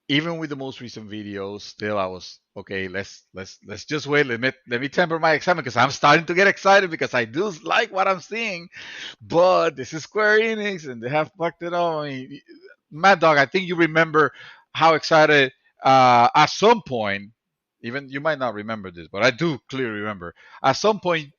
Even with the most recent videos, still I was okay. Let's just wait. Let me temper my excitement because I'm starting to get excited because I do like what I'm seeing. But this is Square Enix and they have fucked it up. I mean, Mad Dog, I think you remember how excited at some point. Even you might not remember this, but I do clearly remember. At some point,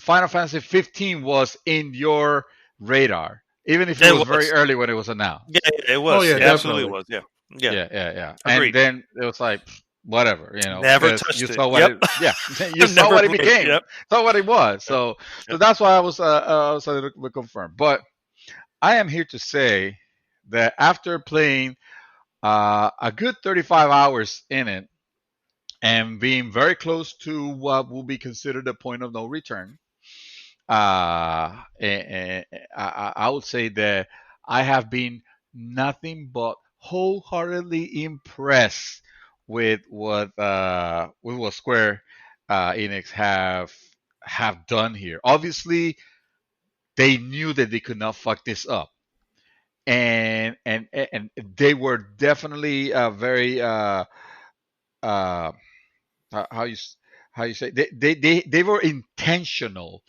Final Fantasy 15 was in your radar, even if it was It very was. early when it was announced. Yeah, it Oh was. yeah, It absolutely definitely. was. Yeah. Yeah. Yeah. And Agreed. then it was like whatever, Never because you touched it. saw what Yep. it, yeah, you saw Never what it played. became, Yep. saw what it was. Yep. So Yep. that's why I was a little bit confirmed. But I am here to say that after playing a good 35 hours in it and being very close to what will be considered a point of no return, and I would say that I have been nothing but wholeheartedly impressed with what Square Enix have done here. Obviously, they knew that they could not fuck this up, and they were definitely very uh, how you how you say they were intentional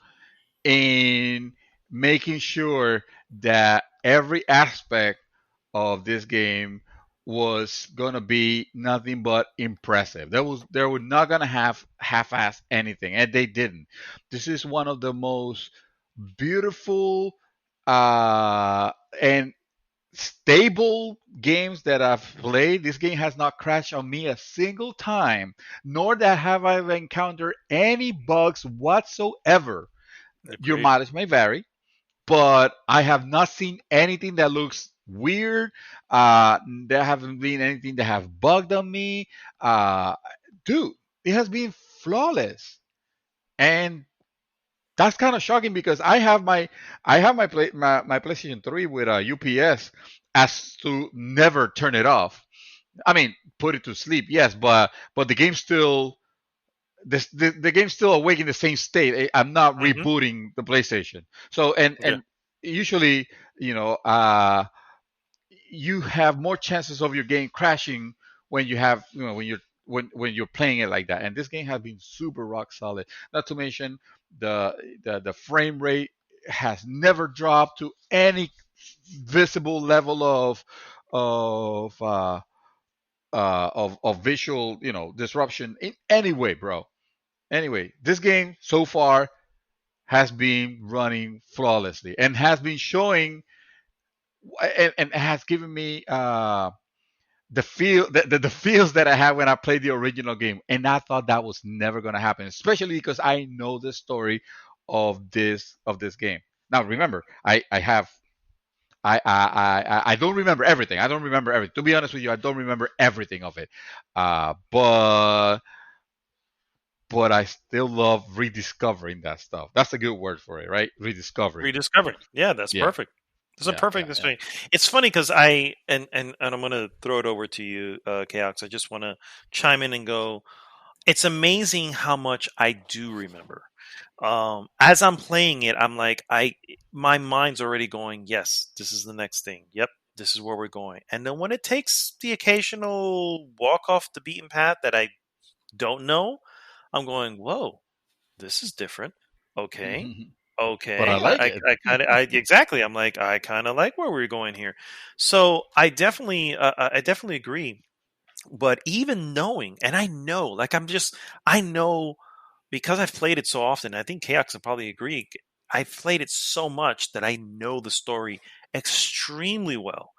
in making sure that every aspect of this game was gonna be nothing but impressive. They were not gonna have half-ass anything, and they didn't. This is one of the most beautiful and stable games that I've played. This game has not crashed on me a single time, nor that have I encountered any bugs whatsoever. Your Agreed. mileage may vary, but I have not seen anything that looks weird. There haven't been anything that have bugged on me. Uh, Dude, it has been flawless, and that's kind of shocking because I have my PlayStation 3 with a UPS as to never turn it off. I mean, put it to sleep, yes, but the game still the game's still awake in the same state. I'm not Hmm. rebooting the PlayStation. So and Yeah. and usually, you know, you have more chances of your game crashing when you have, when you're playing it like that. And this game has been super rock solid. Not to mention the frame rate has never dropped to any visible level of uh, of visual, disruption in any way, bro. Anyway, this game so far has been running flawlessly and has been showing and has given me the feels that I had when I played the original game, and I thought that was never going to happen, especially because I know the story of this game. Now, remember, I have I don't remember everything. I don't remember everything. To be honest with you, I don't remember everything of it. But I still love rediscovering that stuff. That's a good word for it, right? Rediscovering. Rediscovering. Yeah, that's Yeah, perfect. That's a yeah, perfect yeah, yeah. display. It's funny because and I'm gonna throw it over to you, Chaos. I just want to chime in and go. It's amazing how much I do remember. As I'm playing it, I'm like, my mind's already going. Yes, this is the next thing. Yep, this is where we're going. And then when it takes the occasional walk off the beaten path that I don't know, I'm going, whoa, this is different. Okay. But I Okay. like it. Exactly. I'm like, I kind of like where we're going here. So I definitely agree. But even knowing, and I know, like, I know because I've played it so often. I think Chaos will probably agree. I've played it so much that I know the story extremely well.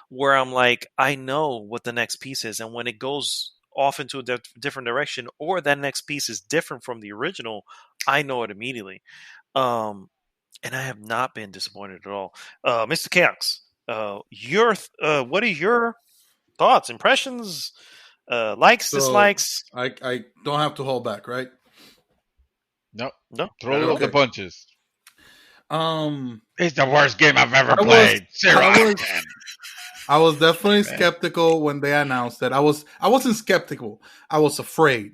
Where I'm like, I know what the next piece is, and when it goes off into a different direction, or that next piece is different from the original, I know it immediately. And I have not been disappointed at all. Mr. Chaos. what are your thoughts, impressions, likes, So dislikes? I don't have to hold back, right? No, No, not at throw all. the punches. Um, It's the worst game I've ever I was played. 0 I out of was 10. I was definitely Man. skeptical when they announced that. I wasn't skeptical. I was afraid.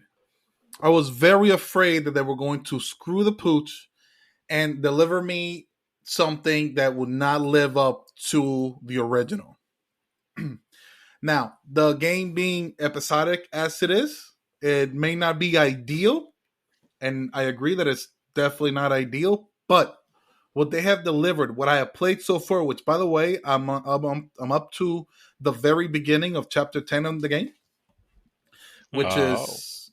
I was very afraid that they were going to screw the pooch and deliver me something that would not live up to the original. Now, the game being episodic as it is, it may not be ideal, and I agree that it's definitely not ideal, but what they have delivered, what I have played so far, which by the way, I'm up to the very beginning of chapter 10 of the game, which is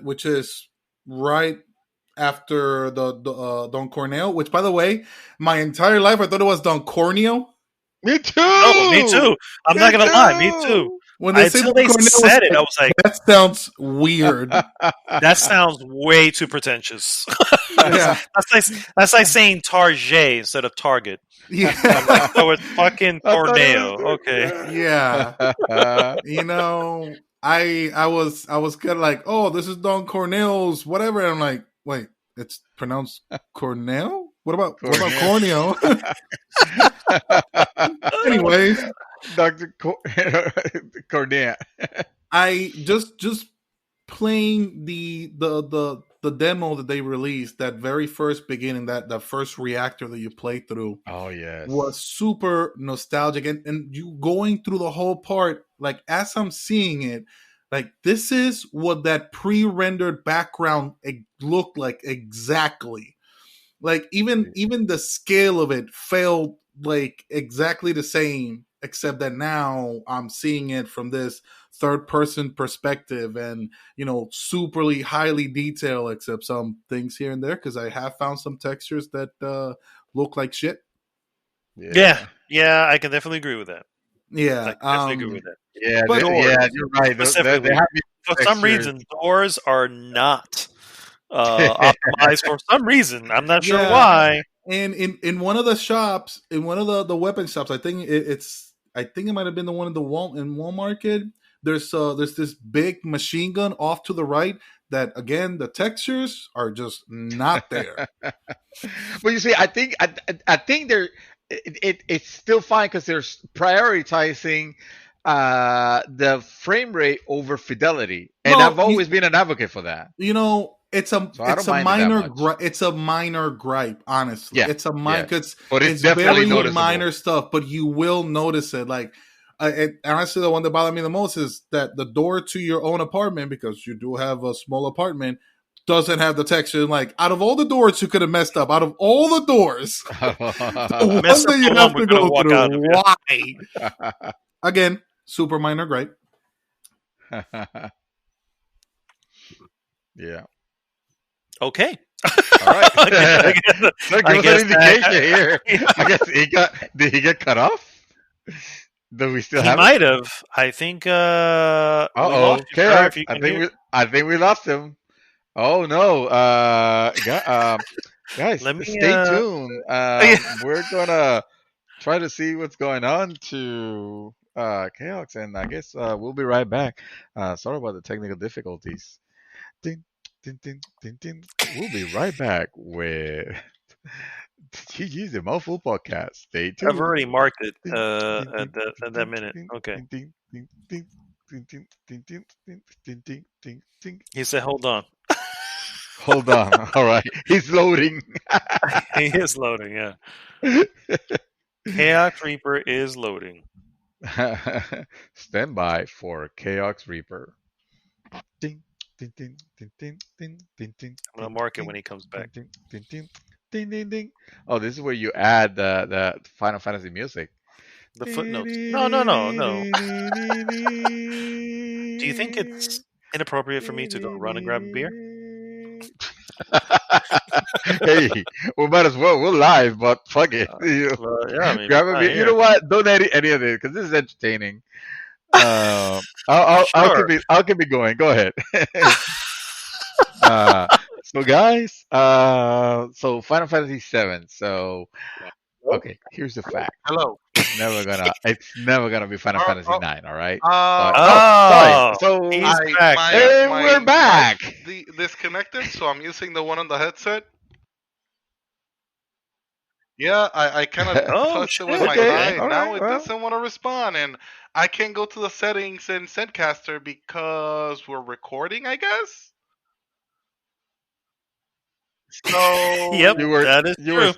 which is right after the Don Corneo, which by the way, my entire life I thought it was Don Corneo. Me too. No, me too. I'm not gonna lie, me too. When they say Until Don they Corneo, said it, I was like, that sounds weird. that sounds way too pretentious. Yeah, that's like saying Target instead of Target. yeah, I'm like, oh, it's fucking I thought it Tornado. was- Okay. yeah. You know, I was kind of like, oh, this is Don Corneo's whatever. And I'm like, wait, it's pronounced Corneo? What about Corneo? Anyways, Dr. Cornea. I just playing the demo that they released, that very first beginning, that first reactor that you play through, Oh, yes. was super nostalgic, and you going through the whole part, like as I'm seeing it, like this is what that pre-rendered background looked like exactly. Like even the scale of it felt like exactly the same, except that now I'm seeing it from this third person perspective, and superly highly detailed, except some things here and there, because I have found some textures that look like shit. Yeah, I can definitely agree with that. Yeah, I can definitely agree with that. Yeah, But you're right. Specifically, They have for some reason, doors are not optimized. For some reason, I'm not sure why. And in one of the shops, in one of the weapon shops, I think it might have been the one in Walmart. There's this big machine gun off to the right that, again, the textures are just not there. Well, you see, I think they're it's still fine because they're prioritizing the frame rate over fidelity, and I've always been an advocate for that. It's a minor gripe, honestly. Yeah, it's a minor, but it's definitely very noticeable. minor stuff, but you will notice it. Like, honestly, the one that bothered me the most is that the door to your own apartment, because you do have a small apartment, doesn't have the texture. Like, out of all the doors you could have messed up, out of all the doors, the one that you have to go through, why? Again, super minor gripe. Yeah. Okay. All right. Give us an indication here. I guess did he get cut off? Do we still have? He might have. I think. Okay. I think we lost him. Oh no. Guys, stay tuned. We're gonna try to see what's going on to Chaos, and I guess we'll be right back. Sorry about the technical difficulties. Ding, ding, ding, ding, ding. We'll be right back with GG's the Mouthful Podcast. Stay tuned. I've already marked it at that minute. Okay. He said, "Hold on." Hold on. All right. He's loading. He is loading. Yeah. Chaos Reaper is loading. Stand by for Chaos Reaper. Ding. Ding, ding, ding, ding, ding, ding, ding, I'm gonna mark it when he comes back. Ding, ding, ding, ding, ding, ding. Oh, this is where you add the Final Fantasy music. The footnotes. No. Do you think it's inappropriate for me to go run and grab a beer? Hey, we might as well. We're live, but fuck it. Grab a beer. You know what? Don't edit any of it because this is entertaining. I'll keep it going. Go ahead. So guys, so Final Fantasy VII. So okay, here's the fact. Hello. It's never gonna be Final Fantasy 9. All right. Uh, But no, sorry. Oh, So he's back. Yeah. we're back. disconnected, so I'm using the one on the headset. Yeah, I kind of Oh touched it with shit. my Okay. thigh, Okay. and All now right. it Well. doesn't want to respond, and I can't go to the settings in Zencaster because we're recording, I guess. Yep, So, that is You were. true.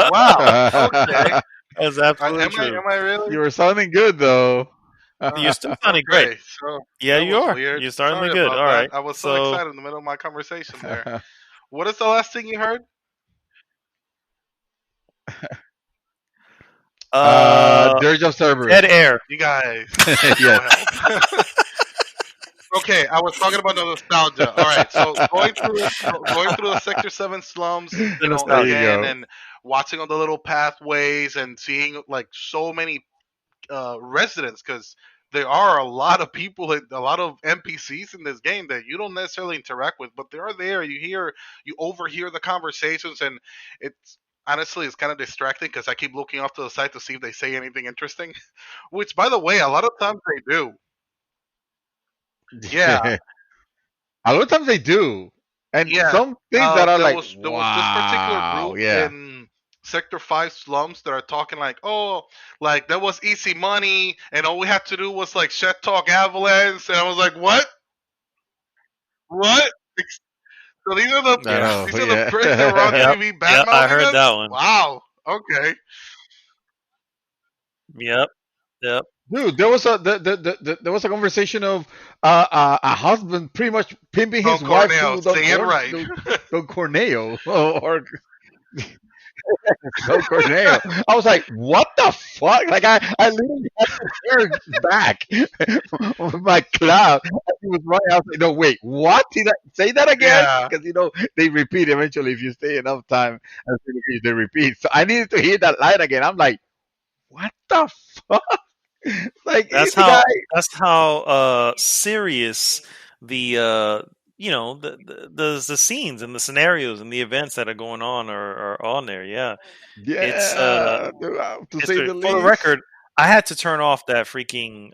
wow. Okay. That's absolutely true. Am I really? You were sounding good though. You're still sounding great. Okay. So Yeah, that you was are. weird. You're starting Sorry good. about All that. right. I was so So, excited in the middle of my conversation there. What is the last thing you heard? Dirge of Cerberus. dead air. You guys need no Yes. help. Okay, I was talking about the nostalgia. All right, so going through the Sector 7 slums, The There you nostalgia. again, go. and watching all the little pathways and seeing like so many residents, because there are a lot of people, a lot of NPCs in this game that you don't necessarily interact with, but they are there. You overhear the conversations, and it's honestly it's kind of distracting because I keep looking off to the side to see if they say anything interesting. Which, by the way, a lot of times they do. Yeah, A lot of times they do, and yeah. some things that are like, There was this particular wow, group yeah, in Sector 5 slums that are talking like, oh, like that was easy money, and all we had to do was like shit talk avalanche, and I was like, what? What? So I Yeah. know, these are the pricks that were on yeah. Yep. TV bad Yep. I mouthing heard us. that one. Wow. Okay. Yep. Yep. Dude, there was a conversation of a husband pretty much pimping Don his wife Cornell, to say it right. Don Corneo or Don Corneo. I was like, what the fuck? Like I literally had to turn back with my cloud. He was running. I was like, no, wait, what? Did I say that again? Yeah. Because they repeat eventually if you stay enough time. They repeat. So I needed to hear that line again. I'm like, what the fuck? Like That's the guy. how serious the the scenes and the scenarios and the events that are going on are on there. Yeah. It's Yeah, to say the for the least. record, I had to turn off that freaking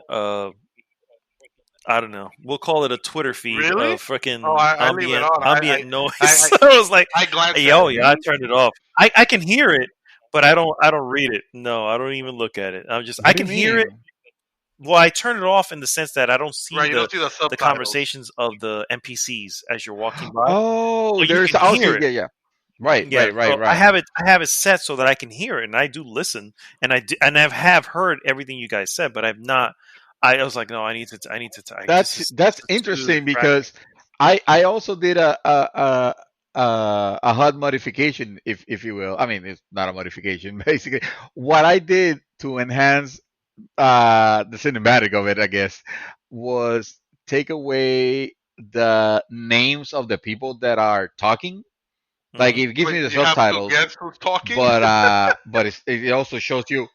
I don't know. We'll call it a Twitter feed Really? of freaking Oh, I leave it on. ambient noise. I, I was like, I glanced hey, at oh it. yeah, I turned it off. I can hear it, but I don't read it. No, I don't even look at it. I What do can you hear it. mean? Well, I turn it off in the sense that I don't see Right, you the don't see the the subtitles. conversations of the NPCs as you're walking by. Oh, So you there's can okay, hear it. yeah, yeah. Right, Yeah, right, right, so right. I have it set so that I can hear it, and I do listen, and have heard everything you guys said, but I've not. I was like, no, That's this is too interesting distracting. because I also did a HUD modification, if you will. I mean, it's not a modification. Basically, what I did to enhance the cinematic of it, I guess, was take away the names of the people that are talking. Like Hmm. it gives Wait, me the you have to subtitles, guess who's talking? but it also shows you.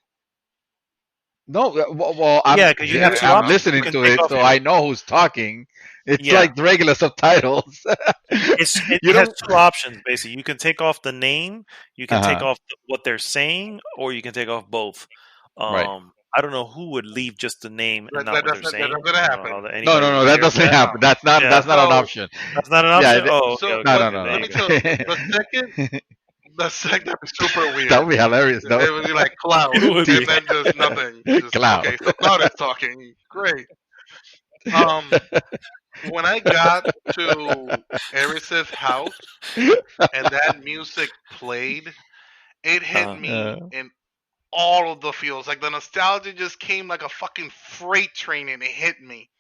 No, well, Yeah, because you have two I'm options. You listening can to take it, off so your I know who's talking. It's yeah. like regular subtitles. It You has don't. two options basically. You can take off the name, you can Uh take huh. off what they're saying, or you can take off both. Right. I don't know who would leave just the name and not what they're That saying. doesn't I don't know how happen. No, anybody no, no. would That care for doesn't that. happen. No. Yeah, That's not an So option. that's not an Yeah. option. Oh, okay, so okay, No, no, okay. no, There let you me go. tell you, no. the second the second that was super That weird. would be hilarious, though. It would be like Cloud, It would and be. then just nothing. Just Cloud. okay. So Cloud is talking. Great. Um, when I got to Eris's house and that music played, it hit Uh, me Uh, in all of the feels. Like the nostalgia just came like a fucking freight train, and it hit me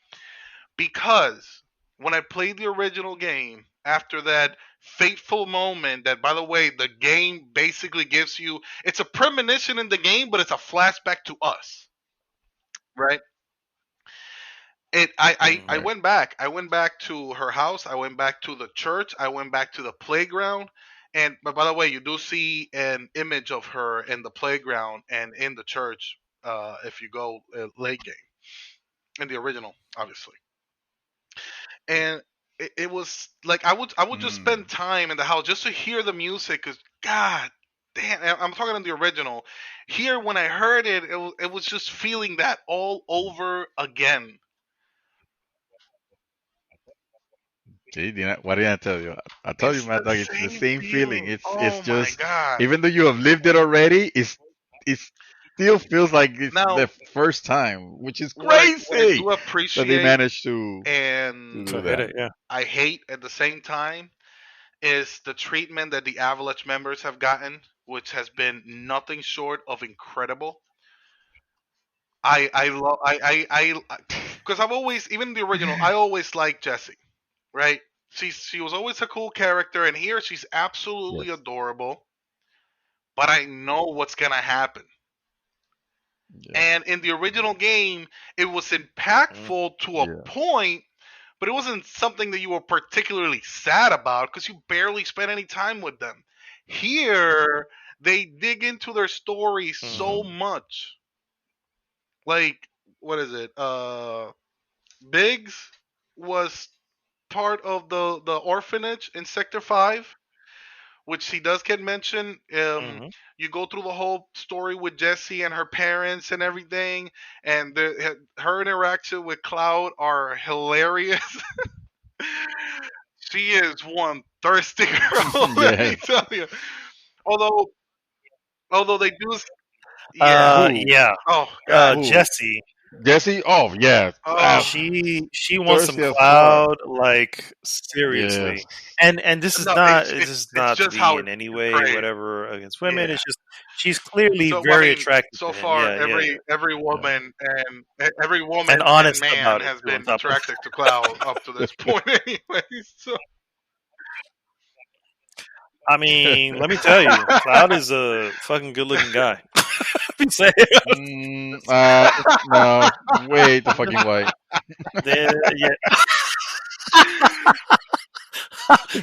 because when I played the original game, after that fateful moment, that by the way, the game basically gives you, it's a premonition in the game, but it's a flashback to us, right? I mhm. right. went back. I went back to her house. I went back to the church. I went back to the playground. And but by the way, you do see an image of her in the playground and in the church if you go late game in the original, obviously. And it was like I would just Mm. spend time in the house just to hear the music. Cause God damn, I'm talking on the original. Here, when I heard it, it was just feeling that all over again. See, what did I tell you? I told you, It's Mad the Dog. It's the same same feeling. feeling. It's Oh my just, god! even though you have lived it already, it still feels like it's Now, the first time, which is what I crazy do that they appreciate managed to and do So hit that. it, yeah. I hate at the same time is the treatment that the Avalanche members have gotten, which has been nothing short of incredible. I love I because I've always, even the original, I always liked Jessie, right? She was always a cool character, and here she's absolutely Yes. adorable. But I know what's gonna happen. Yeah. And in the original game, it was Mm. impactful to a Yeah. point, but it wasn't something that you were particularly sad about because you barely spent any time with them. Here, they dig into their story so Mm-hmm. much. Like, what is it? Biggs was part of the orphanage in Sector 5, which he does get mentioned. Mm-hmm. You go through the whole story with Jessie and her parents and everything, and her interaction with Cloud are hilarious. She is one thirsty girl, let me Yes. tell you. Although, although they do, yeah. Who? Yeah. Oh God. Who? Jesse, Jesse? Oh, yeah. Oh she wants some Thirsty as fuck. cloud, like seriously. Yes. And no, this is it's not to just be how in it's any way portrayed. whatever against women. Yeah. It's just she's clearly So, well, I very mean, attracted so to him. far, Yeah, yeah, yeah. every Yeah. woman and every And woman and honest man about it has too. On been top of attracted to Cloud up to this point, anyway. So, I mean, let me tell you, Cloud is a fucking good looking guy. I'm saying. No, way too fucking white. Yeah,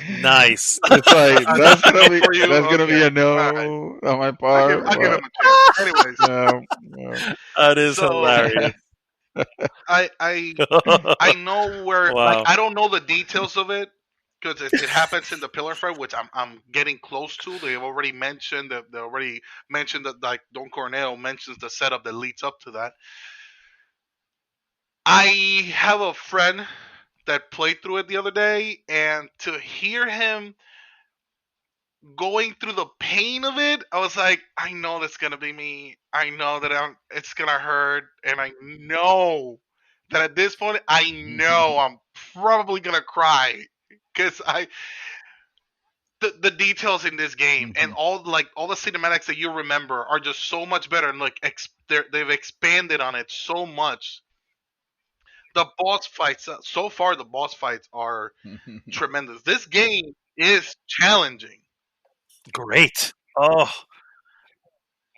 nice. It's like that's a no for you. that's gonna Okay, be a all right. no on my part. I give him But a chance. Anyways, no, no. That is so hilarious. I I I know where, like, Wow. I don't know the details of it because it happens in the Pillar Fight, which I'm getting close to. They've already mentioned that like Don Corneo mentions the setup that leads up to that. I have a friend that played through it the other day, and to hear him going through the pain of it, I was like, I know that's gonna be me. I know that it's gonna hurt, and I know that at this point, I know I'm probably gonna cry because the details in this game and all the cinematics that you remember are just so much better, and like they've expanded on it so much. The boss fights, so far, the boss fights are tremendous. This game is challenging. Great. Oh,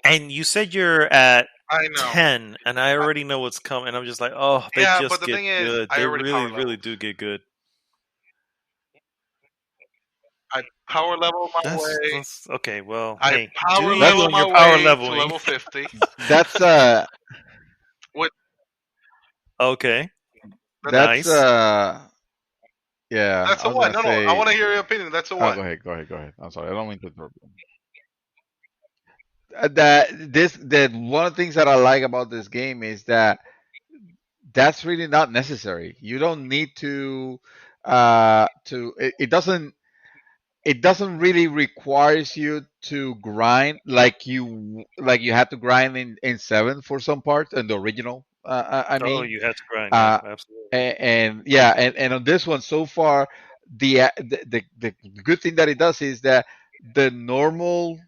and you said you're at I know. 10, and I already know what's coming. I'm just like, oh, they Yeah, but just the get thing is, good. I They already really, power really leveled. do get good. I power level my way. That's okay. Well, I hey, do power you level that's and my your power way to leveling? level 50. that's What? Okay, That's that's nice. yeah. that's I a was what? gonna No, no. I say. want to hear your opinion. That's a Oh, what? go ahead. I'm sorry. I don't mean to interrupt you. That one of the things that I like about this game is that that's really not necessary. You don't need to it doesn't really requires you to grind like you had to grind in seven for some parts and the original. I Oh, mean, you had to grind. Yeah, uh, absolutely. and yeah, and on this one so far, the good thing that it does is that the normal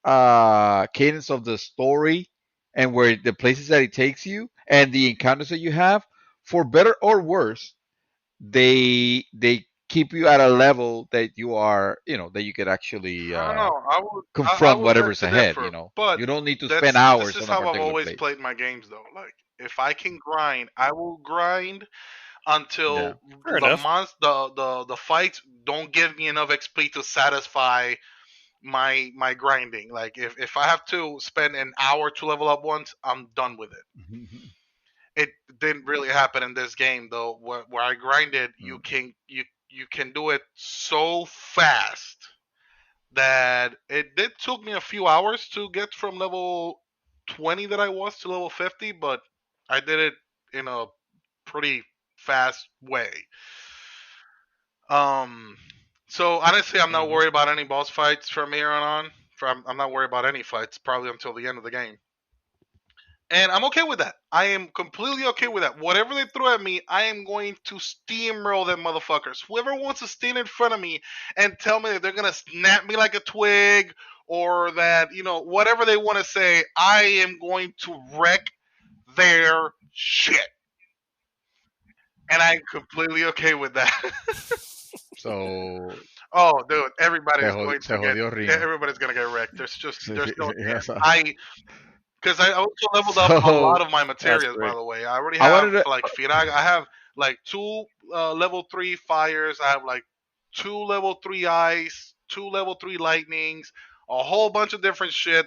cadence of the story and where the places that it takes you and the encounters that you have, for better or worse, they keep you at a level that you are, that you could actually I don't know. I confront would beg whatever's to ahead. differ, but You don't need to spend this hours is on a how I've particular always place. played my games, though. Like, if I can grind, I will grind Yeah. until Fair the enough. the fights don't give me enough XP to satisfy my grinding. Like, if I have to spend an hour to level up once, I'm done with it. It didn't really happen in this game, though. Where I grinded, you can do it so fast that it did took me a few hours to get from level 20 that I was to level 50, but I did it in a pretty fast way. Um, so honestly, I'm not Mm-hmm. worried about any boss fights from here on. I'm not worried about any fights probably until the end of the game. And I'm okay with that. I am completely okay with that. Whatever they throw at me, I am going to steamroll them motherfuckers. Whoever wants to stand in front of me and tell me that they're gonna snap me like a twig or that, whatever they want to say, I am going to wreck their shit. And I'm completely okay with that. So Oh, dude, se jodió Rino. everybody's gonna get wrecked. There's no Yeah, so, because I also leveled up a so lot of my That's materials. By great. the way, I already I have wanted to. like Firaga. I have like two level 3 fires. I have like two level 3 ice, two level 3 lightnings, a whole bunch of different shit.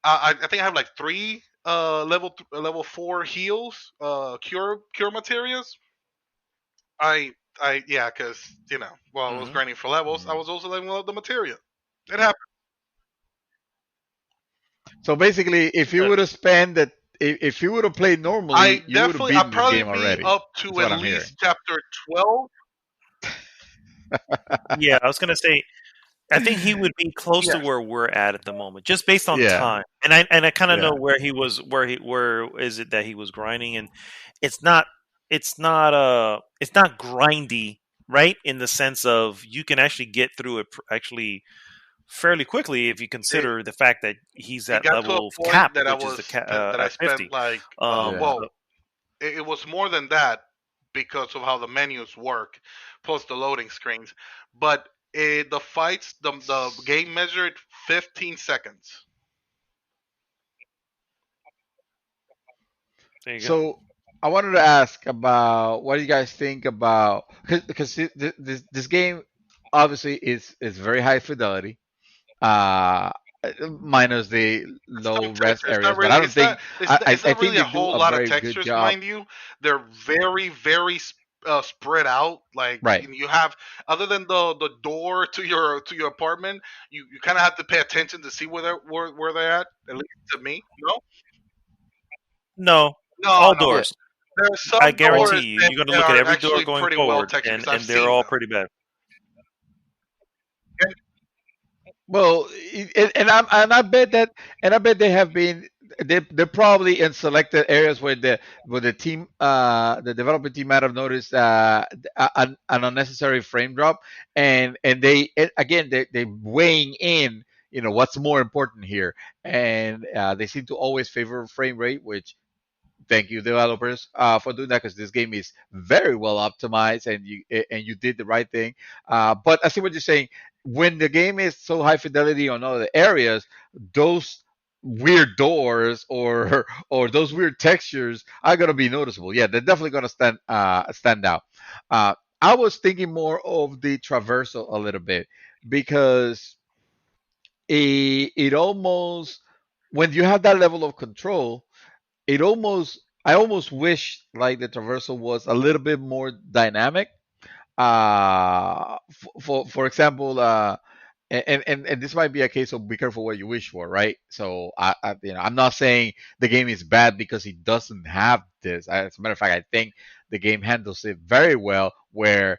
I think I have like three level 4 heals, cure materials. Yeah, because while I was Mm-hmm. grinding for levels, I Mm. was also leveling up the material. It happened. So basically, if you would have spent that, if you would have played normally, you would have I'd beaten this probably game be already. up That's to at what I'm least hearing. chapter 12. Yeah, I was gonna say. I think he would be close to Yes. where we're at the moment, just based on Yeah, time. And I kind of know yeah. where he was, where is it that he was grinding, and it's not, it's not grindy, right? In the sense of you can actually get through it actually fairly quickly if you It, consider the fact that he's it at got to a level point cap, that which is that I at spent 50. like Yeah. So, it was more than that because of how the menus work, plus the loading screens. But the fights, the game measured 15 seconds. there you go. So I wanted to ask about what do you guys think about because this game obviously is very high fidelity, uh, minus the Some low res textures, not areas, but really. I don't think It's I not think really they a do whole a lot of very good textures, job. mind you. They're very, very spread out. Like Right. you have, other than the door to your apartment, you kind of have to pay attention to see where they're at. At least to me, no, No, no, all no. Yeah. doors. There's I some Well, guarantee doors you, you're going to that look at are every door actually going pretty well forward, textured and because I've they're seen all them. pretty bad. well, I bet that, and I bet they have been. They're probably in selected areas where the team, the development team might have noticed an unnecessary frame drop, and again they weighing in, what's more important here, and they seem to always favor frame rate, which thank you developers for doing that, because this game is very well optimized, and you did the right thing. But I see what you're saying. When the game is so high fidelity on other areas, those weird doors or those weird textures are going to be noticeable. Yeah, they're definitely going to stand out. uh, I was thinking more of the traversal a little bit, because it almost, when you have that level of control, I almost wish like the traversal was a little bit more dynamic. For example, and this might be a case of be careful what you wish for, right? So I'm not saying the game is bad because it doesn't have this. As a matter of fact, I think the game handles it very well. Where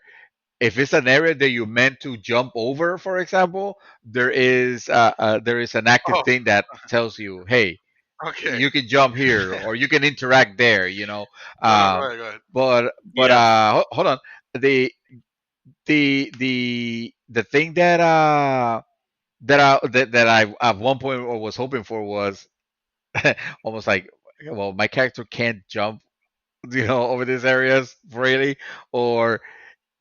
if it's an area that you meant to jump over, for example, there is an active Oh, thing that tells you, hey, okay. you can jump here or you can interact there, Go um ahead, go ahead. but Yeah. hold on. The thing that I at one point was hoping for was almost like, well, my character can't jump, over these areas freely, or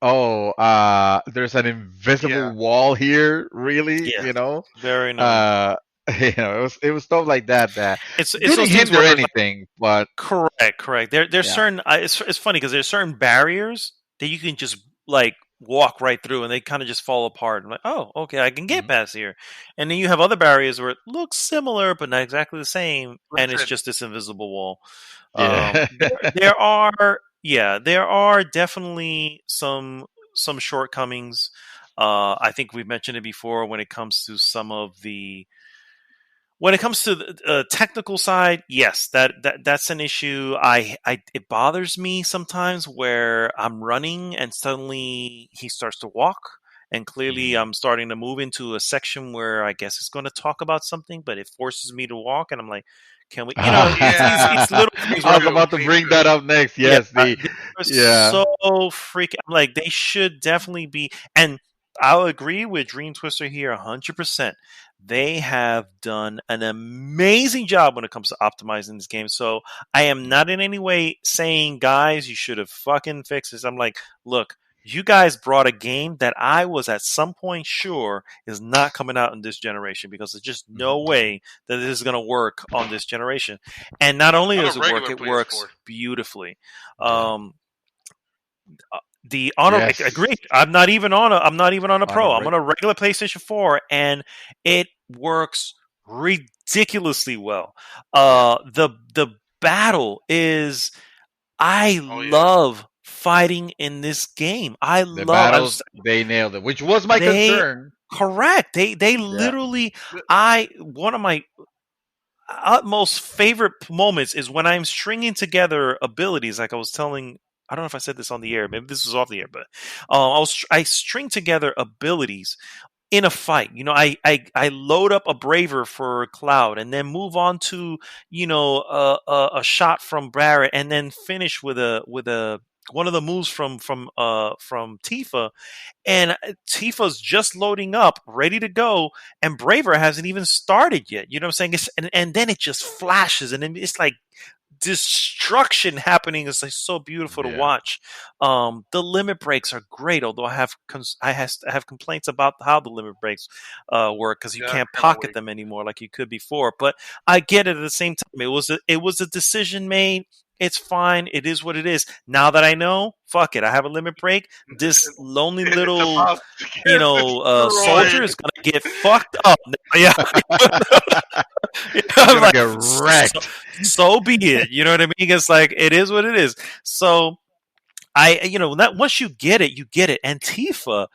there's an Yeah. invisible wall here, really, Yeah. Very annoying. uh it was stuff like that It's didn't those things where hinder it's like, anything, but correct. There's yeah. certain. It's funny because there's certain barriers that you can just like walk right through, and they kind of just fall apart. I'm like, oh, okay, I can get Mhm. past here. And then you have other barriers where it looks similar but not exactly the same, and it's Listen, just this invisible wall. Yeah. There are definitely some shortcomings. I think we've mentioned it before when it comes to some of the when it comes to the technical side, yes, that's an issue. It bothers me sometimes where I'm running and suddenly he starts to walk, and clearly I'm starting to move into a section where I guess it's going to talk about something, but it forces me to walk, and I'm like, can we? You know, it's little things. I was about to bring that up next. Yes, they're so freaking. I'm like, they should definitely be, and I'll agree with Dream Twister here 100%. They have done an amazing job when it comes to optimizing this game. So I am not in any way saying, guys, you should have fucking fixed this. I'm like, look, you guys brought a game that I was at some point sure is not coming out in this generation because there's just no way that this is going to work on this generation. And not only does it work, it works beautifully. The honor agreed. I'm not even on a Pro. I'm on a regular PlayStation 4, and it works ridiculously well. The battle is. I love fighting in this game. The battles. They nailed it, which was my concern. Correct. They literally. One of my utmost favorite moments is when I'm stringing together abilities, like I was telling. I don't know if I said this on the air. Maybe this was off the air, but I string together abilities in a fight. You know, I load up a Braver for Cloud, and then move on to a shot from Barrett, and then finish with one of the moves from Tifa, and Tifa's just loading up, ready to go, and Braver hasn't even started yet. You know what I'm saying? And then it just flashes, and it's like destruction happening. Is like so beautiful to watch. The limit breaks are great, although I have complaints about how the limit breaks work because you can't pocket them anymore like you could before. But I get it at the same time. It was a decision made. It's fine. It is what it is. Now that I know, fuck it. I have a limit break. This lonely little, soldier is gonna get fucked up. Yeah, I'm like, get wrecked. So be it. You know what I mean? It's like it is what it is. So that once you get it, you get it. And Tifa.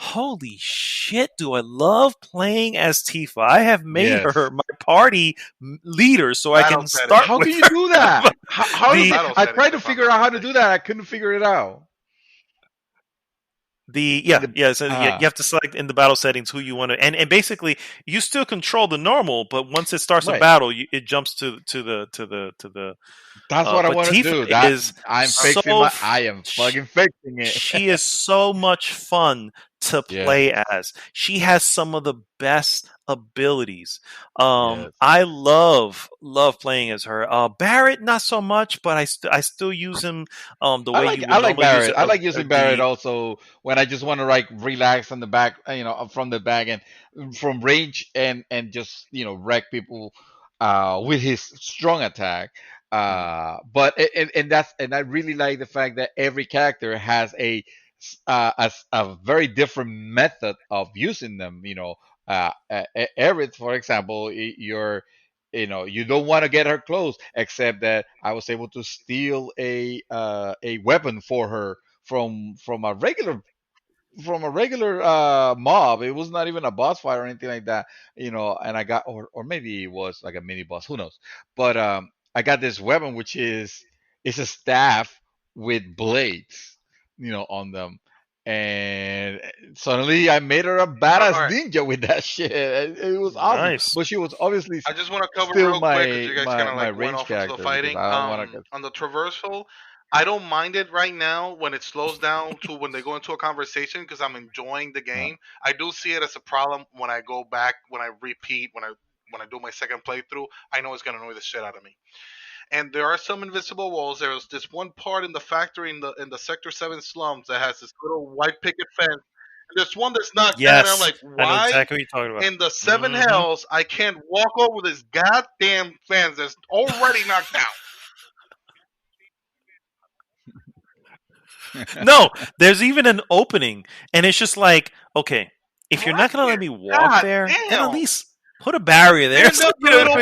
Holy shit, do I love playing as Tifa. I have made her my party leader so I can start How can you do that? I tried to figure out how to do that. I couldn't figure it out. So you have to select in the battle settings who you want to, and basically you still control the normal, but once it starts a battle, it jumps to the. That's what I want to do. I am fucking fixing it. She is so much fun to play as. She has some of the best abilities. I love playing as her. Barrett, not so much, but I still use him the way you would I like Barrett. use it. I like using Barrett also when I just want to relax on the back, from the back and from range and just wreck people with his strong attack. But I really like the fact that every character has a very different method of using them. Aerith, for example, you don't want to get her close, except that I was able to steal a weapon for her from a regular mob. It was not even a boss fight or anything like that, and I got, or maybe it was like a mini boss, who knows. But I got this weapon which is a staff with blades on them, and suddenly I made her a badass ninja with that shit. It was awesome. Nice. But she was obviously I just want to cover real quick because you guys kind of my went off into the fighting. on the traversal, I don't mind it right now when it slows down to when they go into a conversation because I'm enjoying the game. I do see it as a problem when I go back, when I repeat, when I do my second playthrough. I know it's gonna annoy the shit out of me. And there are some invisible walls. There's this one part in the factory in the Sector 7 slums that has this little white picket fence. And there's one that's knocked down. And I'm like, why I know exactly what you're talking about. in the 7 hells I can't walk over this goddamn fence that's already knocked down? No, there's even an opening, and it's just like, okay, if you're not going to let me walk there, then at least put a barrier there. So, least.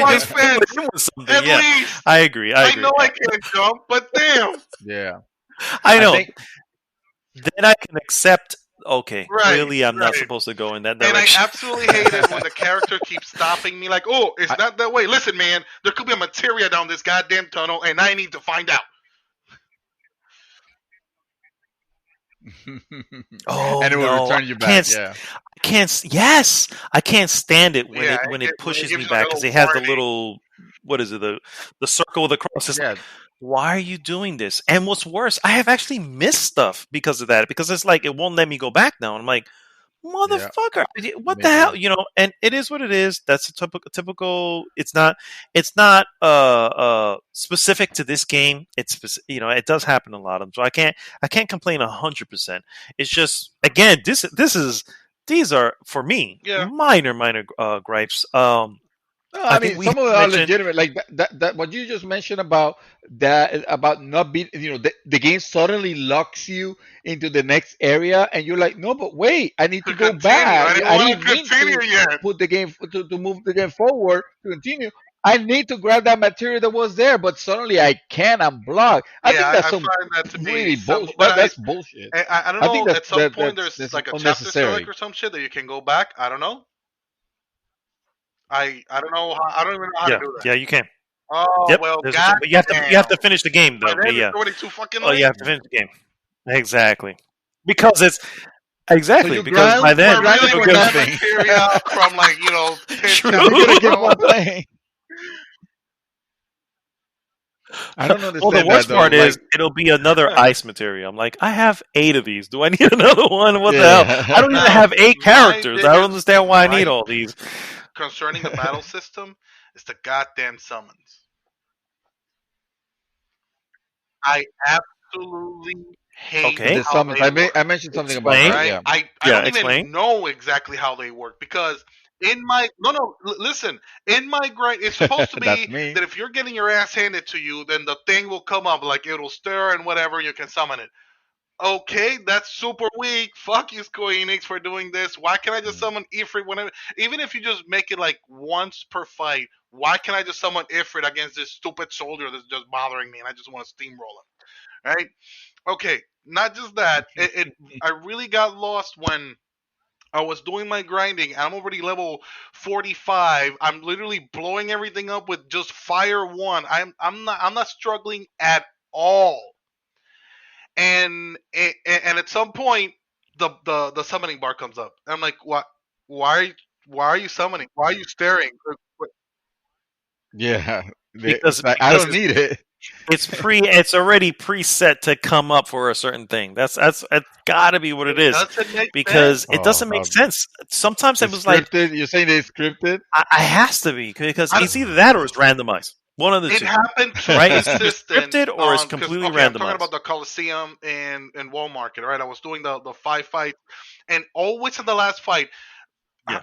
I agree. I know I can't jump, but damn. Yeah. I know. Then I can accept okay, Right, clearly I'm not right. supposed to go in that And I direction. absolutely hate it when the character keeps stopping me like, oh, it's not that way. Listen, man, there could be a materia down this goddamn tunnel, and I need to find out. Oh And it will no, return you back. Yeah. Yes, I can't stand it when Yeah, it when it pushes gives me you like back a because little it has the warning. little, what is it, the circle of the cross. It's Yeah. like, why are you doing this? And what's worse, I have actually missed stuff because of that, because it's like it won't let me go back now. I'm like, Yeah. motherfucker, what Me the hell, too. And it is what it is. That's a typical. It's not specific to this game. It's it does happen a lot of them, so I can't complain 100%. It's just, again, these are, for me, Yeah. minor gripes. No, I I think mean we some of it are mentioned. legitimate. Like that what you just mentioned about not being, the game suddenly locks you into the next area, and you're like, no, but wait, I need To to go continue, I back. didn't I want to didn't mean continue to yet. put the game to move the game forward to continue. I need to grab that material that was there, but suddenly I can't. I'm blocked. I Yeah, think that's I some find that to be really some, bullshit. but That's bullshit. I don't I think know. At some point, there's that's like a chapter select unnecessary. or some shit that you can go back. I don't know. I don't know. I don't even know how to Yeah, do that. yeah, you can. Oh Yep, well, but you have goddamn. to finish the game By though. then, Yeah, it's already too fucking oh, you late. have to finish the game. Exactly, because it's So exactly you because grind, by you then We're grind really for it'll give. pulling nothing. materia from like 10 True. You're chapters gonna keep ago. on playing. I don't Well, the understand that worst though. part Like, is it'll be another ice material. I'm like, I have 8 of these. Do I need another one? What the hell? I don't even yeah. Now, have 8 my characters. I don't biggest understand why I need gripe all these. concerning the battle system is the goddamn summons. I absolutely hate Okay, The how summons. they work. I mentioned something about explain. that. Right? Yeah. I Yeah, don't explain. even know exactly how they work because in my no, listen, in my grind, it's supposed to That's be me. that if you're getting your ass handed to you, then the thing will come up, like it'll stir and whatever, you can summon it. Okay, that's super weak. Fuck you, Square Enix, for doing this. Why can't I just summon Ifrit whenever? Even if you just make it like once per fight, why can't I just summon Ifrit against this stupid soldier that's just bothering me and I just want to steamroll him? Right? Okay, not just that. I really got lost when I was doing my grinding. I'm already level 45. I'm literally blowing everything up with just fire one. I'm not struggling at all. And at some point the summoning bar comes up. And I'm like, what? Why? Why are you summoning? Why are you staring? Yeah. Because It's like I don't it's need it. it's already preset to come up for a certain thing. That's got to be what it It is, doesn't make sense. because it Oh, doesn't make sense. Sometimes it it's was like, scripted. You're saying it's scripted? I has to be, because I, it's either that or it's randomized. One of the it two, happened too right? It's either consistent scripted or it's on because completely okay, I'm talking randomized. about the Coliseum in Wall Market, right? I was doing the 5 fight, and always in the last fight, Yeah.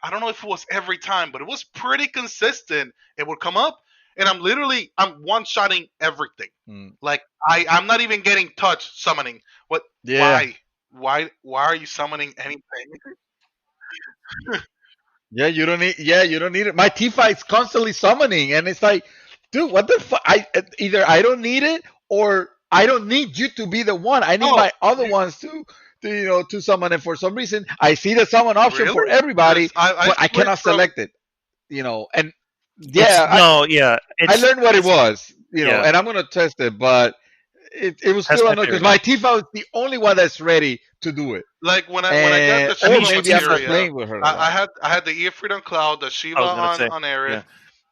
I don't know if it was every time, but it was pretty consistent. It would come up, and I'm one shotting everything. Mm. Like I'm not even getting touched summoning. What? Yeah. Why are you summoning anything? Yeah, you don't need. Yeah, you don't need it. My Tifa is constantly summoning, and it's like, dude, what the fuck? Either I don't need it, or I don't need you to be the one. I need Oh, my other ones to summon. And for some reason, I see the summon option really? for Because everybody, I but I cannot switched from select it. And It's yeah, no, yeah, I learned what it it's was. yeah. And I'm gonna test it, but it was That's still my annoying because theory. my Tifa is the only one that's ready to do it. like when I got the I Or mean, Shiva she maybe I'm not materia, playing with her a lot. I had the Ifrit on Cloud, the Shiva I was gonna say, on Aerith,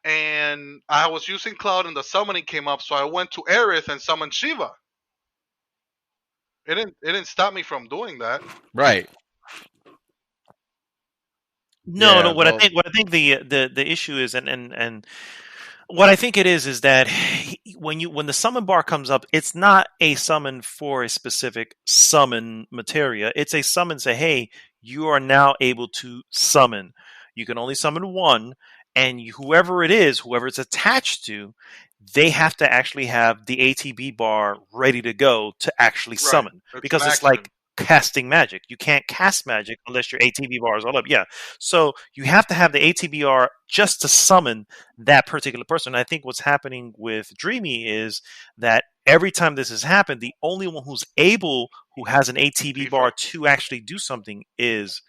yeah. and I was using Cloud and the summoning came up, so I went to Aerith and summoned Shiva. It didn't stop me from doing that. Right. No, no. Yeah. Well. What I think the issue is, and what I think it is that when the summon bar comes up, it's not a summon for a specific summon materia. It's a summon say, hey, you are now able to summon. You can only summon one, and whoever it is, whoever it's attached to, they have to actually have the ATB bar ready to go to actually Right. summon, It's an because it's action. like casting magic. You can't cast magic unless your ATB bar is all up. Yeah. So you have to have the ATBR just to summon that particular person. And I think what's happening with Dreamy is that every time this has happened, the only one who has an ATB bar to actually do something is,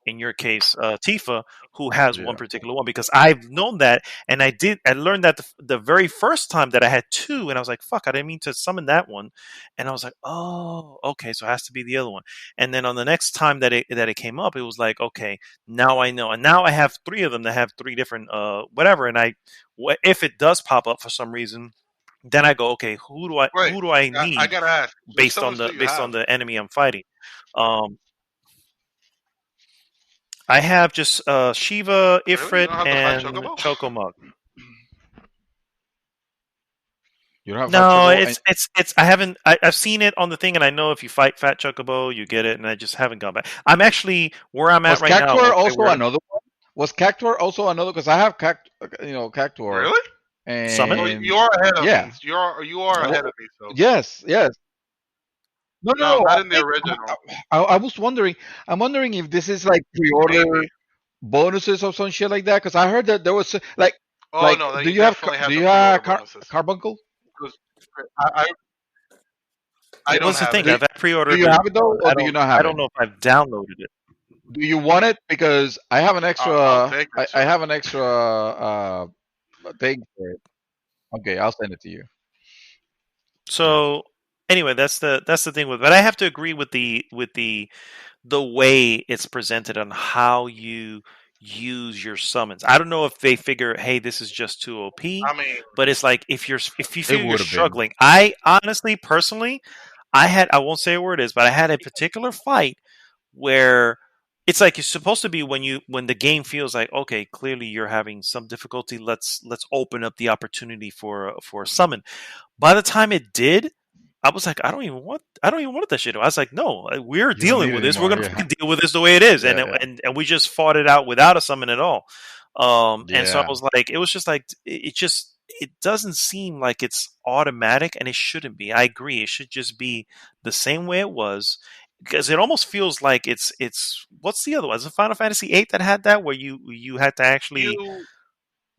in your case, Tifa, who has one particular one, because I've known that, and I learned that the very first time that I had two, and I was like, fuck, I didn't mean to summon that one, and I was like, oh, okay, so it has to be the other one. And then on the next time that it came up, it was like, okay, now I know, and now I have three of them that have three different whatever, and if it does pop up for some reason, then I go, okay, who do I need? I gotta ask, based on the enemy I'm fighting. I have just Shiva, Ifrit, and Chocomug. You don't have no, it's. I haven't. I've seen it on the thing, and I know if you fight Fat Chocobo, you get it, and I just haven't gone back. I'm actually where I'm at right now. Was Cactuar also another one? Was Cactuar also another? Because I have Cactuar. Really? And summon? Well, you are ahead of me. You are ahead of me. So. Yes. No, not in the original. I was wondering. I'm wondering if this is like pre-order bonuses or some shit like that. Because I heard that there was like. Oh like, no! Do you have Carbuncle? I don't What's the have thing? it. I've had pre-ordered. Do you have it though, or do you not have it? I don't know if I've downloaded it. Do you want it? Because I have an extra. I have an extra thing for it. Okay, I'll send it to you. So anyway, that's the thing with. But I have to agree with the way it's presented on how you use your summons. I don't know if they figure, hey, this is just too OP. I mean, but it's like if you feel you're struggling. I honestly, personally, I won't say where it is, but I had a particular fight where it's like you're supposed to be when the game feels like, okay, clearly you're having some difficulty. Let's open up the opportunity for a summon. By the time it did, I was like, I don't even want that shit. I was like, no, we're dealing with this. We're gonna deal with this the way it is, and we just fought it out without a summon at all. And so I was like, it was just like it doesn't seem like it's automatic, and it shouldn't be. I agree, it should just be the same way it was, because it almost feels like it's what's the other one? Is it Final Fantasy VIII that had that where you had to actually.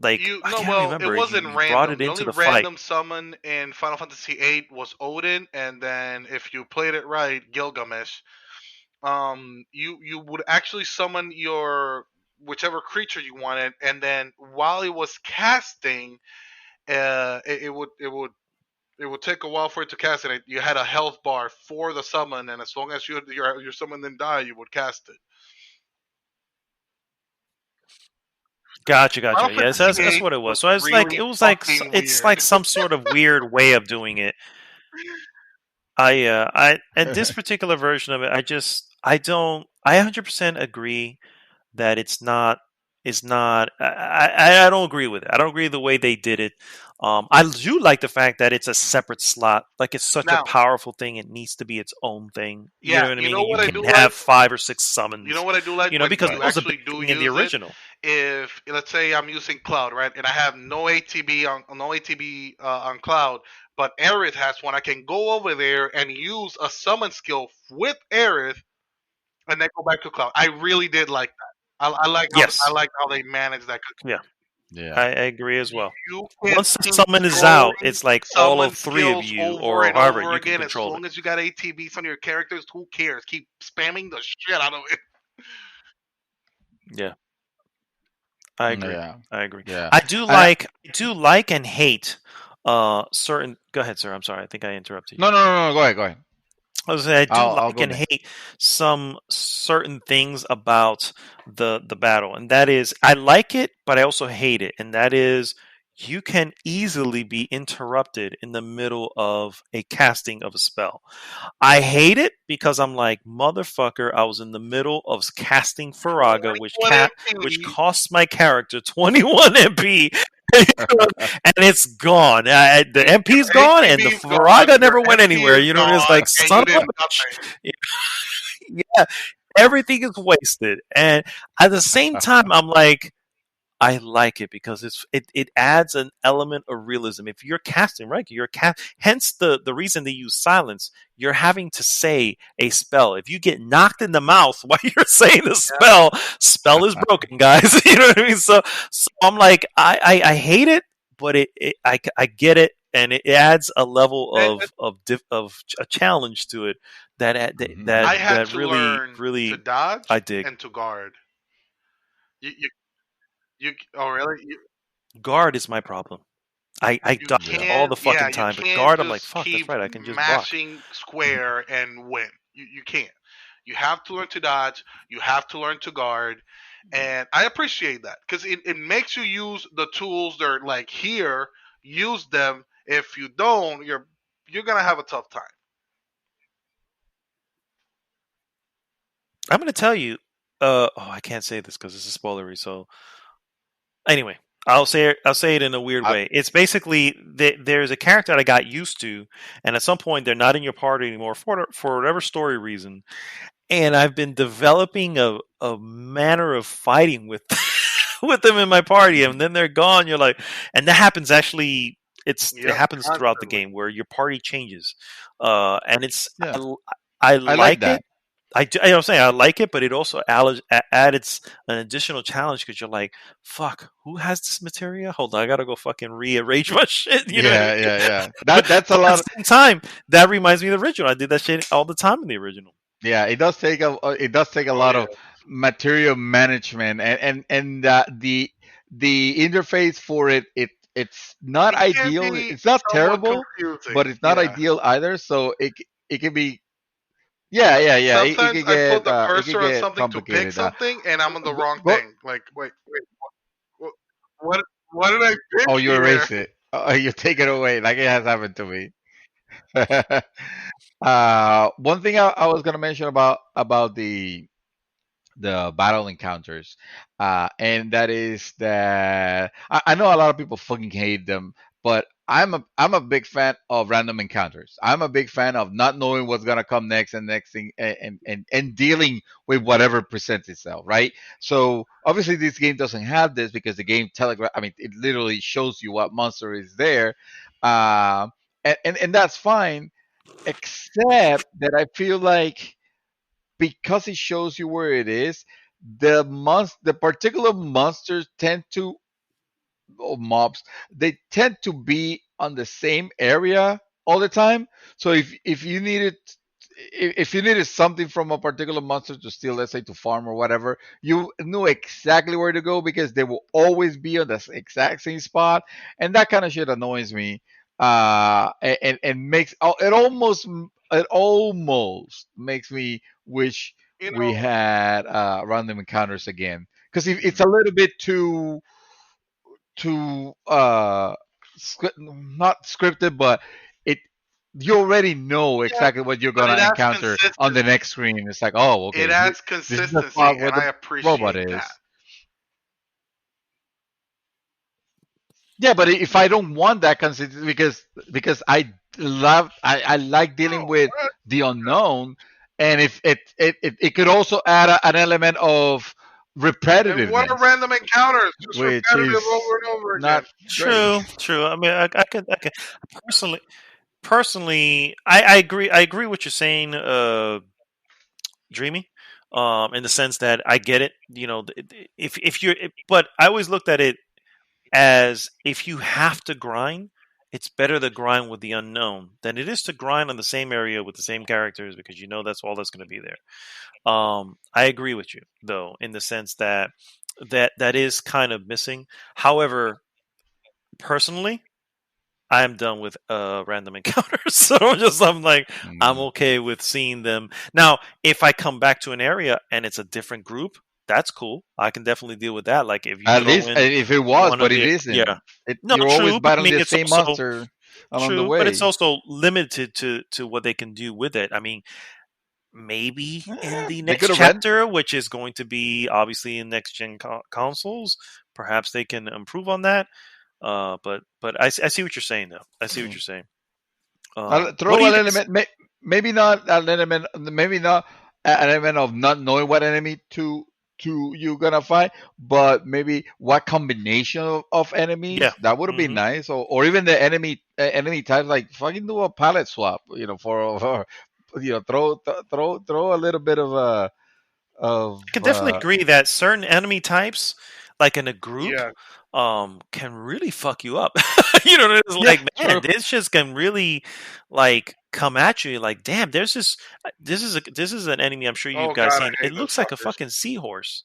Remember. It wasn't you random. Brought it the into only the random fight. summon in Final Fantasy VIII was Odin, and then if you played it right, Gilgamesh. You would actually summon your whichever creature you wanted, and then while it was casting, it would take a while for it to cast, and you had a health bar for the summon, and as long as your summon didn't die, you would cast it. Gotcha. Yes, that's what it was. So it's like some sort of weird way of doing it. And this particular version of it, I 100% agree that it's not. I don't agree with it. I don't agree with the way they did it. I do like the fact that it's a separate slot. Like, it's such a powerful thing. It needs to be its own thing. You know what I mean? You can have 5 or 6 summons. You know what I do like? Because it was a big thing in the original. If let's say I'm using Cloud, right, and I have no ATB on Cloud, but Aerith has one, I can go over there and use a summon skill with Aerith, and then go back to Cloud. I really did like that. I like how they manage that. Yeah, I agree as well. Once the summon is out, it's like all of 3 of you, or however you can control it. As long as you got ATBs on your characters, who cares? Keep spamming the shit out of it. Yeah, I agree. I agree. Yeah. I do like and hate certain. Go ahead, sir. I'm sorry. I think I interrupted you. No. Go ahead. I like and hate some certain things about the battle, and that is, I like it, but I also hate it, and that is, you can easily be interrupted in the middle of a casting of a spell. I hate it because I'm like, motherfucker, I was in the middle of casting Faraga, which costs my character 21 MP. And it's gone. The MP's gone, and the Faraga never went anywhere. You know, it's like, son of a bitch. Yeah, everything is wasted. And at the same time, I'm like, I like it because it adds an element of realism. If you're casting, right, hence the reason they use silence. You're having to say a spell. If you get knocked in the mouth while you're saying the spell is broken, guys. You know what I mean? So I'm like, I hate it, but I get it, and it adds a level of a challenge to it that I had that to really learn to really dodge I dig. and to guard. You oh really? Guard is my problem. I You dodge all can't, the fucking you time, but can't guard, I'm like, just fuck, that's keep right, I can just block. mashing square and win. You can't. You have to learn to dodge. You have to learn to guard, and I appreciate that because it makes you use the tools that are like here. Use them. If you don't, you're gonna have a tough time. I'm gonna tell you. I can't say this because this is spoilery. So anyway, I'll say it in a weird way. It's basically there's a character that I got used to, and at some point they're not in your party anymore for whatever story reason. And I've been developing a manner of fighting with with them in my party, and then they're gone. You're like, and that happens actually. It happens constantly throughout the game where your party changes, and it's I like that. it. I'm saying I like it, but it also added an additional challenge because you're like, fuck, who has this materia? Hold on, I gotta go fucking rearrange my shit. You know what I mean? Yeah. That's a lot. At the same time, that reminds me of the original. I did that shit all the time in the original. Yeah, it does take a lot of material management, and the interface for it's not ideal. It's not terrible, confusing. but it's not ideal either. So it can be. Yeah. Sometimes It can I put get the cursor on get something to pick complicated. something, and I'm on the wrong Go- thing. Like, wait, what? What did I pick? Oh, you here? erase it. Oh, you take it away. Like it has happened to me. One thing I was gonna mention about the battle encounters, and that is that I know a lot of people fucking hate them, but I'm a big fan of random encounters. I'm a big fan of not knowing what's gonna come next and next thing, and dealing with whatever presents itself, right? So obviously this game doesn't have this because the game telegraph. I mean, it literally shows you what monster is there, and that's fine, except that I feel like because it shows you where it is, the particular monsters tend to, or mobs, they tend to be on the same area all the time. So if you needed, if you needed something from a particular monster to steal, let's say to farm or whatever, you knew exactly where to go because they will always be on the exact same spot, and that kind of shit annoys me. And makes it almost makes me wish we had random encounters again, because it's a little bit too not scripted, but it you already know exactly what you're gonna encounter on the next screen. It's like, oh, okay, it adds this is consistency, the spot where and I the appreciate robot is. that. Yeah, but if I don't want that consistency, because I like dealing with the unknown, and if it could also add an element of repetitiveness. And what are random encounters? Just which repetitive is over and over not again. True. I mean, I can personally, I agree. I agree what you're saying, Dreamy. In the sense that I get it. You know, if you're, but I always looked at it as if you have to grind, it's better to grind with the unknown than it is to grind on the same area with the same characters because you know that's all that's going to be there. I agree with you though, in the sense that that is kind of missing. However, personally, I'm done with random encounters. So I'm like, I'm okay with seeing them. Now, if I come back to an area and it's a different group, that's cool. I can definitely deal with that. Like if you at least if it was, but it isn't. Yeah. You're always battling the same monster along the way. But it's also limited to what they can do with it. I mean, maybe in the next chapter, which is going to be obviously in next gen consoles, perhaps they can improve on that. But I see what you're saying though. I see what you're saying. Throw an element, maybe not an element, maybe not an element of not knowing what enemy to you're gonna fight, but maybe what combination of enemies Yeah. that would be nice, or even the enemy types, like fucking do a palette swap, for throw a little bit of I can definitely agree that certain enemy types, like in a group, Yeah. can really fuck you up. It's yeah, like, man, true. this just can really like come at you. Like, damn, there's this is an enemy. I'm sure you Oh guys god, I seen. It hate those looks like a fuckers. fucking seahorse.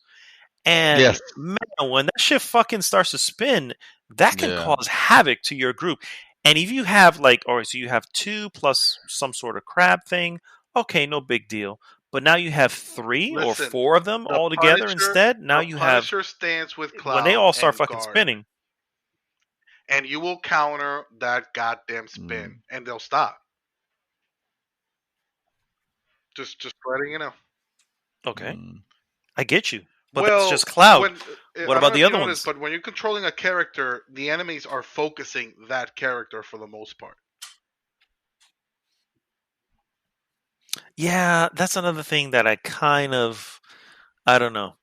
And Yes. man, when that shit fucking starts to spin, that can Yeah. cause havoc to your group. And if you have so you have 2 plus some sort of crab thing, okay, no big deal. But now you have 3 or Listen, 4 of them the all together Punisher, instead. Now the you have Punisher stands with when they Clown all start and fucking Guard, spinning. and you will counter that goddamn spin, and they'll stop. Just letting you know. Okay, I get you, but that's Well, just Cloud. when What I don't about know the if you other know this, ones? but when you're controlling a character, the enemies are focusing that character for the most part. Yeah, that's another thing that I don't know.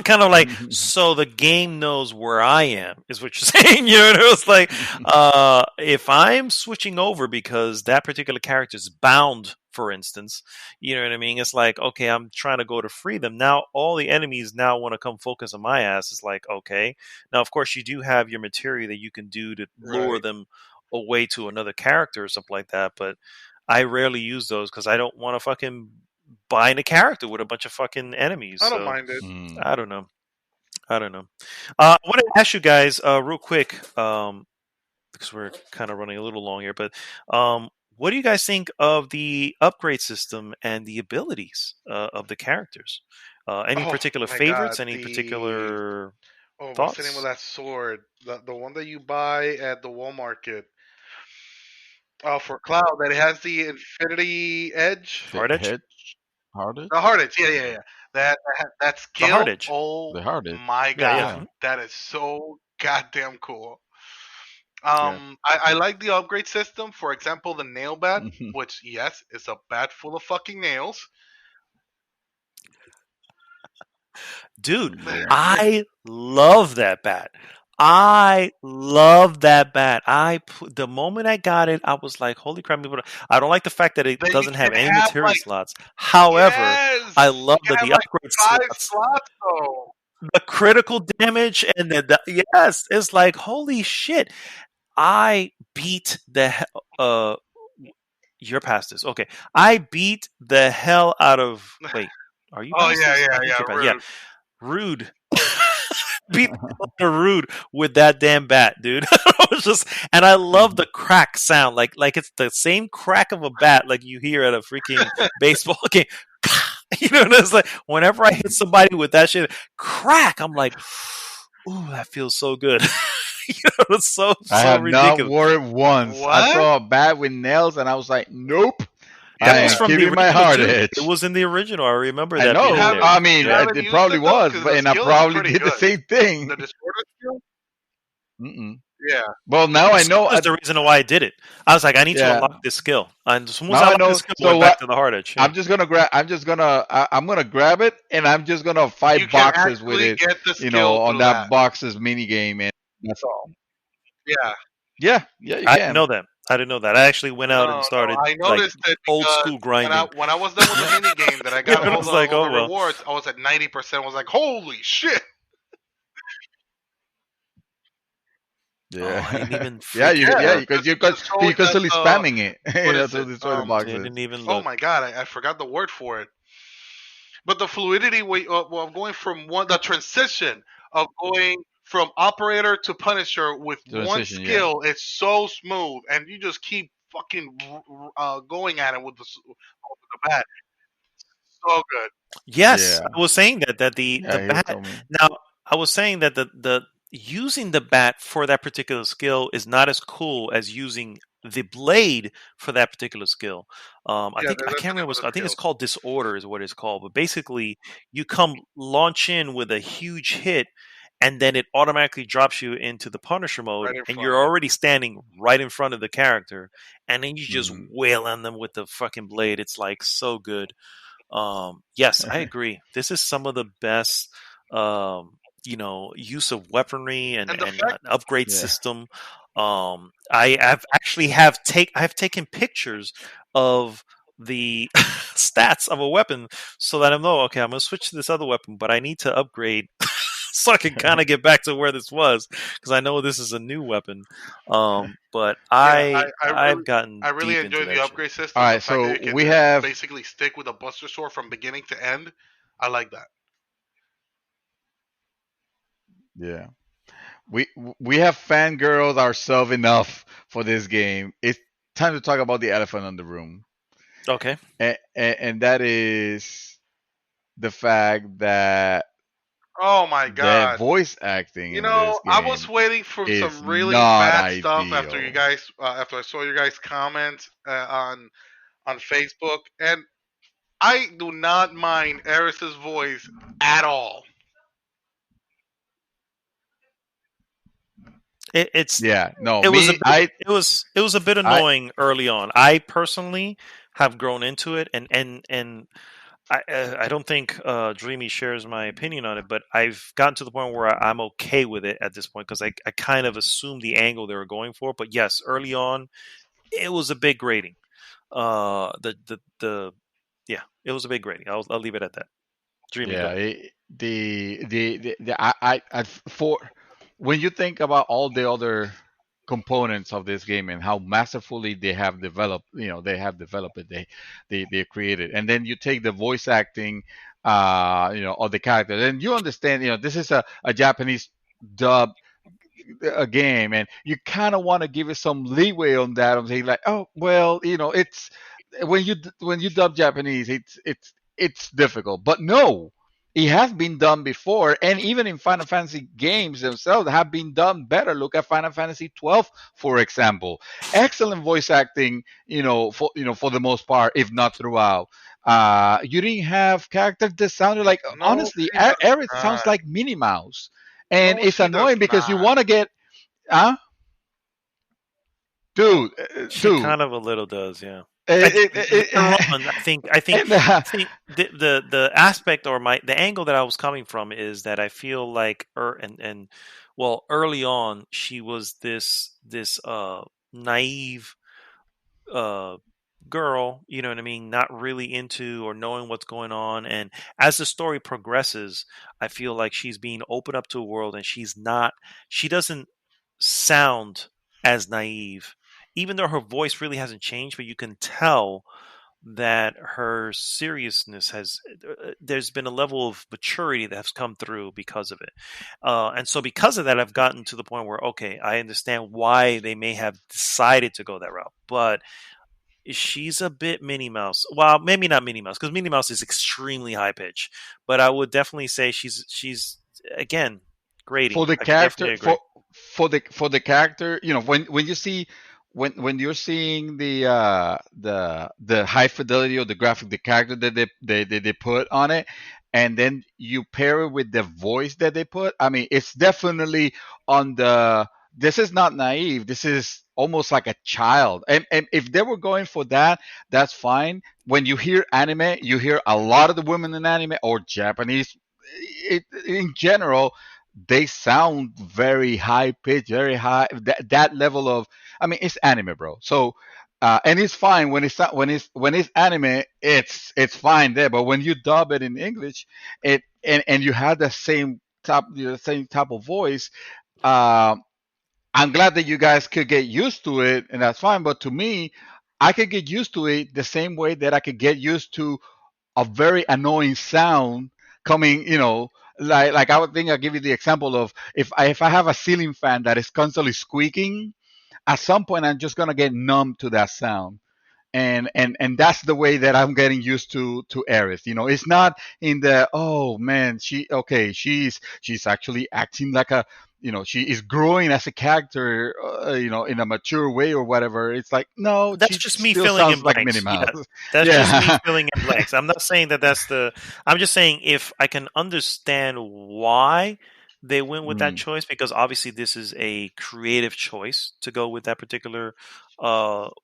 Kind of like, so the game knows where I am, is what you're saying. It's like, if I'm switching over because that particular character is bound, for instance, you know what I mean? It's like, okay, I'm trying to go to free them. Now, all the enemies now want to come focus on my ass. It's like, okay. Now, of course, you do have your materia that you can do to lure Right. them away to another character or something like that, but I rarely use those because I don't want to fucking bind a character with a bunch of fucking enemies. I don't So mind it. I don't know. I don't know. I want to ask you guys real quick, because we're kind of running a little long here, but what do you guys think of the upgrade system and the abilities of the characters? Any Oh particular my god, favorites? Any particular what's the name of thoughts? that sword? The one that you buy at the Wall Market. Oh, for Cloud, that it has the Infinity Edge. The Hard edge? hedge, hard edge, The Hard Edge, yeah. That The hard skill. edge. Oh the hard edge. my Yeah, yeah. god, Yeah. that is so goddamn cool. Yeah. I like the upgrade system. For example, the nail bat, which yes, is a bat full of fucking nails. Dude, Yeah. I love that bat. I love that bat. The moment I got it, I was like, "Holy crap!" I don't like the fact that it Then you doesn't have can any have materia like slots. However, yes, I you love can that have the like upgrade 5 slots, slots though. the critical damage, and yes, it's like holy shit. I beat the you're past this. Okay, I beat the hell out of. Wait, are you Oh past this? I think yeah, you're past. Yeah, rude. rude. Beat the rude with that damn bat, dude. I was just, and I love the crack sound, like it's the same crack of a bat like you hear at a freaking baseball game. And it's like whenever I hit somebody with that shit, crack. I'm like, ooh, that feels so good. It's so I so have not ridiculous. wore it once. I What? saw a bat with nails, and I was like, "Nope, That I was am from the keeping my original hard too. edge." It was in the original. I remember I that know. being in there. I mean, You Yeah. haven't it used probably it though, was, because but the and I skill is probably pretty did the good. same thing. The disorder skill. Mm-mm. Yeah. Well, now The I skill know. is the reason why I did it. I was like, I need to Yeah, unlock this skill. And as soon as now I I unlocked this know. skill, I So went back what? to the hard edge. Yeah. I'm just gonna grab. I'm gonna grab it, and I'm just gonna You fight can boxes with actually it. get the skill On through that that. boxes mini game, and that's all. Yeah. Yeah, yeah, you I didn't can. know that. I didn't know that. I actually went out and No, started I like noticed it old because school grinding. when I was done with the Yeah. mini game that I got It all was the like, all oh the well. rewards, I was at 90%. I was like, holy shit! Oh, I didn't Yeah, even yeah, freaking yeah, look. because you're Just showing that constantly spamming it. what is To it? destroy the I boxes. didn't even Oh look. my god, I forgot the word for it. But the fluidity of going from the transition of going from operator to punisher with one Transition, yeah. skill, it's so smooth, and you just keep fucking going at it with the bat. So good. Yes, Yeah, I was saying that the yeah, he bat. told me. Now I was saying that the using the bat for that particular skill is not as cool as using the blade for that particular skill. I Yeah, think I that's can't the remember. name of I the think it's skill. called disorder is what it's called. But basically, you come launch in with a huge hit, and then it automatically drops you into the Punisher mode, Right in and front you're of already standing right in front of the character, and then you just Mhm. wail on them with the fucking blade. It's like so good. Yes, I agree. This is some of the best, use of weaponry and, And the and fact, an upgrade system. I've taken pictures of the stats of a weapon so that I know, okay, I'm gonna switch to this other weapon, but I need to upgrade so I can kind of get back to where this was because I know this is a new weapon. But yeah, I've gotten I really deep into enjoy the that shit. upgrade All system. The right, fact that so you can we just have basically stick with a Buster Sword from beginning to end. I like that. yeah. We we have fangirled ourselves enough for this game. It's time to talk about the elephant in the room, Okay. and that is the fact that Oh my the god. voice acting You in this know, I was game waiting for is some really not bad stuff after you ideal. guys, after I saw your guys' comments on Facebook, and I do not mind Eris's voice at all. It's Yeah, no, it was a me, bit it was a bit I, annoying early on. I personally have grown into it, and I don't think Dreamy shares my opinion on it, but I've gotten to the point where I'm okay with it at this point because I kind of assumed the angle they were going for. But yes, early on, it was a big grating. The yeah, it was a big grating. I'll leave it at that. Dreamy, go yeah, ahead. for when you think about all the other components of this game and how masterfully they have developed, they have developed it, they created, and then you take the voice acting, of the character, then you understand, this is a Japanese dub a game, and you kind of want to give it some leeway on that. I'm saying like, oh well, it's when you dub Japanese, it's difficult, but no. It has been done before, and even in Final Fantasy games themselves have been done better. Look at Final Fantasy 12, for example. Excellent voice acting, for the most part, if not throughout. You didn't have characters that sounded like, No, honestly, she does Aerith sounds not. like Minnie Mouse, and No, it's she does annoying because you not. want to get, huh, No. dude, She dude. kind of a little does, yeah. I It, think it, later it, on, I and think the aspect or the angle that I was coming from is that I feel like well, early on she was this naive uh girl, you know what I mean, not really into or knowing what's going on, and as the story progresses, I feel like she's being opened up to a world and she doesn't sound as naive, even though her voice really hasn't changed, but you can tell that her seriousness there's been a level of maturity that has come through because of it. And so because of that, I've gotten to the point where, okay, I understand why they may have decided to go that route, but she's a bit Minnie Mouse. Well, maybe not Minnie Mouse because Minnie Mouse is extremely high pitch, but I would definitely say she's again for grading. the I could character, definitely agree. for the character, when you see, when you're seeing the high fidelity of the graphic, the character that they put on it, and then you pair it with the voice that they put, I mean, it's definitely on the, this is not naive, this is almost like a child, and if they were going for that, that's fine. When you hear anime, you hear a lot of the women in anime or Japanese, in general, they sound very high pitched, very high. That level of, I mean, it's anime, bro. So, and it's fine when it's not, when it's anime, it's fine there. But when you dub it in English, and you have the same type of voice. Uh, I'm glad that you guys could get used to it, and that's fine. But to me, I could get used to it the same way that I could get used to a very annoying sound coming, like I would think I'll give you the example of, if I have a ceiling fan that is constantly squeaking, at some point I'm just gonna get numb to that sound. And that's the way that I'm getting used to Aerith. It's not in the, oh man, she's actually acting like a, she is growing as a character, in a mature way or whatever. It's like, no, That's she just me still filling in sounds like Minnie blanks. Mouse. Yeah, that's just me Yeah. filling in blanks. I'm not saying that that's the. I'm just saying if I can understand why they went with that choice because obviously this is a creative choice to go with that particular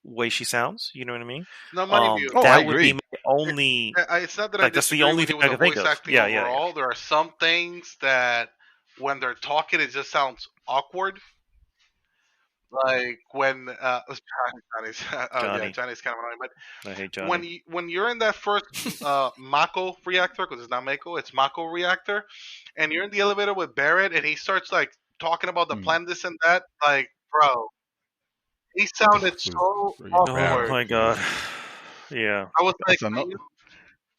way she sounds. You know what I mean? No, mind you, Oh, I That would be agree. my only. it's not that I Like that's the disagree only with thing you with I the can think voice of. acting Yeah, yeah, yeah. overall. There are some things that when they're talking, it just sounds awkward. Like when Johnny's, oh yeah, Johnny, Johnny's kind of annoying. I hate But Johnny. when you're in that first Mako reactor, because it's not Mako, it's Mako reactor, and you're in the elevator with Barrett, and he starts like talking about the plan, this and that, like bro, he sounded so Freaking Oh Barrett, awkward. my dude. god. Yeah. I was like, It's a no.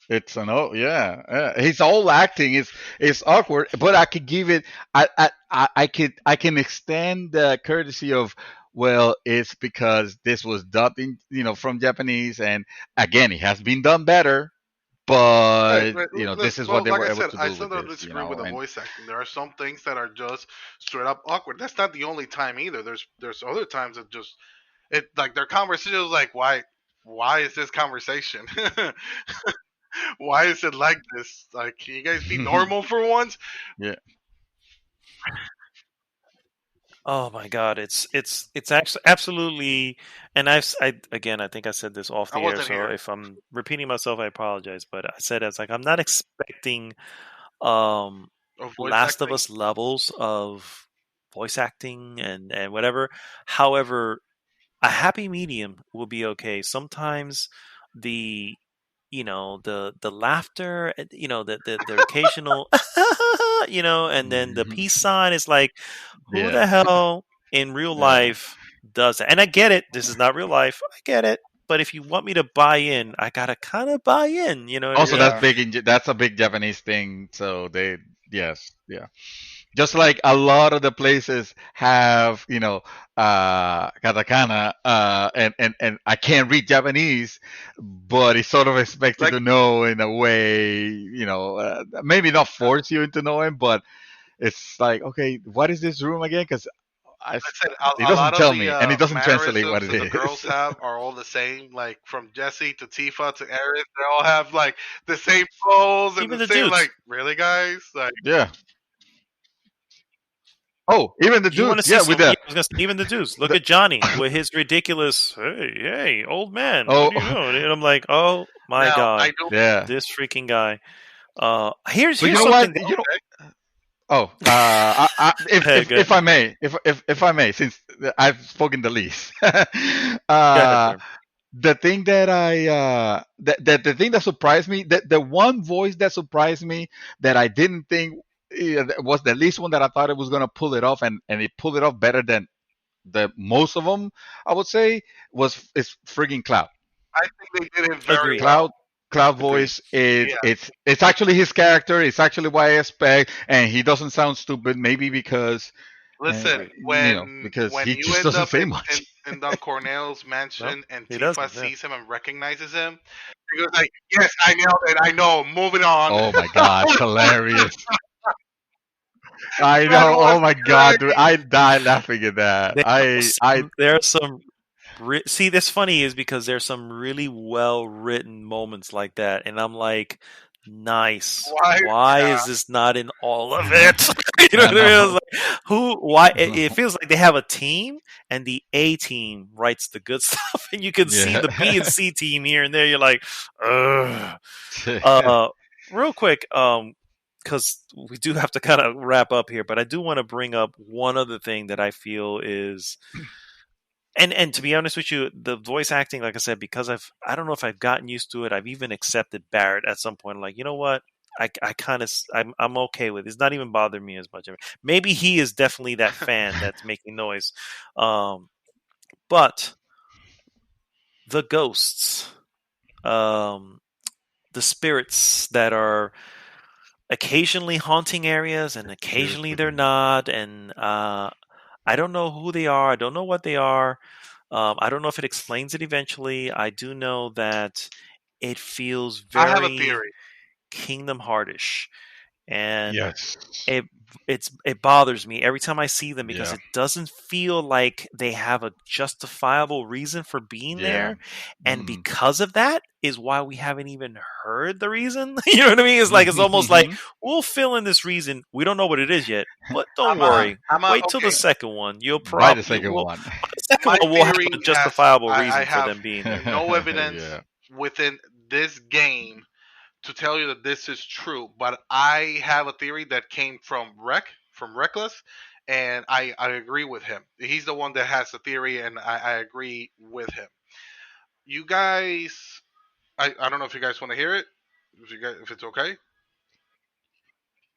It's a no. Yeah, his whole acting is awkward. But I could give it. I can extend the courtesy of. Well, it's because this was dubbed in, from Japanese, and again, it has been done better. right, But right. this is Well, what they like were I able said, to I do still with don't this, disagree with the and voice acting. There are some things that are just straight up awkward. That's not the only time either. There's other times that just it like their conversation is like why is this conversation? Why is it like this? Like, can you guys be normal for once? yeah, Oh my god. It's actually absolutely. And I think I said this off I the air. wasn't So here. if I'm repeating myself, I apologize. But I said it's like I'm not expecting um Of voice Last of acting. Us levels of voice acting and whatever. However, a happy medium will be okay. Sometimes the the laughter, the occasional and then the peace sign is like, who yeah, the hell in real yeah. life does that? And I get it. This is not real life. I get it. But if you want me to buy in, I gotta kind of buy in. You know what I Also, mean? that's Yeah. big. That's a big Japanese thing. So yes, yeah. Just like a lot of the places have, katakana, and I can't read Japanese, but it's sort of expected Like to know in a way, maybe not force you into knowing, but it's like, okay, what is this room again? Because I said, it a lot doesn't of tell the me, and it doesn't translate what mannerisms it that the girls is. have are all the same. Like from Jesse to Tifa to Aerith, they all have like the same pose and Even the the same. dudes. Like, really, guys? Like, Yeah. Oh, even the You want dudes. to see Yeah, with some? Yeah, I was gonna say, even the dudes. Look the at Johnny with his ridiculous, hey, old man, what oh, do you know? And I'm like, oh my now I god, do. yeah. this freaking guy. Here's But you here's know what? something. That, Oh, good. if I may, if I may, since I've spoken the least, Go ahead, uh, sir. the thing that the thing that surprised me, the one voice that surprised me that I didn't think was the least one that I thought it was gonna pull it off, and it pulled it off better than the most of them, I would say, is frigging Cloud. I think they did it very Agreed. well. Cloud Cloud Agreed. voice is Yeah. it's actually his character. It's actually what I expect, and he doesn't sound stupid. Maybe because Listen, Agreed. because when he you just end doesn't up say in, much. in Don Cornell's No, mansion and he Tifa doesn't. Yeah. sees him and recognizes him, he goes like, "Yes, I nailed it. I know. Moving on." Oh my god, it's hilarious! I That know. was Oh my god, dude, great. I died laughing at that. There are some. See, this funny is because there's some really well written moments like that, and I'm like, nice. Why? Why Yeah. is this not in all of it? You know I what I mean? I was know. like, who? Why? It feels like they have a team, and the A team writes the good stuff, and you can see Yeah. the B and C team here and there. You're like, ugh. Uh, real quick, because we do have to kind of wrap up here, but I do want to bring up one other thing that I feel is, and to be honest with you, the voice acting, like I said, because I don't know if I've gotten used to it. I've even accepted Barrett at some point. I'm like, you know what? I kind of I'm okay with it. It's not even bothering me as much. Maybe he is definitely that fan that's making noise, but the ghosts, the spirits that are occasionally haunting areas and occasionally they're not, and I don't know who they are. I don't know what they are. I don't know if it explains it eventually. I do know that it feels I have a very theory. Kingdom Heartish, and Yes. it bothers me every time I see them because it doesn't feel like they have a justifiable reason for being there, and because of that is why we haven't even heard the reason. You know what I mean? It's like it's almost like we'll fill in this reason. We don't know what it is yet, but don't worry. Wait till the second one. You'll probably the second one. The second one will have a justifiable reason for them being there. No evidence within this game to tell you that this is true, but I have a theory that came from Reckless, and I agree with him. He's the one that has the theory, and I agree with him. You guys, I don't know if you guys want to hear it, if it's okay.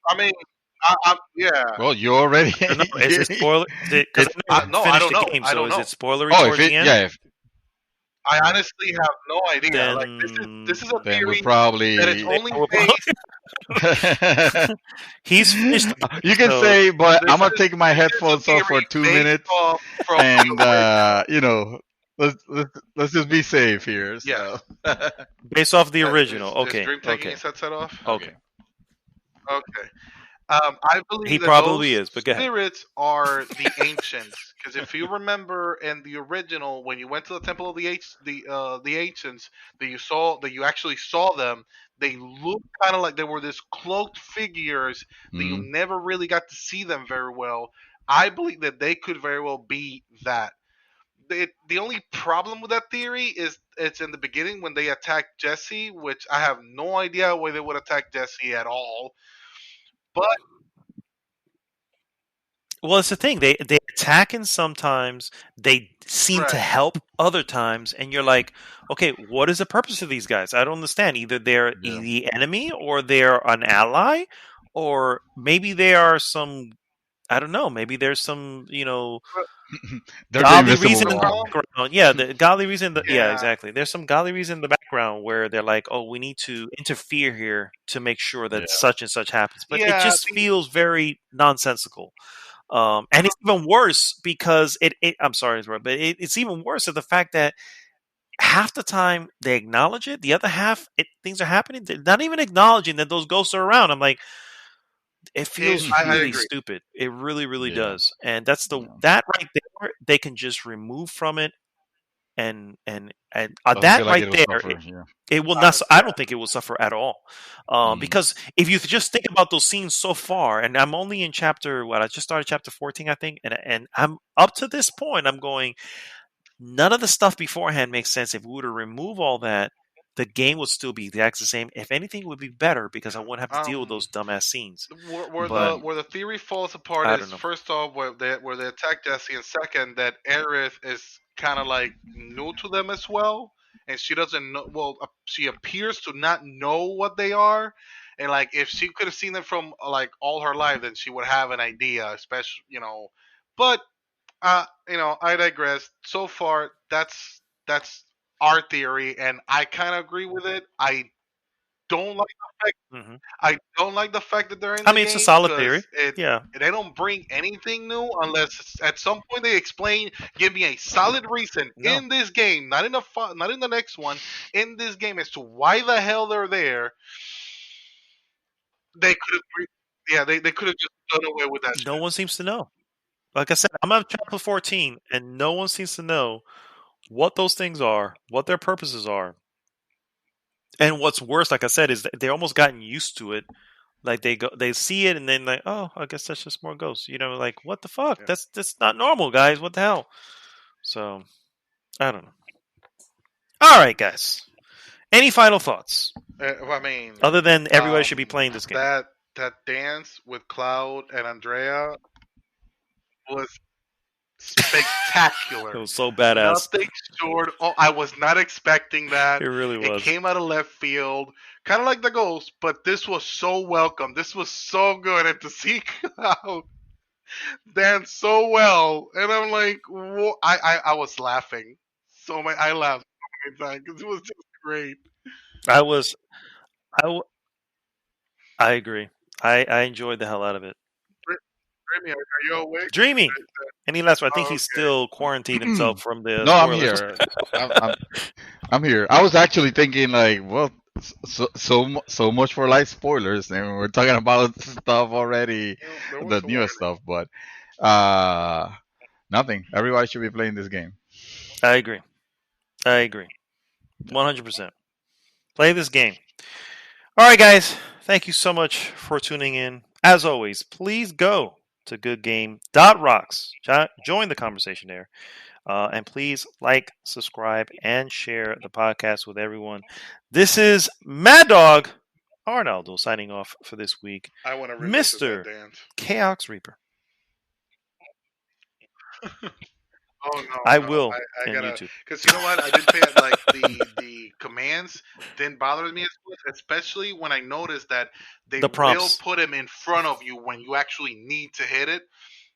I mean, yeah. Well, you already. Is it spoiler? Because I don't know. I don't know. Is it spoilery towards the end? Yeah. I honestly have no idea. Then, like this is a theory probably that it's only based. He's finished. You can say, but I'm gonna take my headphones off for 2 minutes, and let's just be safe here. So. Yeah. Based off the original. Is Dream taking his headset off? Okay. I believe he that probably those is, but go ahead. spirits are the ancients. Because if you remember in the original, when you went to the temple of the ancients, that you actually saw them, they looked kind of like they were this cloaked figures that you never really got to see them very well. I believe that they could very well be that. The only problem with that theory is it's in the beginning when they attack Jesse, which I have no idea why they would attack Jesse at all. But well, it's the thing. They attack, and sometimes they seem to help other times, and you're like, okay, what is the purpose of these guys? I don't understand. Either they're the enemy, or they're an ally, or maybe they are some. I don't know. Maybe there's some, godly reason in the background. Yeah, the godly reason. Yeah, exactly. There's some godly reason in the background where they're like, "Oh, we need to interfere here to make sure that such and such happens." But it just feels very nonsensical. And it's even worse because I'm sorry, but it's even worse of the fact that half the time they acknowledge it, the other half things are happening. They're not even acknowledging that those ghosts are around. I'm like. It feels really stupid. It really, really does. And that's that right there. They can just remove from it, and that right there, it will not. I don't think it will suffer at all, because if you just think about those scenes so far, and I'm only in chapter I just started chapter 14, I think, and I'm up to this point. I'm going. None of the stuff beforehand makes sense. If we were to remove all that, the game would still be the exact same. If anything, it would be better because I wouldn't have to deal with those dumbass scenes. Where the theory falls apart is first off where they attack Jesse, and second that Aerith is kind of like new to them as well, and she doesn't know. Well, she appears to not know what they are, and like if she could have seen them from like all her life, then she would have an idea, especially But I digress. So far, that's our theory, and I kind of agree with it. I don't like the fact. I don't like the fact that they're in. It's a solid theory. They don't bring anything new unless at some point they explain. Give me a solid reason in this game, not in the next one, in this game as to why the hell they're there. They could have, they could have just done away with that. No one seems to know. Like I said, I'm on chapter 14, and no one seems to know what those things are, what their purposes are. And what's worse, like I said, is that they almost gotten used to it. Like they see it, and then like, oh, I guess that's just more ghosts. Like what the fuck? Yeah. That's not normal, guys. What the hell? So, I don't know. All right, guys. Any final thoughts? Other than everybody should be playing this game. That dance with Cloud and Andrea was spectacular. It was so badass. Nothing short. Oh, I was not expecting that. It really was. It came out of left field, kind of like the Ghost, but this was so welcome. This was so good, and to see Cloud dance so well, and I'm like, whoa, I was laughing so much. I laughed so many times because it was just great. I agree. I enjoyed the hell out of it. Dreamy, are you awake? Dreamy. Any last one? I think he's still quarantined himself from the. No, I'm here. I'm here. I was actually thinking, like, well, So much for light spoilers. And we're talking about stuff already, the newest stuff, but nothing. Everybody should be playing this game. I agree. 100%. Play this game. All right, guys. Thank you so much for tuning in. As always, please go to goodgame.rocks. Join the conversation there. And please like, subscribe, and share the podcast with everyone. This is Mad Dog Arnaldo signing off for this week. I want to Mr. Chaos Reaper. Oh no! I will. I in gotta, YouTube. because you know what? I didn't pay like the commands didn't bother me as much, especially when I noticed that they The will prompts. put them in front of you when you actually need to hit it.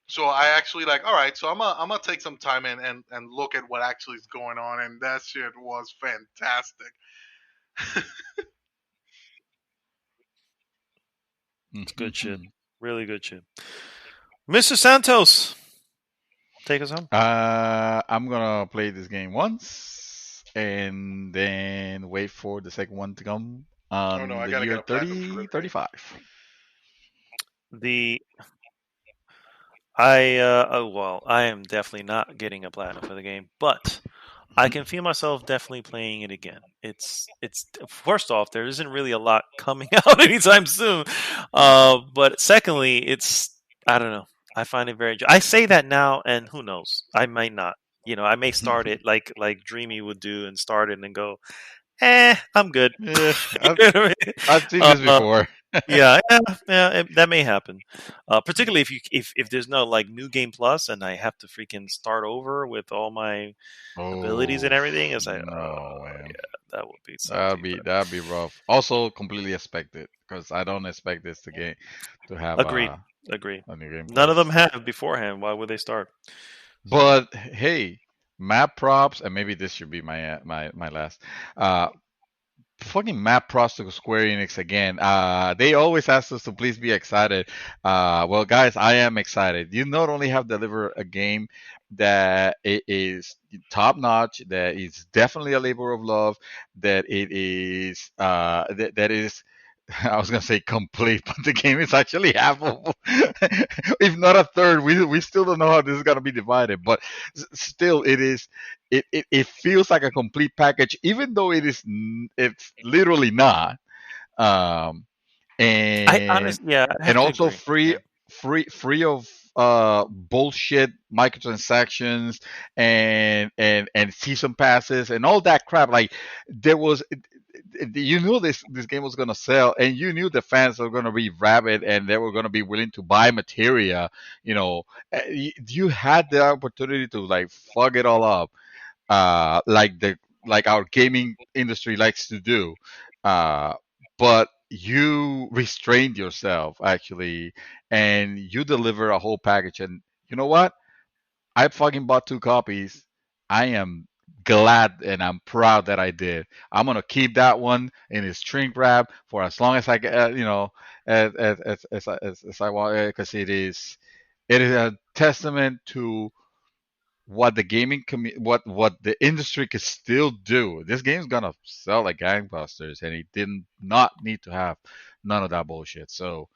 So I actually like, all right, so I'm gonna take some time and look at what actually is going on, and that shit was fantastic. It's good shit. Really good shit. Mr. Santos, take us home. I'm gonna play this game once and then wait for the second one to come on I the gotta year get a platinum for it. 3035. I am definitely not getting a platinum for the game, but I can feel myself definitely playing it again. It's first off, there isn't really a lot coming out anytime soon. But secondly, I don't know. I find it very. I say that now, and who knows? I might not. I may start it like Dreamy would do, and start it and then go, I'm good. Yeah, I've seen this before. yeah, that may happen. Particularly if there's no like new game plus, and I have to freaking start over with all my abilities and everything. It's like, man. Yeah, that would be something. That'd be rough. Also, completely expected because I don't expect this to have Agreed. a new game. None of them have beforehand. Why would they start? But hey, map props, and maybe this should be my last. Fucking map props to Square Enix again. They always ask us to please be excited. Well, guys, I am excited. You not only have delivered a game that it is top notch, that is definitely a labor of love, that it is that is. I was gonna say complete, but the game is actually half of, if not a third. We still don't know how this is gonna be divided, but still, it is. It feels like a complete package, even though it's literally not. And I honestly, I have and to also agree. free of bullshit microtransactions and season passes and all that crap. Like there was, you knew this game was gonna sell, and you knew the fans were gonna be rabid and they were gonna be willing to buy materia. You had the opportunity to like fuck it all up, like our gaming industry likes to do. But you restrained yourself actually, and you deliver a whole package. And you know what? I fucking bought 2 copies. I am glad and I'm proud that I did. I'm gonna keep that one in its shrink wrap for as long as I can, as I want, because it is a testament to what the gaming what the industry could still do. This game's gonna sell like gangbusters, and it did not need to have none of that bullshit. So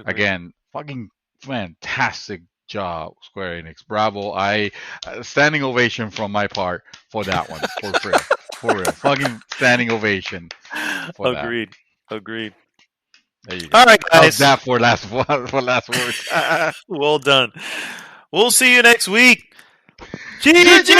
again, fucking fantastic job, Square Enix. Bravo! Standing ovation from my part for that one, for real, for real. Fucking standing ovation for that. Agreed. There you go. All right, guys. How's that for last words? Well done. We'll see you next week. GG!